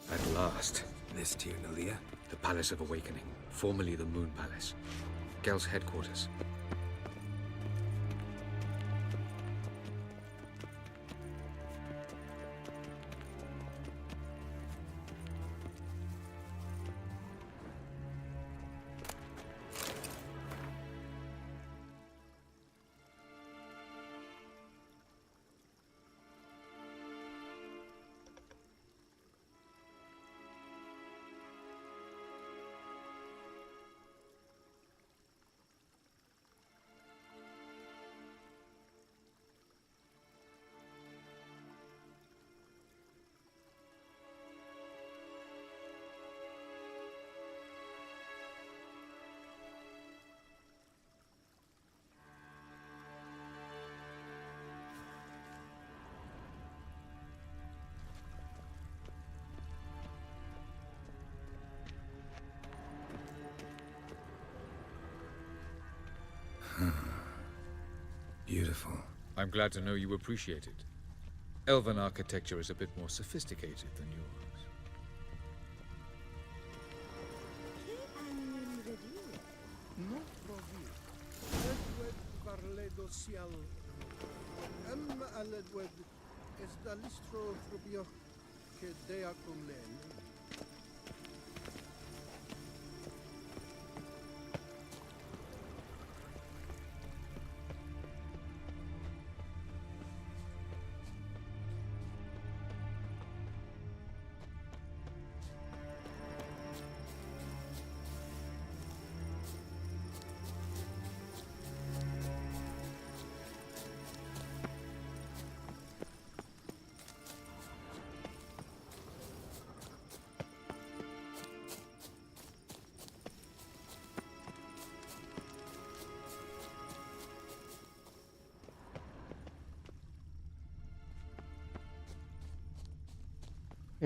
Speaker 4: At last.
Speaker 5: This Tyr Nalia?
Speaker 4: The Palace of Awakening, formerly the Moon Palace. Gel's headquarters.
Speaker 5: Beautiful.
Speaker 4: I'm glad to know you appreciate it. Elven architecture is a bit more sophisticated than yours.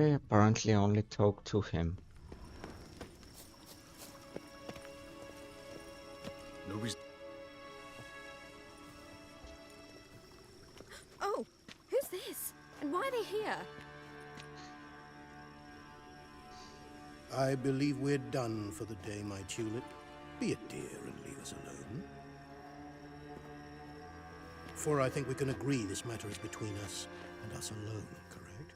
Speaker 18: Okay, apparently I only talked to him.
Speaker 19: Nobody's...
Speaker 2: Oh, who's this? And why are they here?
Speaker 11: I believe we're done for the day, my tulip. Be a dear and leave us alone. For I think we can agree this matter is between us and us alone, correct?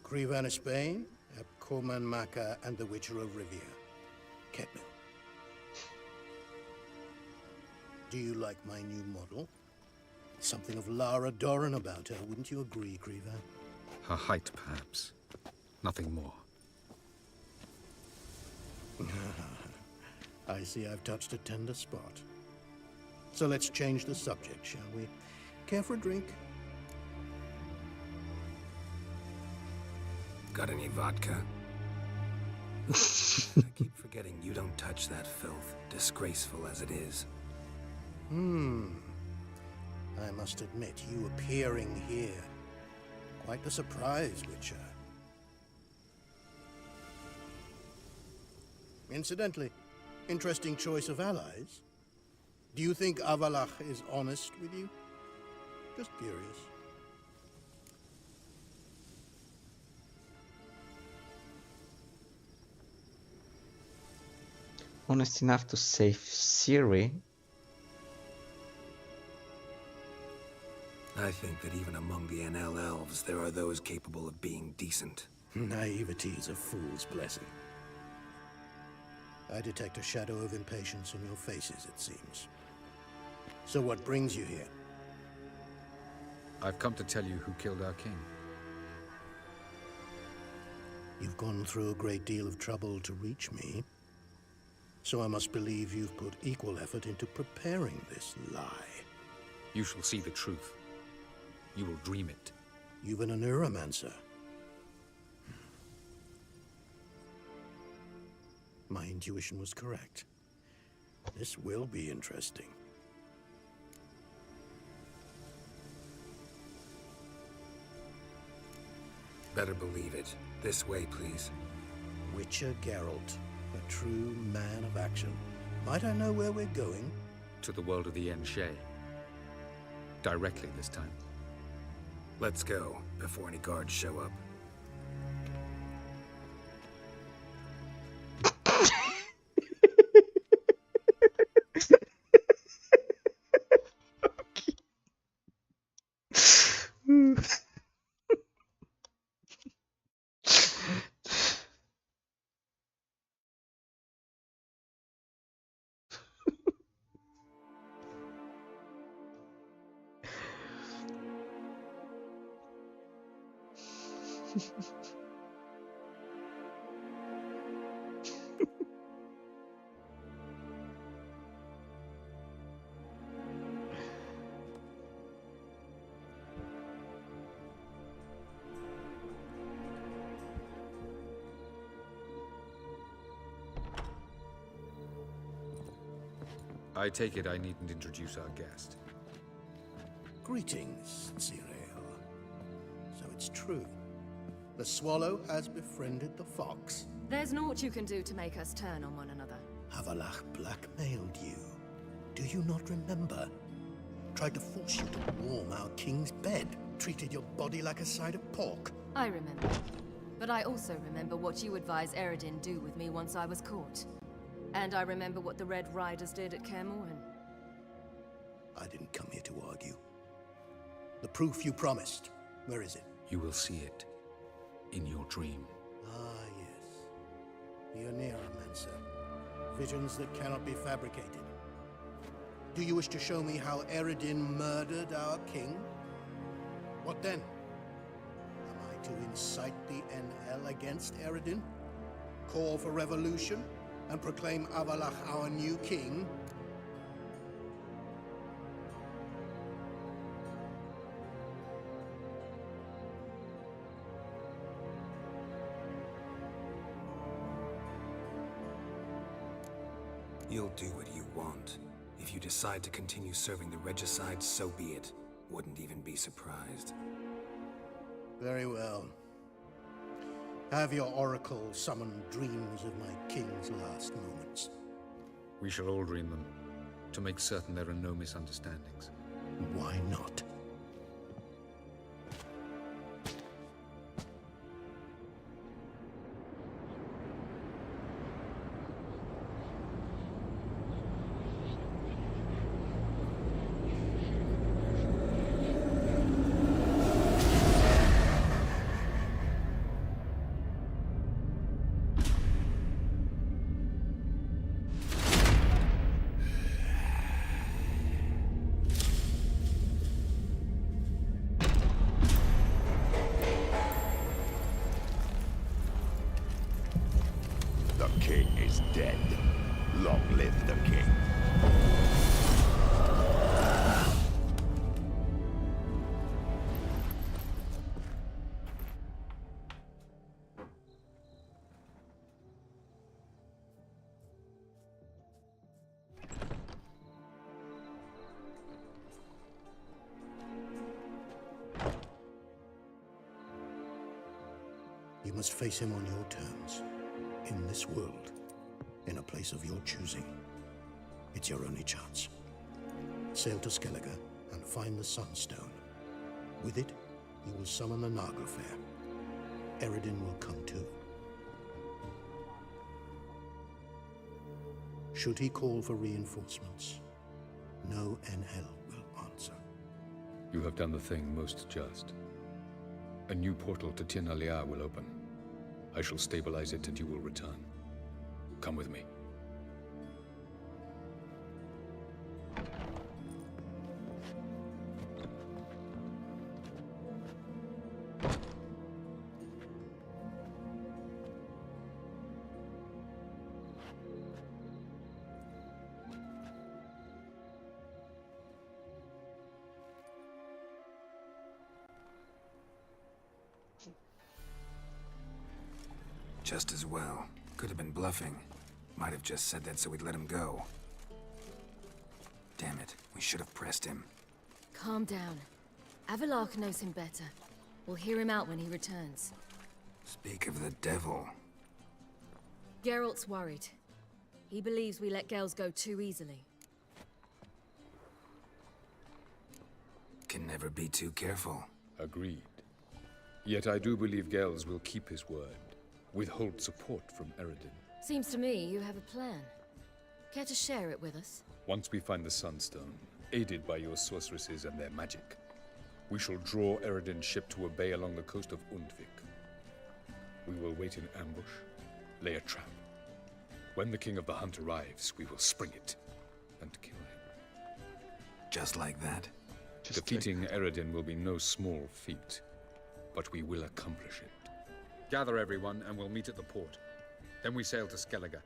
Speaker 11: Krivan of Spain, Abcorman Maka, and the Witcher of Rivia. Ketmil. Do you like my new model? Something of Lara Doran about her, wouldn't you agree, Krivan?
Speaker 4: Her height, perhaps. Nothing more.
Speaker 11: I see I've touched a tender spot. So let's change the subject, shall we? Care for a drink?
Speaker 5: Got any vodka? I keep forgetting you don't touch that filth, disgraceful as it is.
Speaker 11: I must admit, you appearing here, quite the surprise, Witcher. Incidentally, interesting choice of allies. Do you think Avalach is honest with you? Just curious.
Speaker 18: Honest enough to save Ciri.
Speaker 5: I think that even among the NL elves, there are those capable of being decent.
Speaker 11: Naivety is a fool's blessing. I detect a shadow of impatience on your faces, it seems. So what brings you here?
Speaker 4: I've come to tell you who killed our king.
Speaker 11: You've gone through a great deal of trouble to reach me. So I must believe you've put equal effort into preparing this lie.
Speaker 4: You shall see the truth. You will dream it.
Speaker 11: You've been a neuromancer. My intuition was correct. This will be interesting.
Speaker 5: Better believe it. This way, please.
Speaker 11: Witcher Geralt, a true man of action. Might I know where we're going?
Speaker 4: To the world of the Enshe. Directly this time.
Speaker 5: Let's go, before any guards show up.
Speaker 4: I take it I needn't introduce our guest.
Speaker 11: Greetings, Cyril. So it's true. The swallow has befriended the fox.
Speaker 2: There's naught you can do to make us turn on one another.
Speaker 11: Avalach blackmailed you. Do you not remember? Tried to force you to warm our king's bed. Treated your body like a side of pork.
Speaker 2: I remember. But I also remember what you advised Eredin do with me once I was caught. And I remember what the Red Riders did at Kaer Morhen.
Speaker 11: I didn't come here to argue. The proof you promised, where is it?
Speaker 4: You will see it. In your dream.
Speaker 11: Ah, yes. The Oneiromancer. Visions that cannot be fabricated. Do you wish to show me how Eredin murdered our king? What then? Am I to incite the NL against Eredin? Call for revolution? And proclaim Avalach our new king?
Speaker 5: You'll do what you want. If you decide to continue serving the regicide, so be it. Wouldn't even be surprised.
Speaker 11: Very well. Have your oracle summon dreams of my king's last moments.
Speaker 4: We shall all dream them, to make certain there are no misunderstandings.
Speaker 11: Why not?
Speaker 3: The king is dead. Long live the king.
Speaker 11: You must face him on your terms. In this world, in a place of your choosing. It's your only chance. Sail to Skellige and find the Sunstone. With it, you will summon the Naglfar. Eredin will come too. Should he call for reinforcements, no NL will answer.
Speaker 4: You have done the thing most just. A new portal to Tir na Liar will open. I shall stabilize it and you will return. Come with me.
Speaker 5: Just as well. Could have been bluffing. Might have just said that so we'd let him go. Damn it, we should have pressed him.
Speaker 2: Calm down. Avalok knows him better. We'll hear him out when he returns.
Speaker 5: Speak of the devil.
Speaker 2: Geralt's worried. He believes we let girls go too easily.
Speaker 5: Can never be too careful.
Speaker 4: Agreed. Yet I do believe Gels will keep his word. Withhold support from Eredin.
Speaker 2: Seems to me you have a plan. Care to share it with us?
Speaker 4: Once we find the Sunstone, aided by your sorceresses and their magic, we shall draw Eredin's ship to a bay along the coast of Undvik. We will wait in ambush, lay a trap. When the King of the Hunt arrives, we will spring it and kill him.
Speaker 5: Just like that?
Speaker 4: Defeating Eredin will be no small feat, but we will accomplish it. Gather everyone, and we'll meet at the port. Then we sail to Skellige.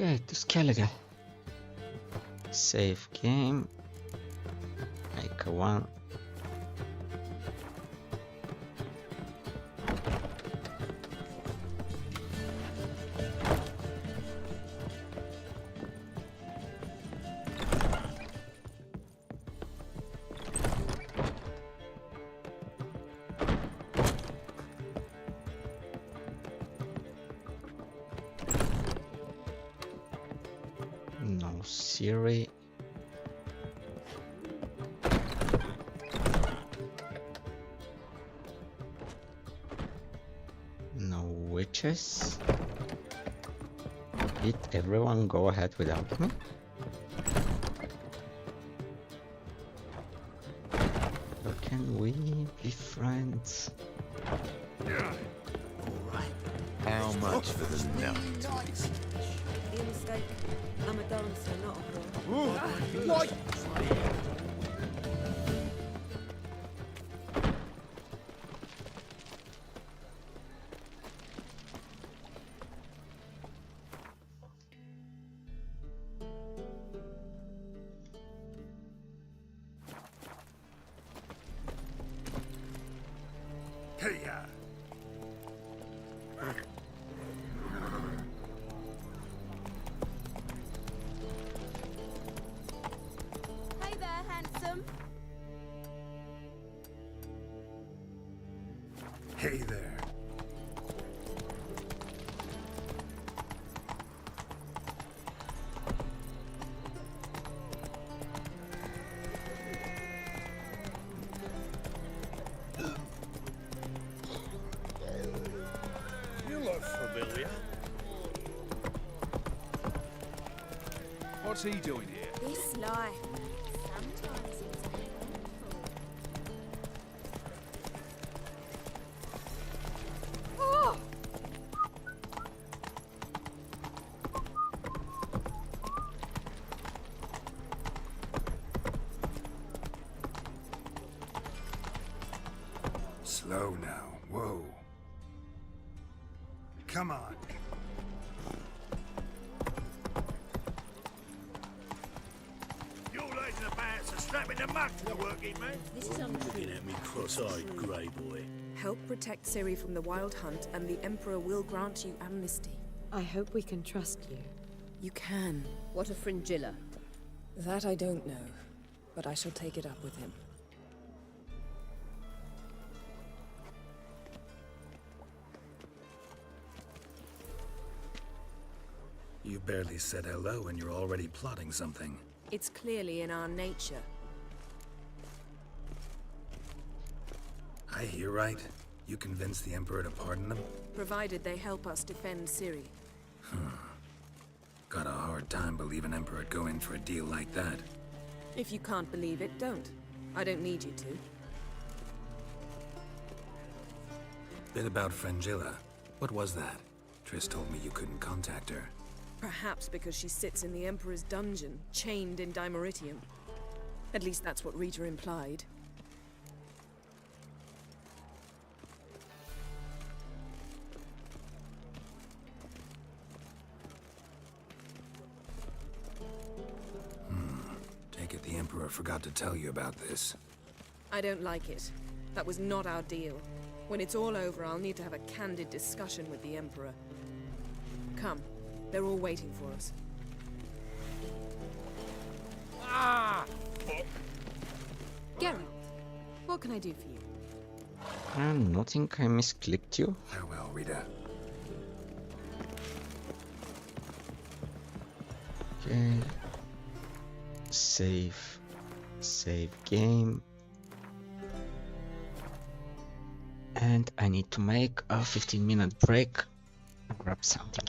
Speaker 18: Okay, to Skellige. Save game. Make a one. No Siri. No witches. Did everyone go ahead without me? Or can we be friends?
Speaker 3: How much for the nut?
Speaker 10: Your mistake. I'm a dancer, not a whore.
Speaker 3: What?
Speaker 6: Hey-ya!
Speaker 14: Hey there, handsome.
Speaker 6: Hey there.
Speaker 16: You look familiar.
Speaker 19: What's he doing here?
Speaker 14: This life. Sometimes it's painful. Oh!
Speaker 6: Slow now. Whoa. Come on.
Speaker 16: You're raising a band, so strapping the muck to the working man.
Speaker 15: This is
Speaker 16: Looking at me cross-eyed, grey boy.
Speaker 1: Help protect Ciri from the Wild Hunt, and the Emperor will grant you amnesty.
Speaker 10: I hope we can trust you.
Speaker 1: You can.
Speaker 15: What a fringilla.
Speaker 1: That I don't know, but I shall take it up with him.
Speaker 5: You barely said hello and you're already plotting something.
Speaker 1: It's clearly in our nature.
Speaker 5: I hear right. You convinced the Emperor to pardon them?
Speaker 1: Provided they help us defend Ciri.
Speaker 5: Got a hard time believing Emperor'd go in for a deal like that.
Speaker 1: If you can't believe it, don't. I don't need you to.
Speaker 5: Bit about Frangilla. What was that? Triss told me you couldn't contact her.
Speaker 1: Perhaps because she sits in the Emperor's dungeon, chained in Dimeritium. At least that's what Rita implied.
Speaker 5: Take it the Emperor forgot to tell you about this.
Speaker 1: I don't like it. That was not our deal. When it's all over, I'll need to have a candid discussion with the Emperor. Come. They're all waiting for us.
Speaker 9: Ah!
Speaker 10: Geralt, what can I do for you?
Speaker 18: I'm not think I misclicked you.
Speaker 5: Farewell, Rita.
Speaker 18: Okay. Save. Save game. And I need to make a 15-minute break and grab something.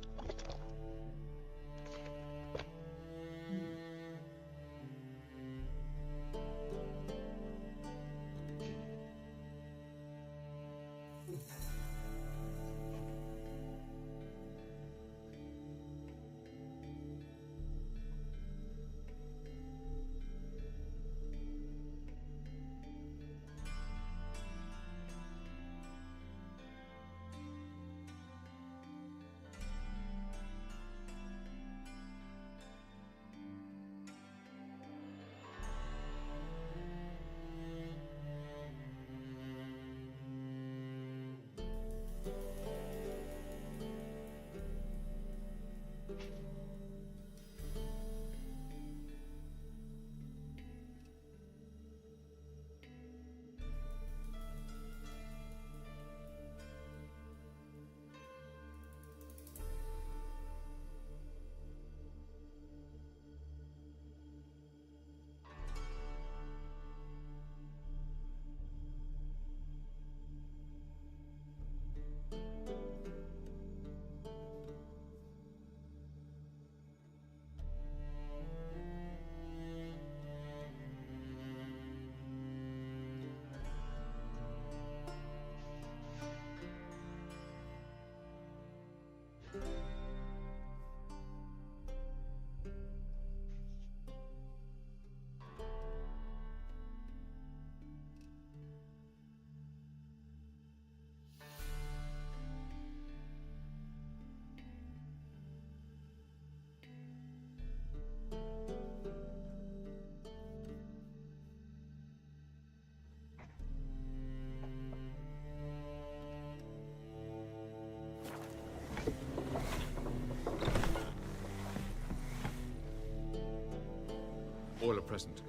Speaker 4: All are present.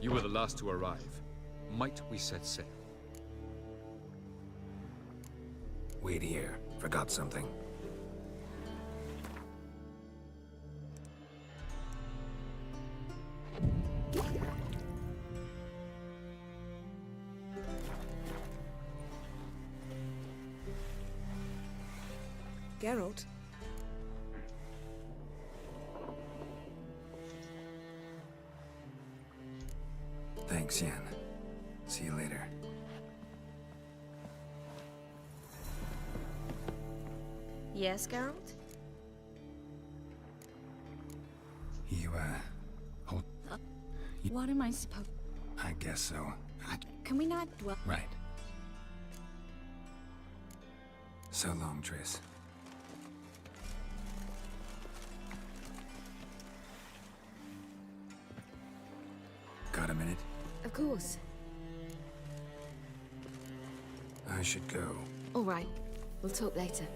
Speaker 4: You were the last to arrive. Might we set sail?
Speaker 5: Wait here. Forgot something.
Speaker 1: Geralt?
Speaker 5: Thanks, Yen. See you later.
Speaker 2: Yes, Geralt?
Speaker 5: You, hold...
Speaker 13: What am I supposed...
Speaker 5: I guess so.
Speaker 13: Can we not dwell...
Speaker 5: Right. So long, Triss. Got a minute?
Speaker 2: Of course.
Speaker 5: I should go.
Speaker 2: All right. We'll talk later.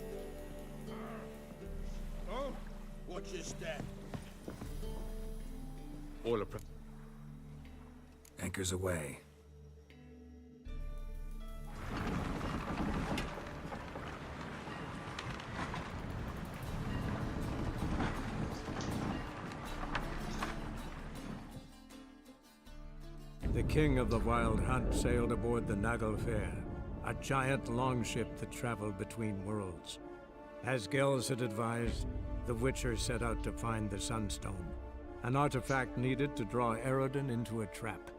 Speaker 7: Oh, watch your step.
Speaker 4: All are present.
Speaker 5: Anchors away.
Speaker 6: The king of the Wild Hunt sailed aboard the Naglfar, a giant longship that traveled between worlds. As Gels had advised, the Witcher set out to find the Sunstone, an artifact needed to draw Eredin into a trap.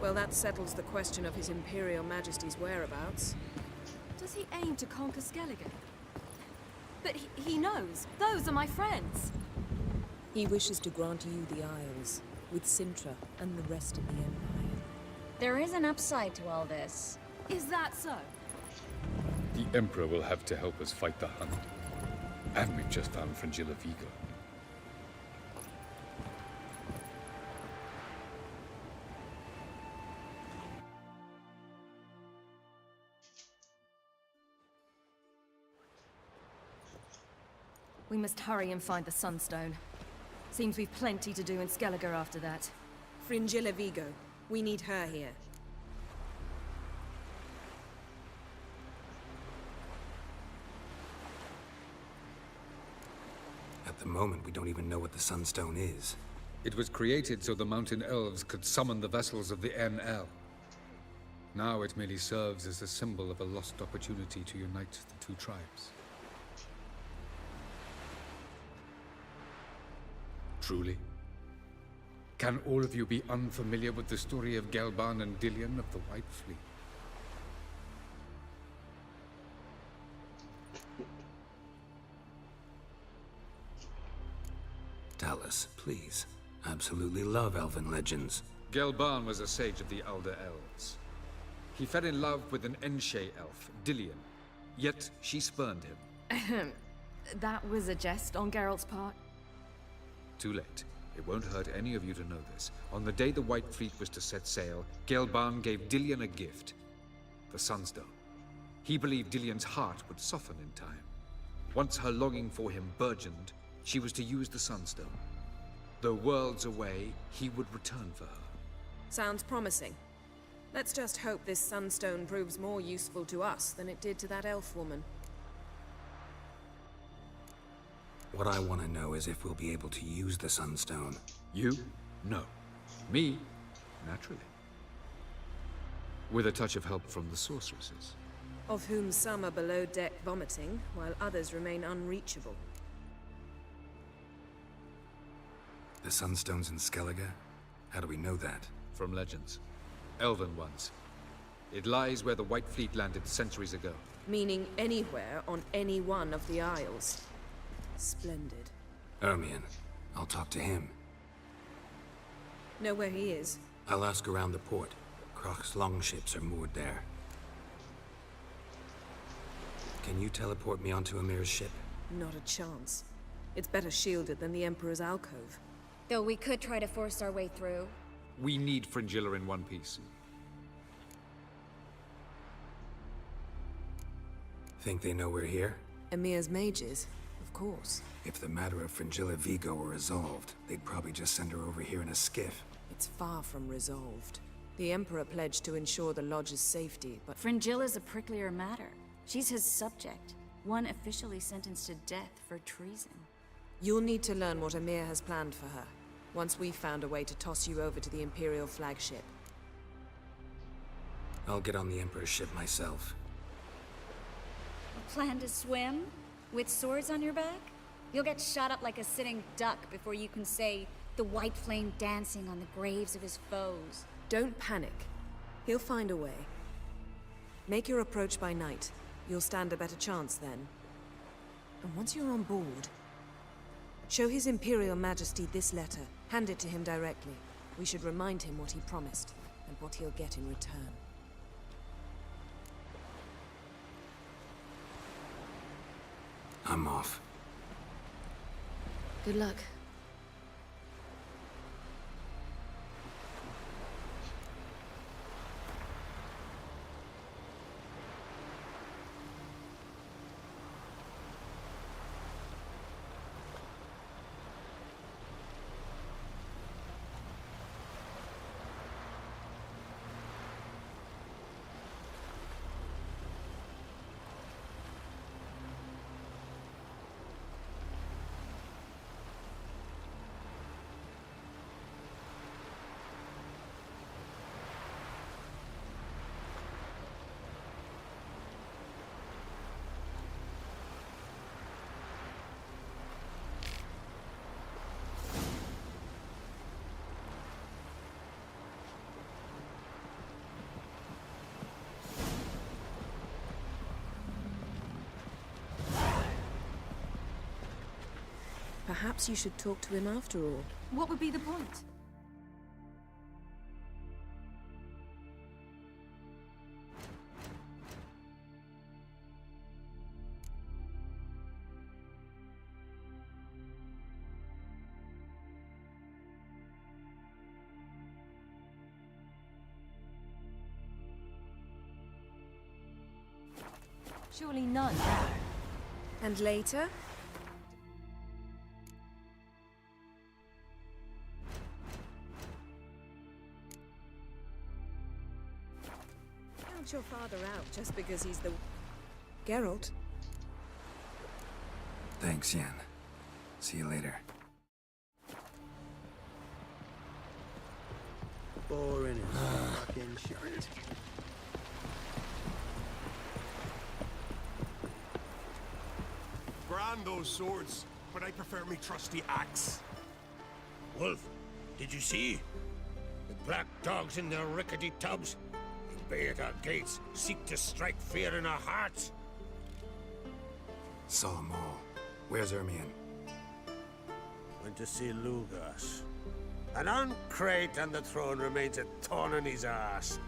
Speaker 1: Well, that settles the question of His Imperial Majesty's whereabouts.
Speaker 2: Does he aim to conquer Skellige? But he knows. Those are my friends.
Speaker 1: He wishes to grant you the Isles, with Sintra and the rest of the Empire.
Speaker 13: There is an upside to all this.
Speaker 2: Is that so?
Speaker 4: The Emperor will have to help us fight the Hunt. And we've just found Fringilla Vigo.
Speaker 2: We must hurry and find the Sunstone. Seems we've plenty to do in Skellige after that.
Speaker 1: Fringilla Vigo. We need her here.
Speaker 5: At the moment, we don't even know what the Sunstone is.
Speaker 4: It was created so the Mountain Elves could summon the vessels of the NL. Now it merely serves as a symbol of a lost opportunity to unite the two tribes. Truly? Can all of you be unfamiliar with the story of Gelban and Dillion of the White Fleet?
Speaker 5: Tell us, please. Absolutely love elven legends.
Speaker 4: Gelban was a sage of the Elder Elves. He fell in love with an Enshe elf, Dillion, yet she spurned him.
Speaker 2: That was a jest on Geralt's part.
Speaker 4: Too late. It won't hurt any of you to know this. On the day the White Fleet was to set sail, Gelban gave Dillion a gift. The Sunstone. He believed Dillion's heart would soften in time. Once her longing for him burgeoned, she was to use the Sunstone. Though worlds away, he would return for her.
Speaker 1: Sounds promising. Let's just hope this sunstone proves more useful to us than it did to that elf woman.
Speaker 5: What I want to know is if we'll be able to use the Sunstone.
Speaker 4: You? No. Me? Naturally. With a touch of help from the sorceresses.
Speaker 1: Of whom some are below deck vomiting, while others remain unreachable.
Speaker 5: The Sunstone's in Skellige? How do we know that?
Speaker 4: From legends. Elven ones. It lies where the White Fleet landed centuries ago.
Speaker 1: Meaning anywhere on any one of the Isles. Splendid.
Speaker 5: Ermion. I'll talk to him.
Speaker 1: Know where he is?
Speaker 5: I'll ask around the port. Krach's longships are moored there. Can you teleport me onto Amir's ship?
Speaker 1: Not a chance. It's better shielded than the Emperor's alcove.
Speaker 13: Though we could try to force our way through.
Speaker 4: We need Fringilla in one piece.
Speaker 5: Think they know we're here?
Speaker 1: Emir's mages, of course.
Speaker 5: If the matter of Fringilla Vigo were resolved, they'd probably just send her over here in a skiff.
Speaker 1: It's far from resolved. The Emperor pledged to ensure the Lodge's safety, but...
Speaker 13: Fringilla's a pricklier matter. She's his subject, one officially sentenced to death for treason.
Speaker 1: You'll need to learn what Emir has planned for her, once we've found a way to toss you over to the Imperial flagship.
Speaker 5: I'll get on the Emperor's ship myself.
Speaker 13: A plan to swim? With swords on your back? You'll get shot up like a sitting duck before you can say, the white flame dancing on the graves of his foes.
Speaker 1: Don't panic. He'll find a way. Make your approach by night. You'll stand a better chance then. And once you're on board, show His Imperial Majesty this letter. Hand it to him directly. We should remind him what he promised, and what he'll get in return.
Speaker 5: I'm off.
Speaker 2: Good luck.
Speaker 1: Perhaps you should talk to him after all.
Speaker 21: What would be the point?
Speaker 2: Surely none.
Speaker 1: And later? Count your father out just because he's the... Geralt?
Speaker 5: Thanks, Yen. See you later.
Speaker 11: Boring as fucking shit.
Speaker 17: Grand those swords, but I prefer me trusty axe.
Speaker 16: Wolf, did you see? The black dogs in their rickety tubs. They bay at our gates, seek to strike fear in our hearts.
Speaker 5: Saw 'em all. Where's Ermion?
Speaker 16: Went to see Lugas. An uncrate on the throne remains a thorn in his ass.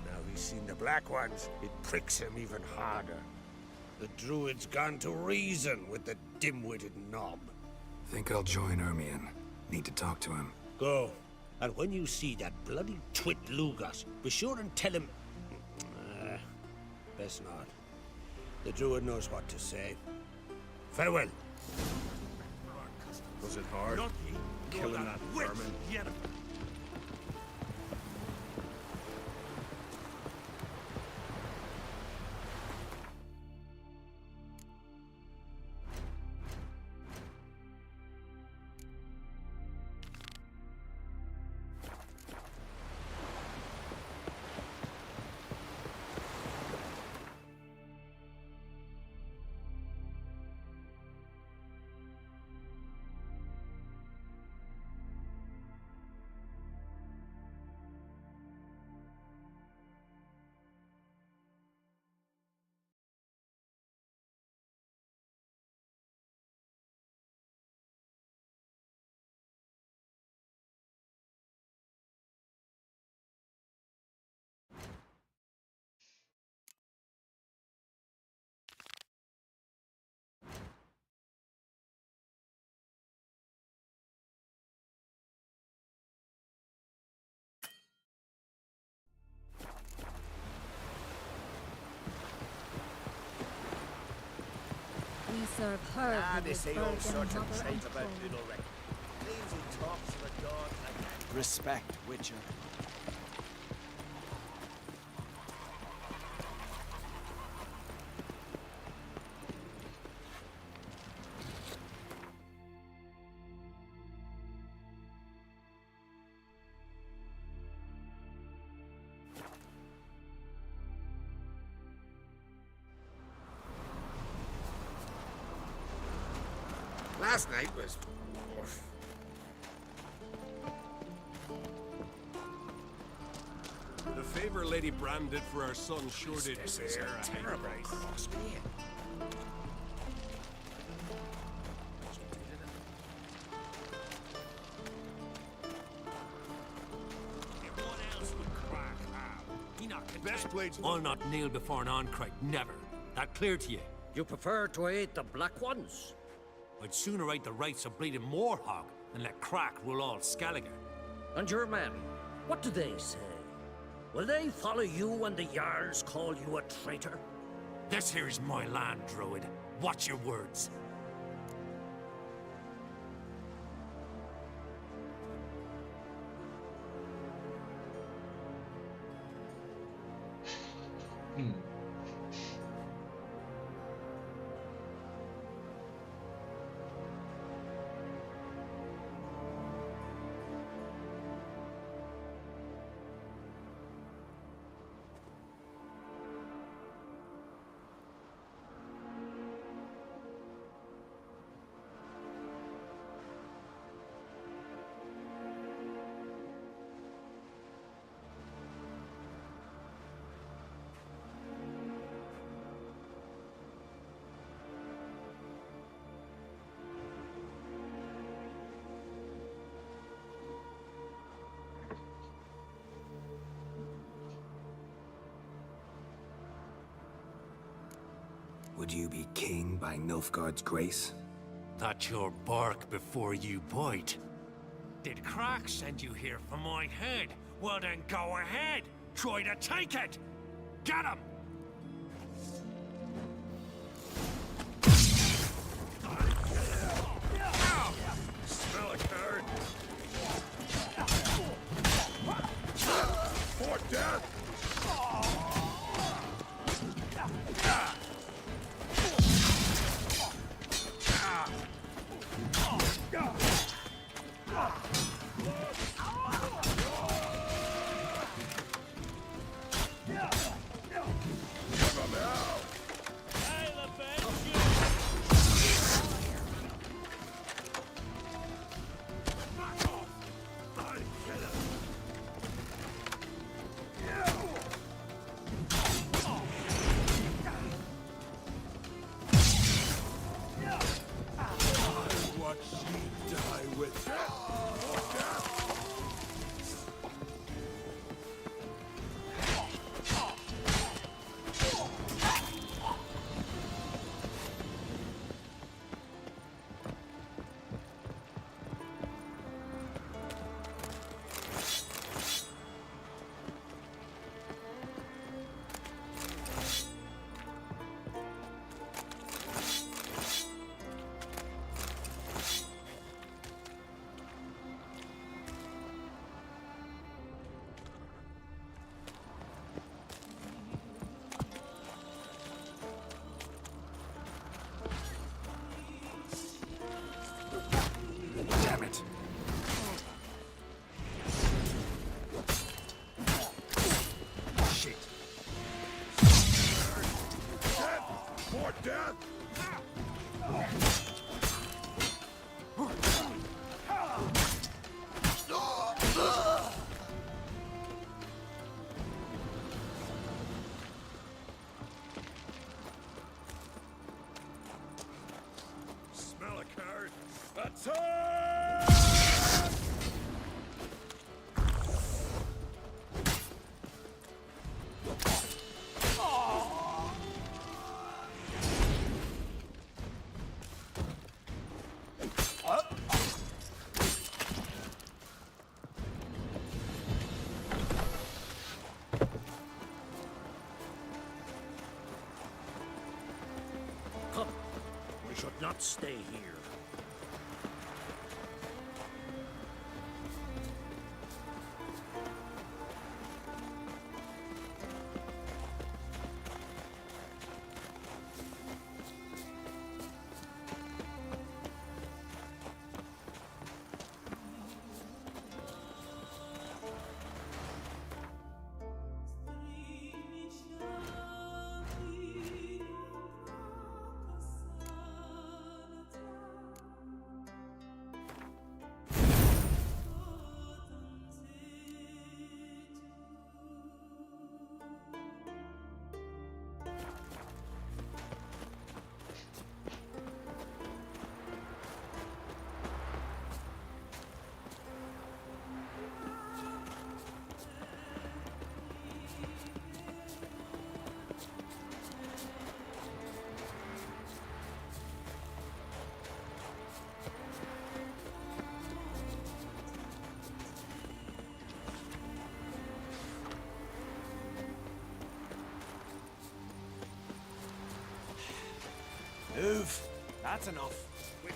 Speaker 16: Now he's seen the Black Ones, it pricks him even harder. The druid's gone to reason with the dim-witted knob.
Speaker 5: Think I'll join Ermion. Need to talk to him.
Speaker 16: Go. And when you see that bloody twit Lugas, be sure and tell him... best not. The druid knows what to say. Farewell.
Speaker 19: Was it hard?
Speaker 17: Not ye, nor
Speaker 19: Killing that
Speaker 17: witch
Speaker 19: vermin?
Speaker 17: Yennefer.
Speaker 2: We serve her who
Speaker 12: this
Speaker 2: is
Speaker 12: ain't all
Speaker 2: Bergen,
Speaker 12: sorts of
Speaker 2: mother
Speaker 12: trait
Speaker 2: and
Speaker 12: about
Speaker 2: queen.
Speaker 12: little reckon. Leaves he talks of a dog like that.
Speaker 7: Respect, Witcher.
Speaker 12: Last night was...
Speaker 17: The favor Lady Bran did for our son sure did bear a terrible cost.
Speaker 9: Best blades. I'll not kneel before an Oncrite, never. That clear to you?
Speaker 8: You prefer to aid the Black Ones?
Speaker 9: I'd sooner right the rights of bleeding Moorhog than let Crack rule all Skellige.
Speaker 8: And your men, what do they say? Will they follow you when the Jarls call you a traitor?
Speaker 9: This here's my land, Druid. Watch your words.
Speaker 5: Would you be king by Nilfgaard's grace?
Speaker 9: That's your bark before you bite. Did Crack send you here for my head? Well then go ahead. Try to take it. Get him!
Speaker 17: Smell a card. For death! Smell a card.
Speaker 8: Come, we should not stay here.
Speaker 12: Move. That's enough.
Speaker 17: Wait.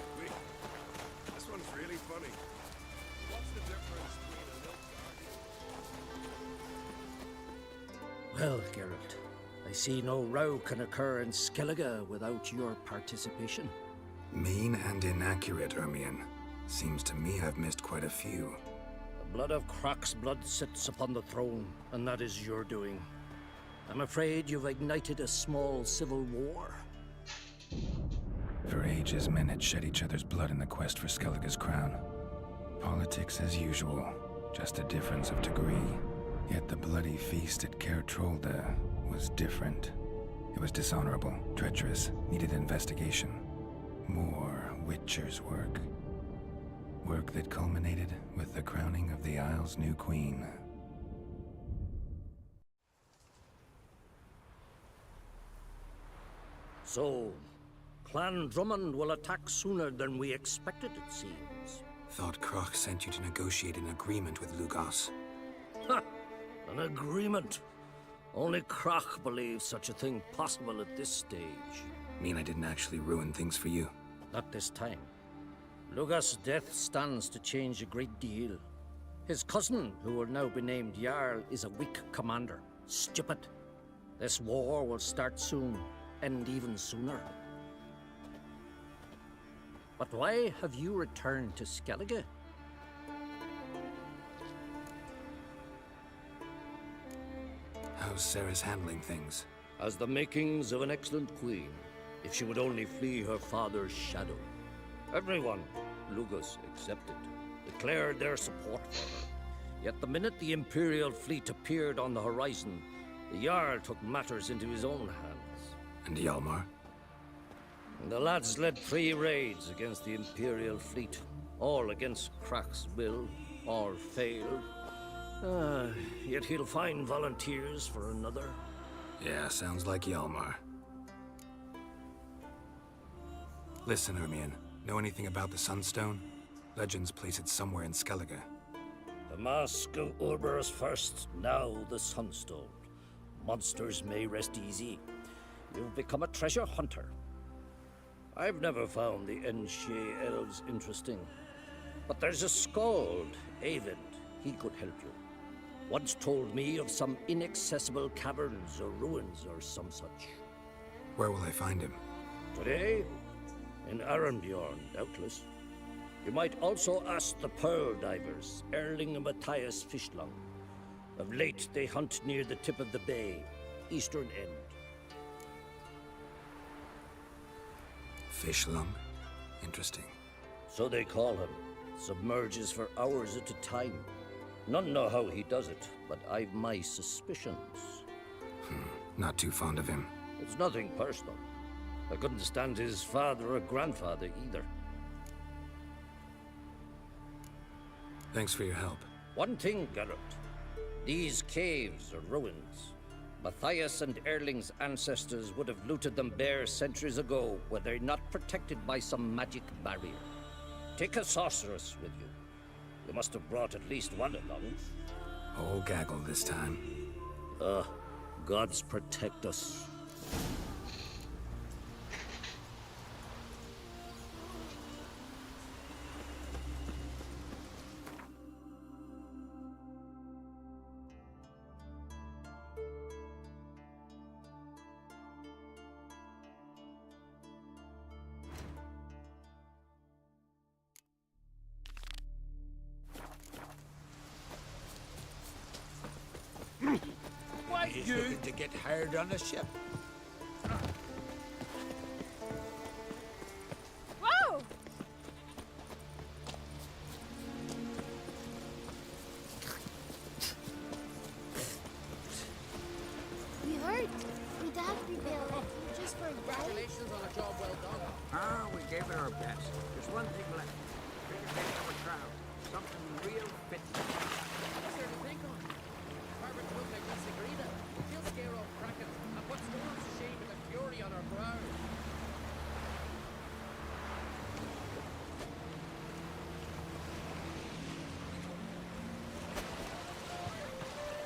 Speaker 17: This one's really funny. What's the difference between a
Speaker 8: Well, Geralt, I see no row can occur in Skellige without your participation.
Speaker 5: Mean and inaccurate, Ermion. Seems to me I've missed quite a few.
Speaker 8: The blood of Croc's blood sits upon the throne, and that is your doing. I'm afraid you've ignited a small civil war.
Speaker 5: For ages, men had shed each other's blood in the quest for Skellige's crown. Politics as usual, just a difference of degree. Yet the bloody feast at Caer Trolde was different. It was dishonorable, treacherous, needed investigation. More Witcher's work. Work that culminated with the crowning of the Isle's new queen.
Speaker 8: So, Clan Drummond will attack sooner than we expected, it seems.
Speaker 5: Thought Croc sent you to negotiate an agreement with Lugos.
Speaker 8: Ha! An agreement? Only Croc believes such a thing possible at this stage.
Speaker 5: Mean I didn't actually ruin things for you?
Speaker 8: Not this time. Lugos' death stands to change a great deal. His cousin, who will now be named Jarl, is a weak commander. Stupid. This war will start soon, end even sooner. But why have you returned to Skellige?
Speaker 5: How's Sarah's handling things?
Speaker 8: Has the makings of an excellent queen, if she would only flee her father's shadow. Everyone, Lugos excepted, declared their support for her. Yet the minute the Imperial fleet appeared on the horizon, the Jarl took matters into his own hands.
Speaker 5: And Hjalmar?
Speaker 8: The lads led 3 raids against the Imperial fleet, all against Croc's will, all failed. Yet he'll find volunteers for another.
Speaker 5: Yeah, sounds like Hjalmar. Listen, Ermion, know anything about the Sunstone? Legends place it somewhere in Skellige.
Speaker 8: The Mask of Urberus first, now the Sunstone. Monsters may rest easy. You've become a treasure hunter. I've never found the Enshe elves interesting. But there's a skald, Avind. He could help you. Once told me of some inaccessible caverns or ruins or some such.
Speaker 5: Where will I find him?
Speaker 8: Today? In Arenbjorn, doubtless. You might also ask the Pearl Divers, Erling and Matthias Fishlung. Of late, they hunt near the tip of the bay, eastern end.
Speaker 5: Fish lung? Interesting.
Speaker 8: So they call him. Submerges for hours at a time. None know how he does it, but I've my suspicions.
Speaker 5: Not too fond of him.
Speaker 8: It's nothing personal. I couldn't stand his father or grandfather either.
Speaker 5: Thanks for your help.
Speaker 8: One thing, Geralt. These caves are ruins. Matthias and Erling's ancestors would have looted them bare centuries ago were they not protected by some magic barrier. Take a sorceress with you. You must have brought at least one along.
Speaker 5: Whole gaggle this time.
Speaker 8: Gods protect us.
Speaker 7: He's looking to get hired on a ship.
Speaker 14: Whoa! We heard. We dad rebuilt it just for a day.
Speaker 12: Congratulations on a job well done.
Speaker 20: Ah, we gave it our best. There's one thing left. Bring it back of a crowd. Something real fit.
Speaker 12: What's there to think on? Barbara took like this Agrida. She'll scare off Kraken and put storms to shame with the fury on our brow.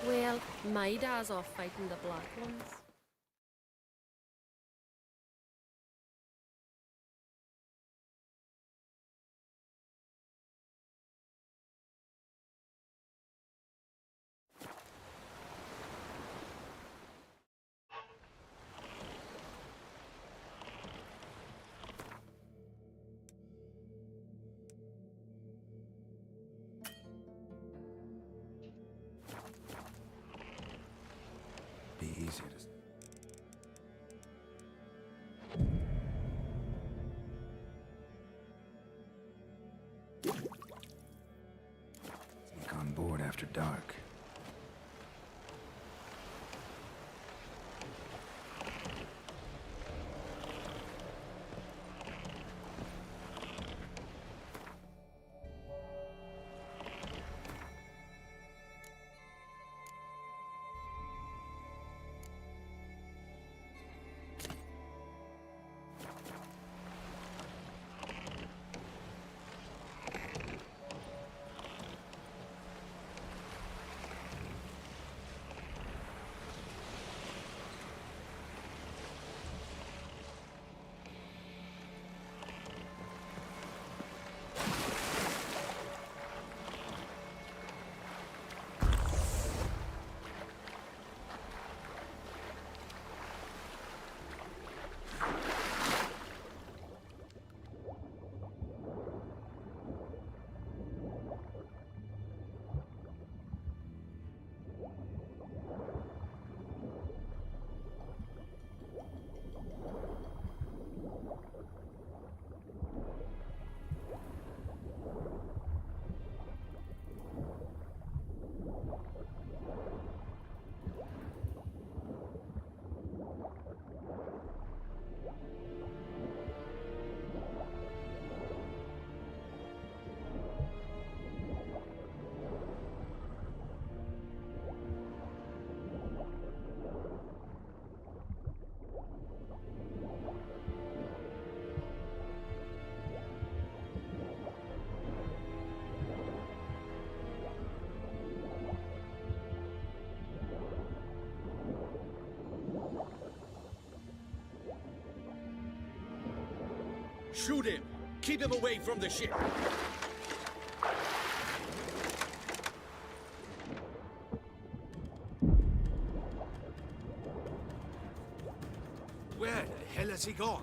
Speaker 15: Well, my dad's off fighting the Black Ones.
Speaker 5: Be easier to... Sneak on board after dark.
Speaker 22: Shoot him! Keep him away from the ship!
Speaker 9: Where the hell has he gone?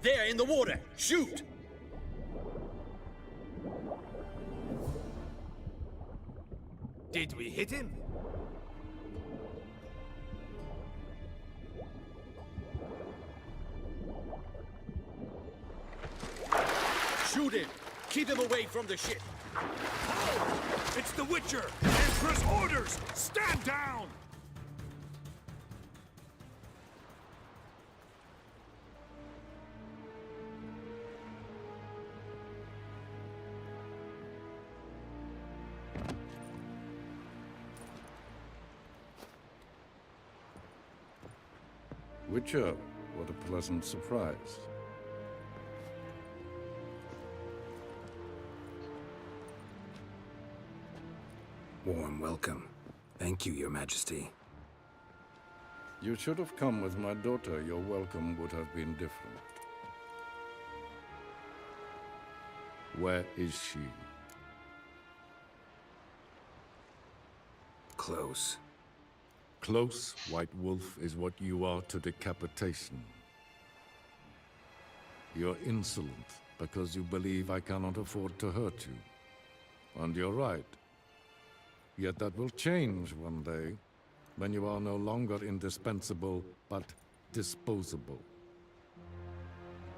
Speaker 22: There, in the water! Shoot!
Speaker 9: Did we hit him?
Speaker 22: Shoot him! Keep him away from the ship!
Speaker 9: Halt! It's the Witcher! Emperor's orders! Stand down!
Speaker 3: Witcher, what a pleasant surprise.
Speaker 5: Warm welcome. Thank you, Your Majesty.
Speaker 3: You should have come with my daughter. Your welcome would have been different. Where is she?
Speaker 5: Close.
Speaker 3: Close, White Wolf, is what you are to decapitation. You're insolent because you believe I cannot afford to hurt you. And you're right. Yet that will change one day, when you are no longer indispensable, but disposable.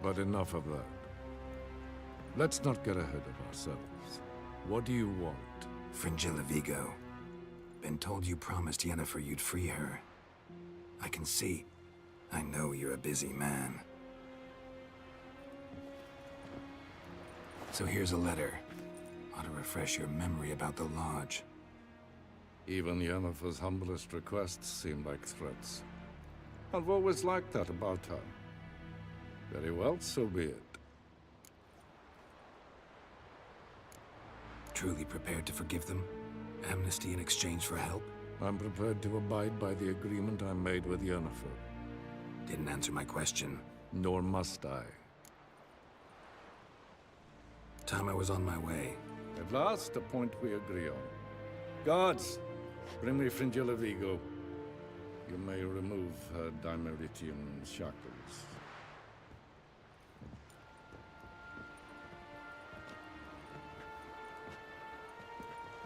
Speaker 3: But enough of that. Let's not get ahead of ourselves. What do you want?
Speaker 5: Fringilla Vigo. Been told you promised Yennefer you'd free her. I can see. I know you're a busy man. So here's a letter. Ought to refresh your memory about the Lodge.
Speaker 3: Even Yennefer's humblest requests seem like threats. I've always liked that about her. Very well, so be it.
Speaker 5: Truly prepared to forgive them? Amnesty in exchange for help?
Speaker 3: I'm prepared to abide by the agreement I made with Yennefer.
Speaker 5: Didn't answer my question.
Speaker 3: Nor must I.
Speaker 5: Time I was on my way.
Speaker 3: At last, a point we agree on. Guards, bring me Fringilla Vigo. You may remove her Dimeritian shackles.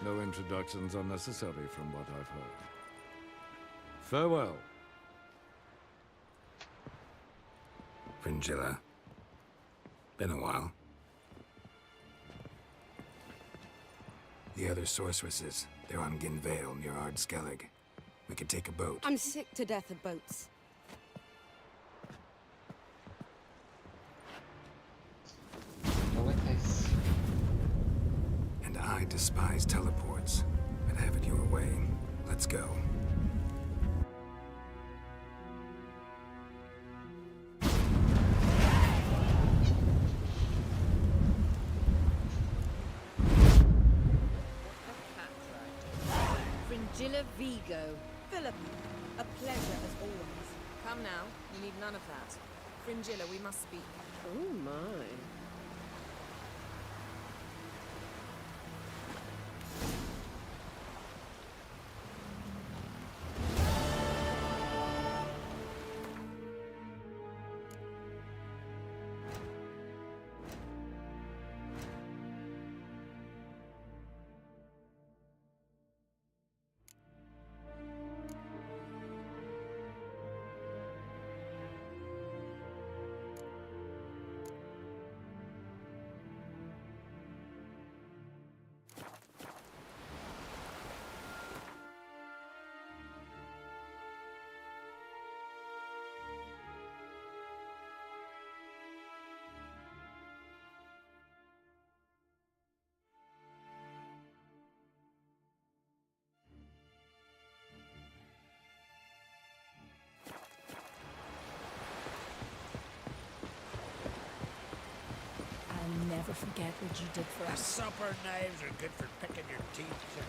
Speaker 3: No introductions are necessary from what I've heard. Farewell.
Speaker 5: Fringilla. Been a while. The other sorceresses, they're on Ginvale near Ardskellig. We could take a boat.
Speaker 21: I'm sick to death of boats.
Speaker 5: And I despise teleports. But have it your way. Let's go.
Speaker 2: Fringilla Vigo.
Speaker 1: Philip, a pleasure as always. Come now, we need none of that. Fringilla, we must speak.
Speaker 15: Oh my.
Speaker 1: I'll never forget what you did for
Speaker 8: The
Speaker 1: us.
Speaker 8: supper knives are good for picking your teeth.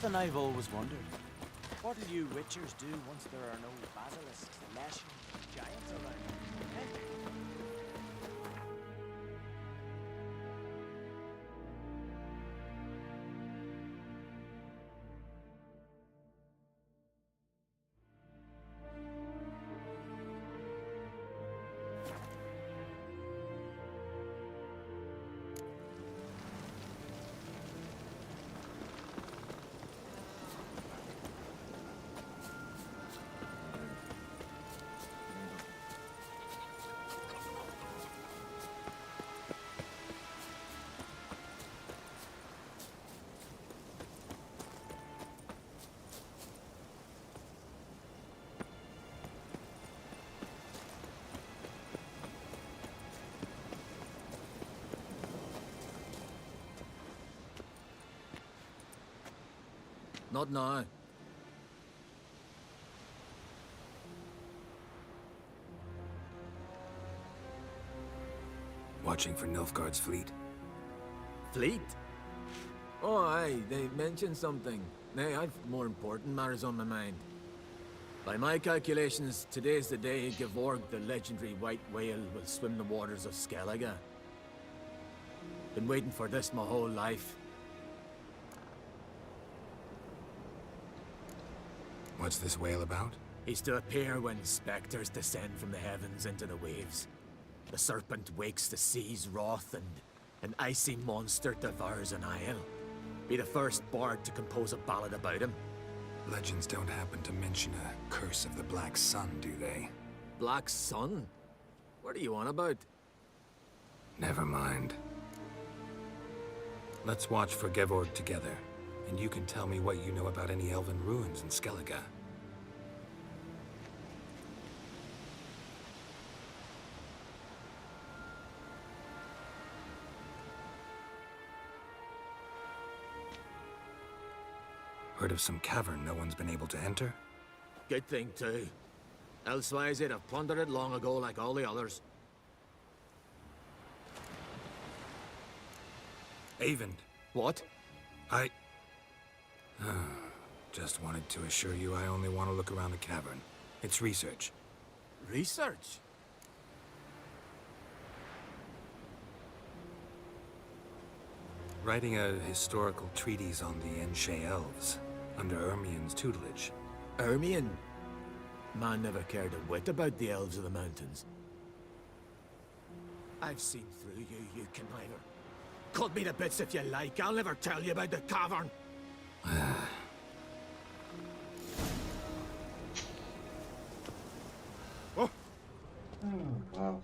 Speaker 10: something I've always wondered. What do you Witchers do once there are no basilisks, lashings, giants around? Eh?
Speaker 18: Not now.
Speaker 5: Watching for Nilfgaard's fleet.
Speaker 18: Fleet? Oh, aye, they mentioned something. Nay, I've more important matters on my mind. By my calculations, today's the day Gevorg, the legendary white whale, will swim the waters of Skellige. Been waiting for this my whole life.
Speaker 5: What's this whale about?
Speaker 18: He's to appear when specters descend from the heavens into the waves. The serpent wakes the sea's wrath, and an icy monster devours an isle. Be the first bard to compose a ballad about him.
Speaker 5: Legends don't happen to mention a curse of the Black Sun, do they?
Speaker 18: Black Sun? What are you on about?
Speaker 5: Never mind. Let's watch for Gevorg together, and you can tell me what you know about any elven ruins in Skellige. Heard of some cavern no one's been able to enter?
Speaker 18: Good thing, too. Elsewise, they'd have plundered it long ago like all the others.
Speaker 5: Avon.
Speaker 18: What?
Speaker 5: Just wanted to assure you I only want to look around the cavern. It's research.
Speaker 18: Research?
Speaker 5: Writing a historical treatise on the Enshe elves, under Ermien's tutelage.
Speaker 18: Ermien? Man never cared a whit about the elves of the mountains. I've seen through you, you conniver. Cut me to bits if you like, I'll never tell you about the cavern.
Speaker 23: Oh, wow.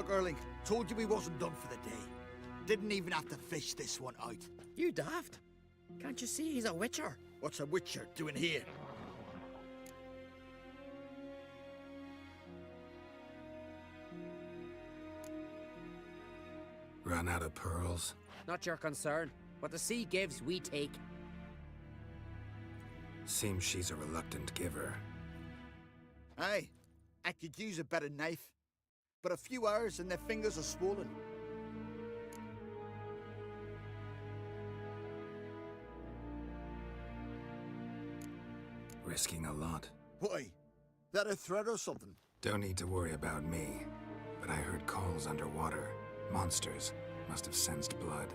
Speaker 7: Look, Erling, told you we wasn't done for the day. Didn't even have to fish this one out.
Speaker 12: You daft. Can't you see he's a witcher?
Speaker 7: What's a witcher doing here?
Speaker 5: Run out of pearls?
Speaker 12: Not your concern. What the sea gives, we take.
Speaker 5: Seems she's a reluctant giver.
Speaker 7: Aye, I could use a better knife. But a few hours and their fingers are swollen.
Speaker 5: Risking a lot.
Speaker 7: Why? That a threat or something?
Speaker 5: Don't need to worry about me. But I heard calls underwater. Monsters must have sensed blood.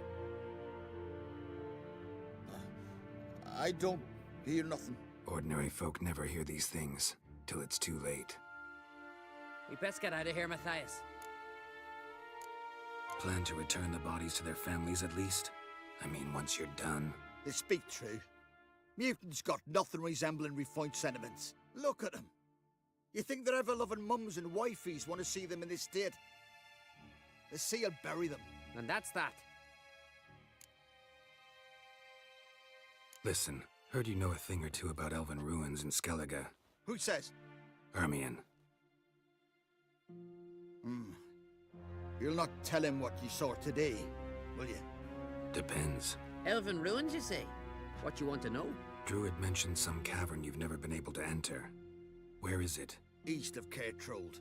Speaker 7: I don't hear nothing.
Speaker 5: Ordinary folk never hear these things, till it's too late.
Speaker 12: We best get out of here, Matthias.
Speaker 5: Plan to return the bodies to their families at least? I mean, once you're done.
Speaker 7: They speak true. Mutants got nothing resembling refined sentiments. Look at them. You think their ever-loving mums and wifeys want to see them in this state? The sea will bury them.
Speaker 12: And that's that.
Speaker 5: Listen, heard you know a thing or two about elven ruins in Skellige.
Speaker 7: Who says?
Speaker 5: Hermione.
Speaker 7: You'll not tell him what you saw today, will you?
Speaker 5: Depends.
Speaker 12: Elven ruins, you say? What you want to know?
Speaker 5: Druid mentioned some cavern you've never been able to enter. Where is it?
Speaker 7: East of Cairtrold.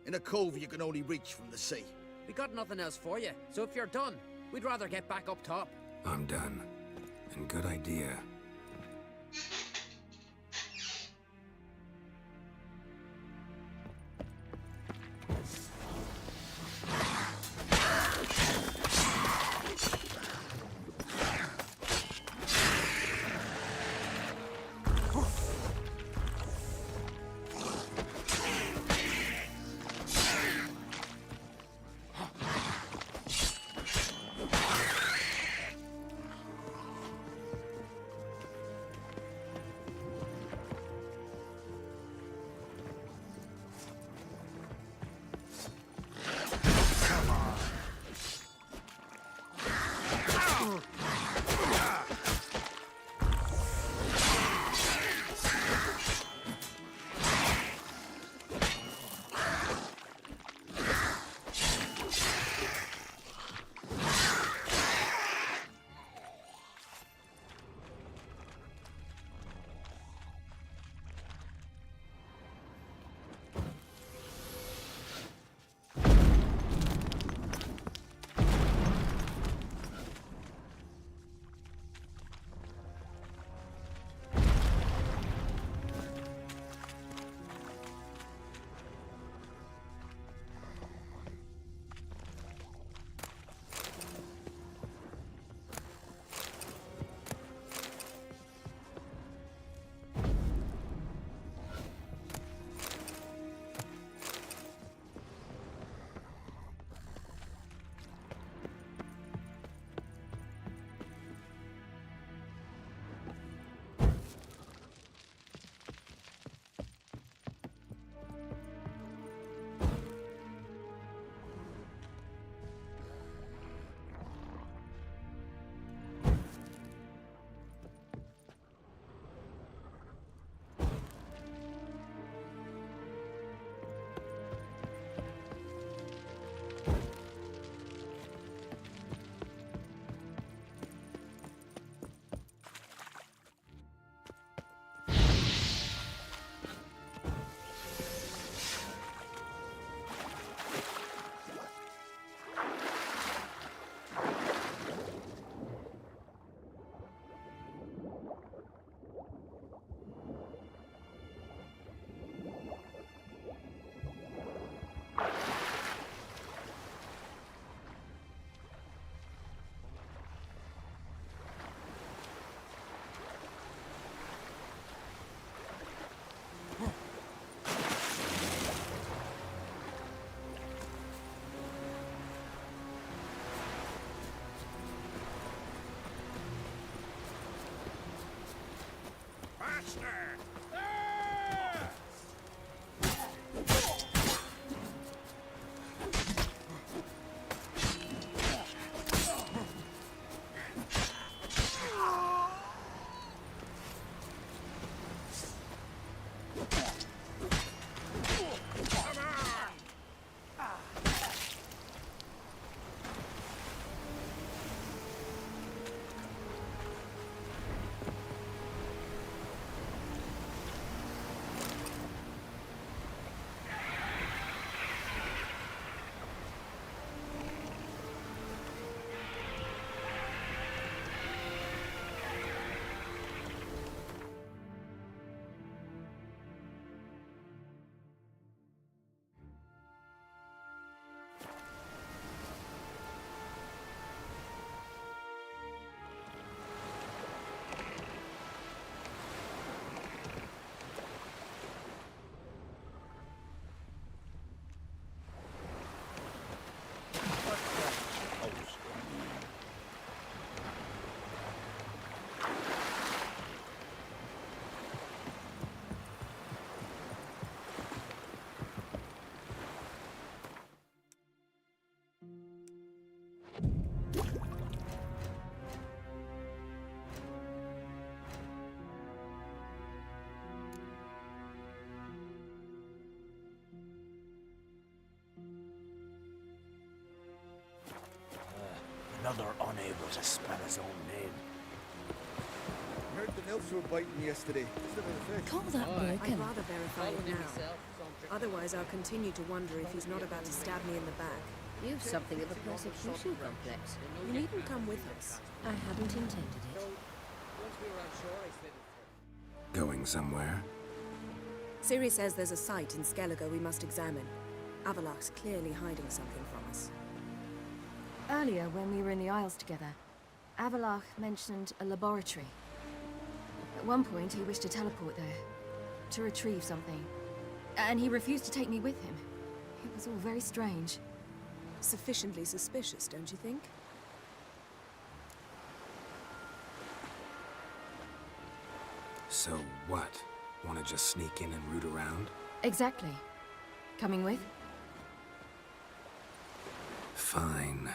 Speaker 7: In a cove you can only reach from the sea.
Speaker 12: We got nothing else for you, so if you're done, we'd rather get back up top.
Speaker 5: I'm done. And good idea.
Speaker 10: Another unable to spell his own name.
Speaker 7: Heard the nymphs were biting yesterday. Is there a fish?
Speaker 2: Call that broken.
Speaker 1: I'd rather verify it now. Otherwise, I'll continue to wonder if he's not about to stab me in the back.
Speaker 15: You've something of a persecution complex.
Speaker 1: You needn't come with us.
Speaker 15: I hadn't intended it.
Speaker 5: Going somewhere?
Speaker 1: Ciri says there's a site in Skellige we must examine. Avalok's clearly hiding something from us.
Speaker 2: Earlier, when we were in the Isles together, Avalok mentioned a laboratory. At one point, he wished to teleport there, to retrieve something. And he refused to take me with him. It was all very strange.
Speaker 1: Sufficiently suspicious, don't you think?
Speaker 5: So what? Want to just sneak in and root around?
Speaker 2: Exactly. Coming with?
Speaker 5: Fine.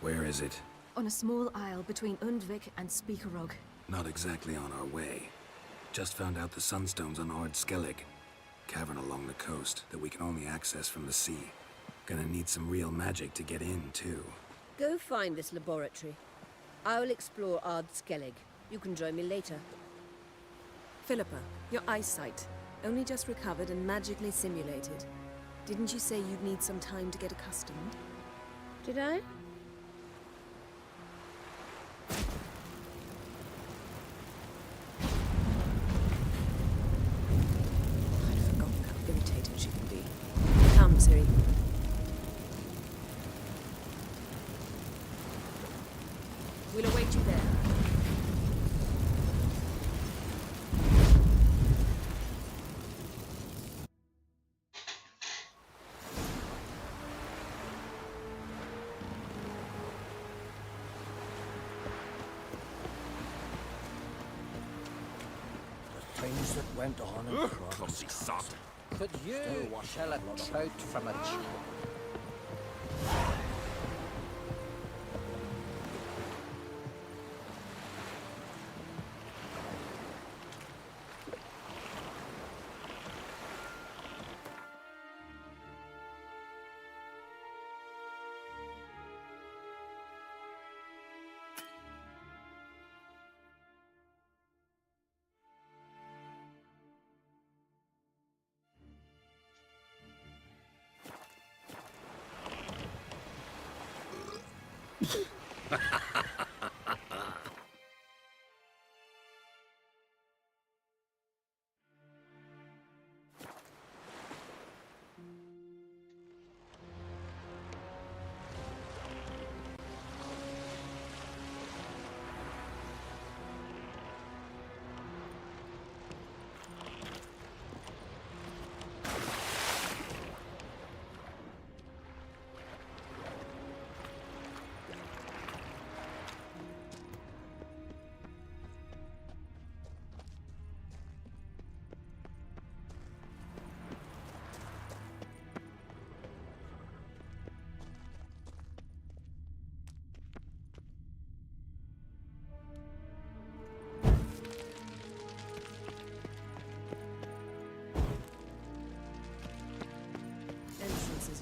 Speaker 5: Where is it?
Speaker 2: On a small isle between Undvik and Speakerog.
Speaker 5: Not exactly on our way. Just found out the sunstones on Ard Skellig. Cavern along the coast that we can only access from the sea. Gonna need some real magic to get in, too.
Speaker 15: Go find this laboratory. I'll explore Ard Skellig. You can join me later.
Speaker 1: Philippa, your eyesight. Only just recovered and magically simulated. Didn't you say you'd need some time to get accustomed?
Speaker 15: Did I?
Speaker 1: I'd forgotten how irritating she can be. Come, Ciri. We'll await you there.
Speaker 8: Things that went on in
Speaker 17: Clumsy sot.
Speaker 8: Could you shell a trout from a chip?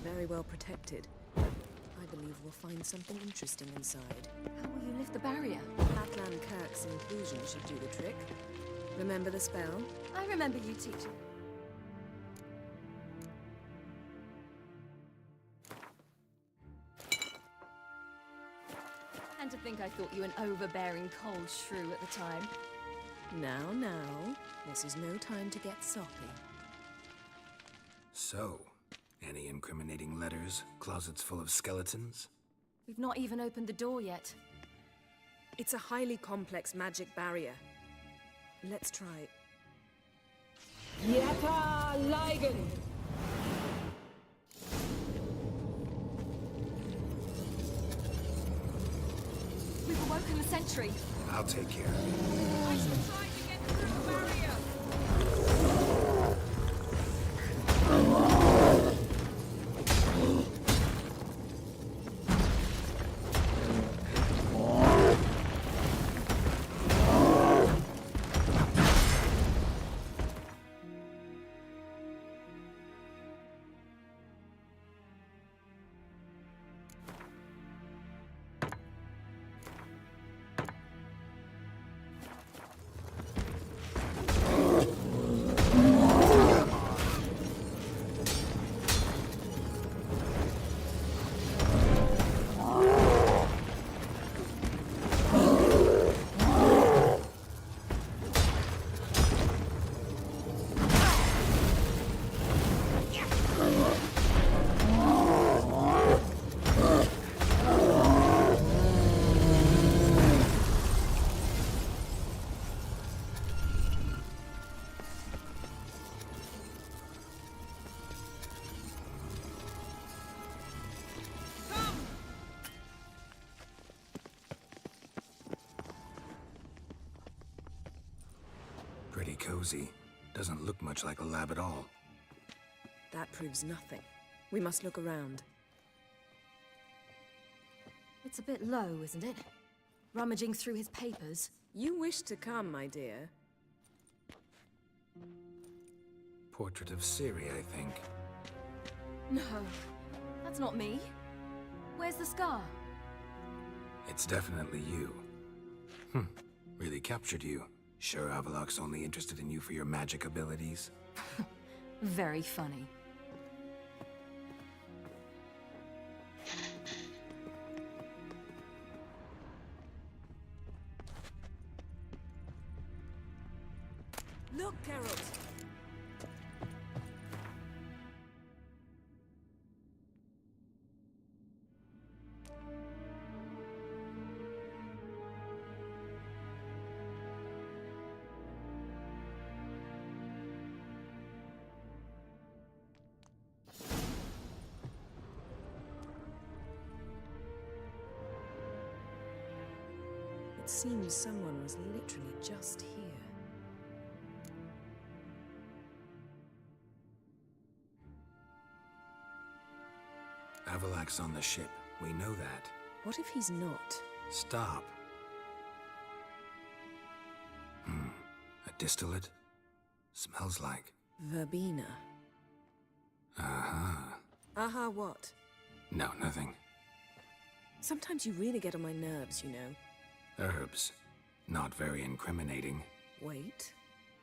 Speaker 1: Very well protected. I believe we'll find something interesting inside.
Speaker 2: How will you lift the barrier?
Speaker 1: Atlan Kirk's inclusion should do the trick. Remember the spell?
Speaker 2: I remember you teaching. And to think I thought you an overbearing cold shrew at the time.
Speaker 1: Now, this is no time to get soppy.
Speaker 5: So, any incriminating letters? Closets full of skeletons?
Speaker 2: We've not even opened the door yet.
Speaker 1: It's a highly complex magic barrier. Let's try.
Speaker 2: Yeta Ligen! We've awoken the sentry.
Speaker 5: I'll take care.
Speaker 2: I shall try to get through the barrier.
Speaker 5: cozy. Doesn't look much like a lab at all.
Speaker 1: That proves nothing. We must look around.
Speaker 2: It's a bit low, isn't it? Rummaging through his papers.
Speaker 1: You wish to come, my dear.
Speaker 5: Portrait of Ciri, I think.
Speaker 2: No, that's not me. Where's the scar?
Speaker 5: It's definitely you. Really captured you. Sure Avalok's only interested in you for your magic abilities?
Speaker 2: Very funny.
Speaker 1: Look, Geralt! It seems someone was literally just here.
Speaker 5: Avalok's on the ship. We know that.
Speaker 1: What if he's not?
Speaker 5: Stop. A distillate? Smells like...
Speaker 1: Verbena.
Speaker 5: Aha.
Speaker 1: Aha what?
Speaker 5: No, nothing.
Speaker 1: Sometimes you really get on my nerves, you know.
Speaker 5: Herbs. Not very incriminating.
Speaker 1: Wait.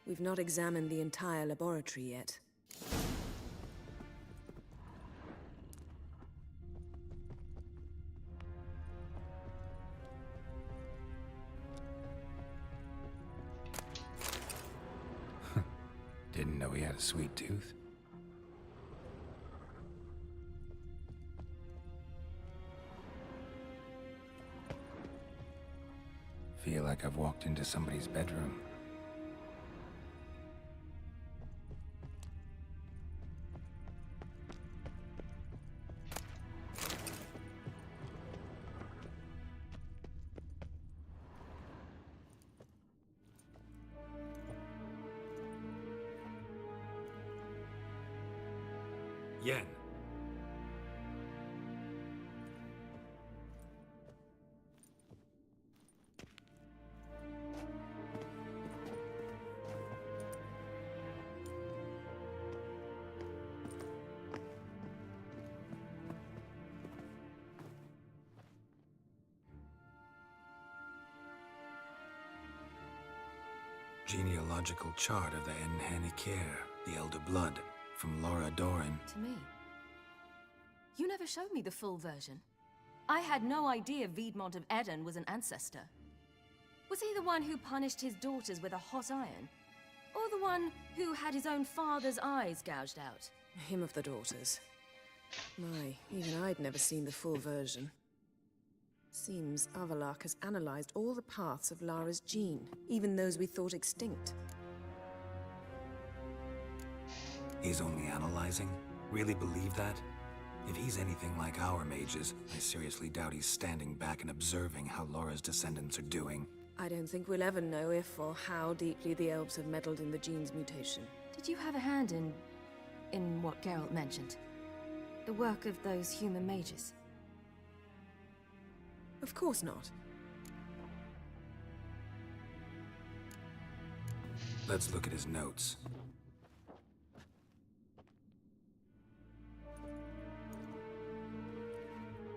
Speaker 1: We've not examined the entire laboratory yet.
Speaker 5: Didn't know he had a sweet tooth. Feel like I've walked into somebody's bedroom. Yen. Genealogical chart of the Enhanikir, the Elder Blood, from Laura Doran.
Speaker 2: To me. You never showed me the full version. I had no idea Viedmont of Eden was an ancestor. Was he the one who punished his daughters with a hot iron? Or the one who had his own father's eyes gouged out?
Speaker 1: Him of the daughters. My, even I'd never seen the full version. Seems Avalok has analyzed all the paths of Lara's gene, even those we thought extinct.
Speaker 5: He's only analyzing? Really believe that? If he's anything like our mages, I seriously doubt he's standing back and observing how Laura's descendants are doing.
Speaker 1: I don't think we'll ever know if or how deeply the elves have meddled in the gene's mutation.
Speaker 2: Did you have a hand in what Geralt mentioned? The work of those human mages?
Speaker 1: Of course not.
Speaker 5: Let's look at his notes.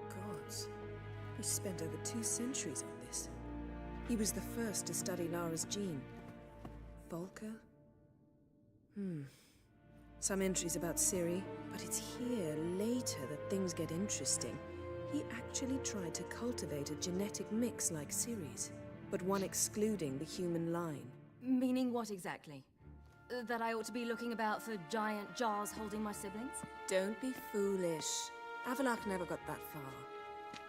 Speaker 1: Gods. He spent over 2 centuries on this. He was the first to study Lara's gene. Volker? Some entries about Ciri, but it's here, later, that things get interesting. He actually tried to cultivate a genetic mix like Ciri's, but one excluding the human line.
Speaker 2: Meaning what exactly? That I ought to be looking about for giant jars holding my siblings?
Speaker 1: Don't be foolish. Avalok never got that far.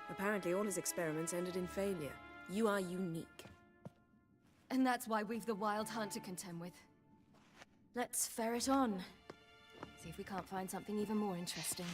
Speaker 1: Apparently all his experiments ended in failure. You are unique.
Speaker 2: And that's why we've the Wild Hunt to contend with. Let's ferret on. See if we can't find something even more interesting.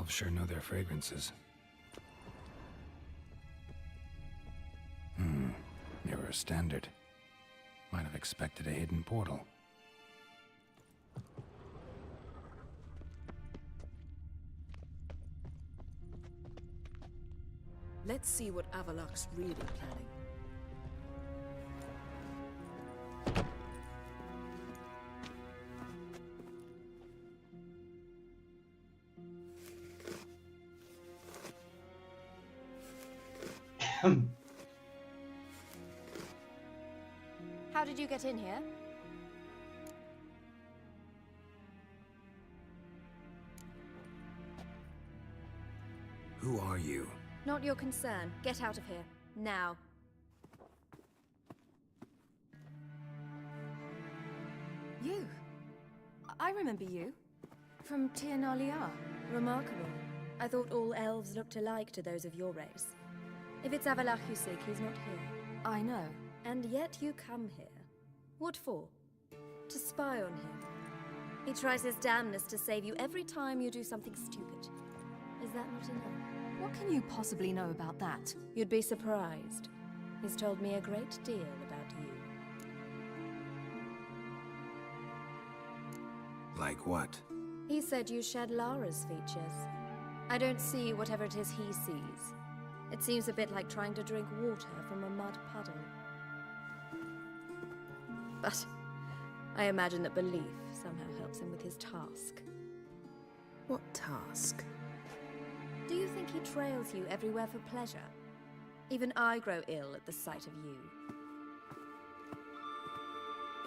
Speaker 5: elves sure know their fragrances. Mirror standard. Might have expected a hidden portal.
Speaker 1: Let's see what Avalok's really planning.
Speaker 2: How did you get in here?
Speaker 5: Who are you?
Speaker 2: Not your concern. Get out of here. Now. You. I remember you. From Tir Nalia. Remarkable. I thought all elves looked alike to those of your race. If it's Avalach you seek, he's not here. I know. And yet you come here. What for? To spy on him. He tries his damnedest to save you every time you do something stupid. Is that not enough?
Speaker 4: What can you possibly know about that?
Speaker 2: You'd be surprised. He's told me a great deal about you.
Speaker 5: Like what?
Speaker 2: He said you shared Lara's features. I don't see whatever it is he sees. It seems a bit like trying to drink water from a mud puddle. But I imagine that belief somehow helps him with his task.
Speaker 1: What task?
Speaker 2: Do you think he trails you everywhere for pleasure? Even I grow ill at the sight of you.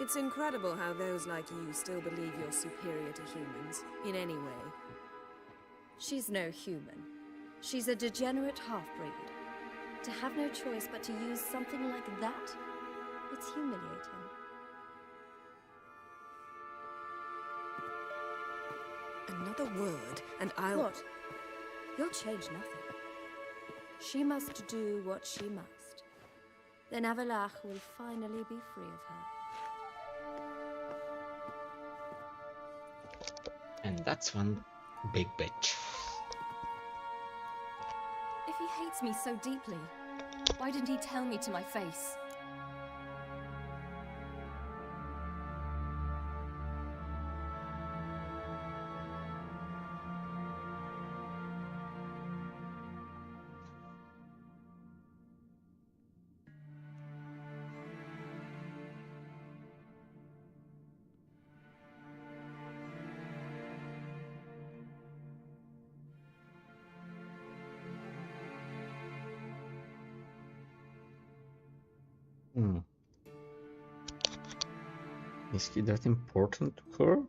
Speaker 1: It's incredible how those like you still believe you're superior to humans, in any way.
Speaker 2: She's no human. She's a degenerate half-breed. To have no choice but to use something like that, it's humiliating.
Speaker 1: Another word, and I'll...
Speaker 2: What? You'll change nothing. She must do what she must. Then Avalach will finally be free of her.
Speaker 6: And that's one big bitch.
Speaker 4: If he hates me so deeply, why didn't he tell me to my face?
Speaker 6: Is he that important to her?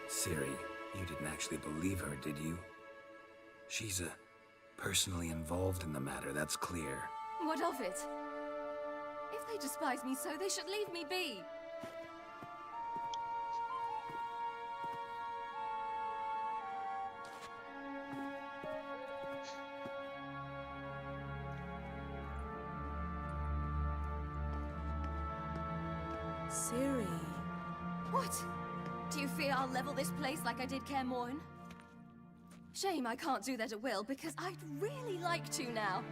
Speaker 5: Ciri, you didn't actually believe her, did you? She's personally involved in the matter, that's clear.
Speaker 4: What of it? If they despise me so, they should leave me be.
Speaker 1: Ciri.
Speaker 4: What? Do you fear I'll level this place like I did Kaer Morhen? Shame I can't do that at will, because I'd really like to now.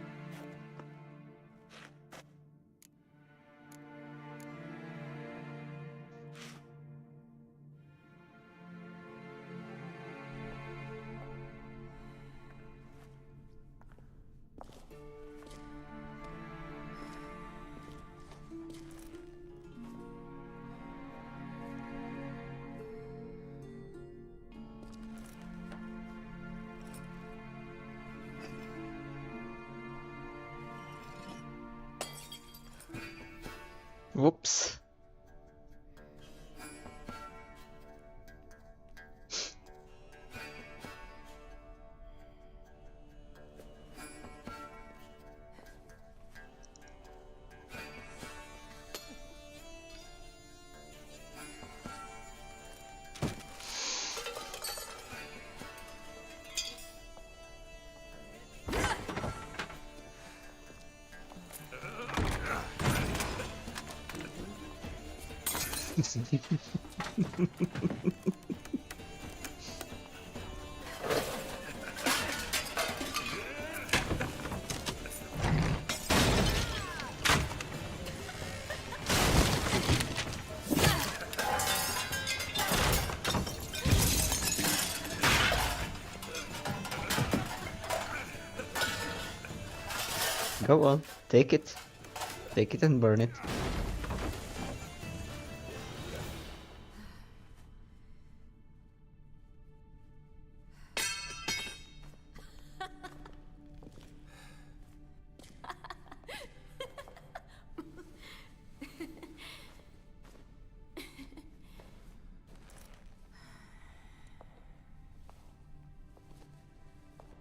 Speaker 6: Whoops. Go on, take it. Take it and burn it.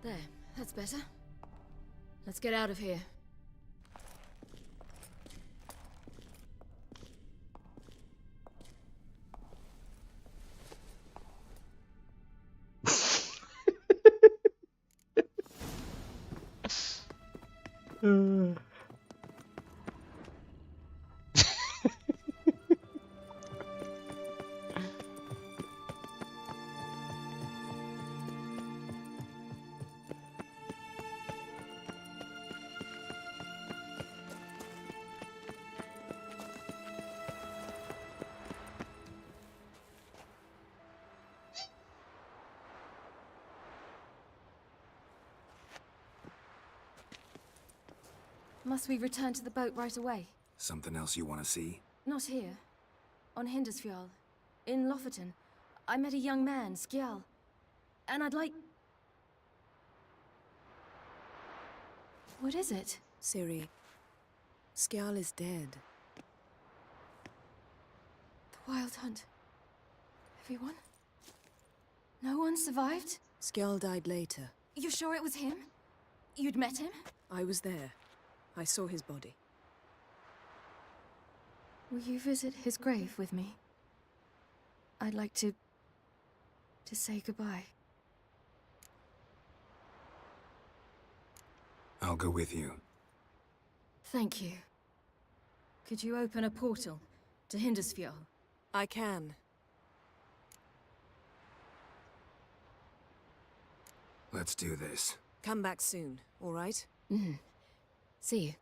Speaker 2: There, that's better. Let's get out of here. Must we return to the boat right away?
Speaker 5: Something else you want to see?
Speaker 2: Not here. On Hindersfjall. In Lofoten. I met a young man, Skjal. And I'd like... What is it?
Speaker 1: Ciri, Skjal is dead.
Speaker 2: The Wild Hunt. Everyone? No one survived?
Speaker 1: Skjal died later.
Speaker 2: You sure it was him? You'd met him?
Speaker 1: I was there. I saw his body.
Speaker 2: Will you visit his grave with me? I'd like to say goodbye.
Speaker 5: I'll go with you.
Speaker 2: Thank you. Could you open a portal to Hindersfjall?
Speaker 1: I can.
Speaker 5: Let's do this.
Speaker 1: Come back soon, all right?
Speaker 2: Mm-hmm. See you.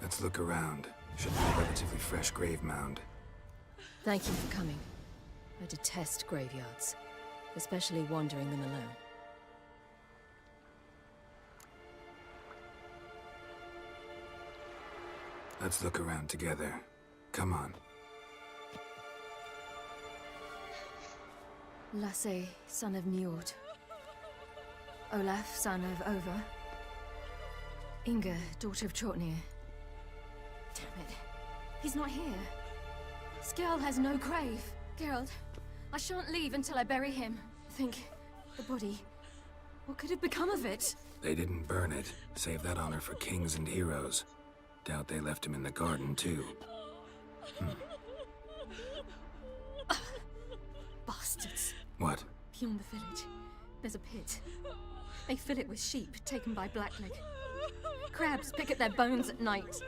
Speaker 5: Let's look around. Should be a relatively fresh grave mound.
Speaker 2: Thank you for coming. I detest graveyards, especially wandering them alone.
Speaker 5: Let's look around together. Come on.
Speaker 2: Lasse, son of Njord. Olaf, son of Over. Inga, daughter of Trotnir. Damn it. He's not here. Skjal has no grave. Geralt, I shan't leave until I bury him. Think, the body. What could have become of it?
Speaker 5: They didn't burn it. Save that honor for kings and heroes. Doubt they left him in the garden, too.
Speaker 2: Bastards.
Speaker 5: What?
Speaker 2: Beyond the village, there's a pit. They fill it with sheep taken by Blackleg. Crabs pick at their bones at night.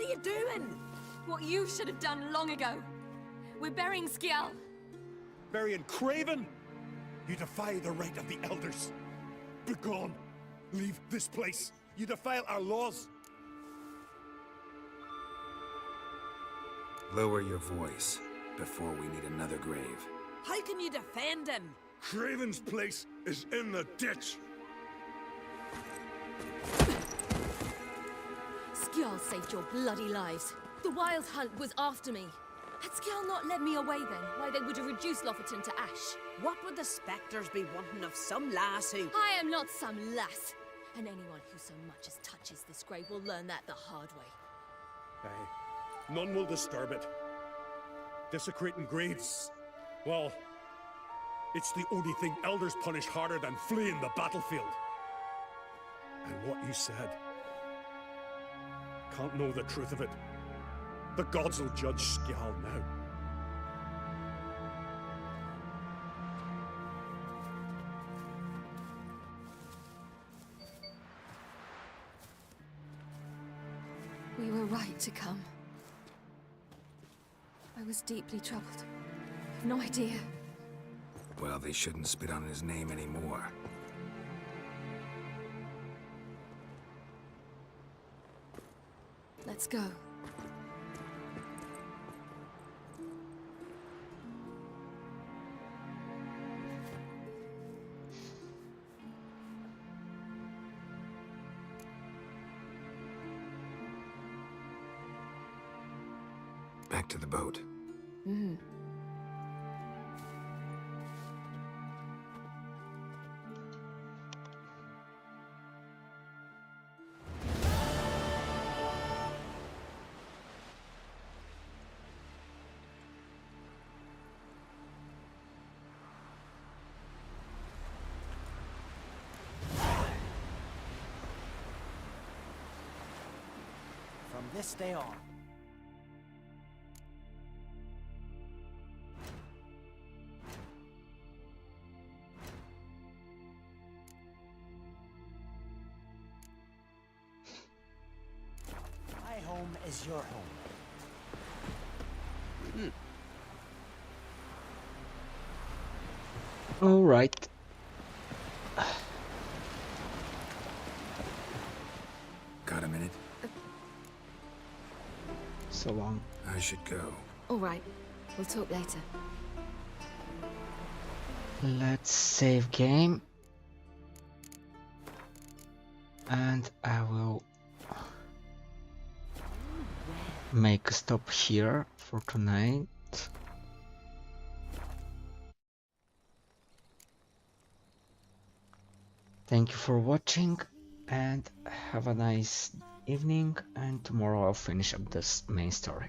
Speaker 4: What are you doing? What you should have done long ago. We're burying Skjal.
Speaker 17: Burying Craven? You defy the right of the elders. Begone. Leave this place. You defile our laws.
Speaker 5: Lower your voice before we need another grave.
Speaker 4: How can you defend him?
Speaker 17: Craven's place is in the ditch.
Speaker 2: Skjal saved your bloody lives. The Wild Hunt was after me. Had Skjal not led me away then, why they would have reduced Lofoten to ash.
Speaker 11: What would the spectres be wanting of some lass who...
Speaker 2: I am not some lass. And anyone who so much as touches this grave will learn that the hard way.
Speaker 17: Aye. None will disturb it. Desecrating graves. Well, it's the only thing elders punish harder than fleeing the battlefield. And what you said. Can't know the truth of it. The gods will judge Skjal now.
Speaker 4: We were right to come. I was deeply troubled. You've no idea.
Speaker 5: Well, they shouldn't spit on his name anymore.
Speaker 4: Let's go.
Speaker 5: Back to the boat.
Speaker 4: Mm.
Speaker 10: From this day on, my home is your home.
Speaker 6: All right.
Speaker 5: Got a minute?
Speaker 6: So long.
Speaker 5: I should go.
Speaker 2: All right. We'll talk later.
Speaker 6: Let's save game. And I will make a stop here for tonight. Thank you for watching and have a nice evening, and tomorrow I'll finish up this main story.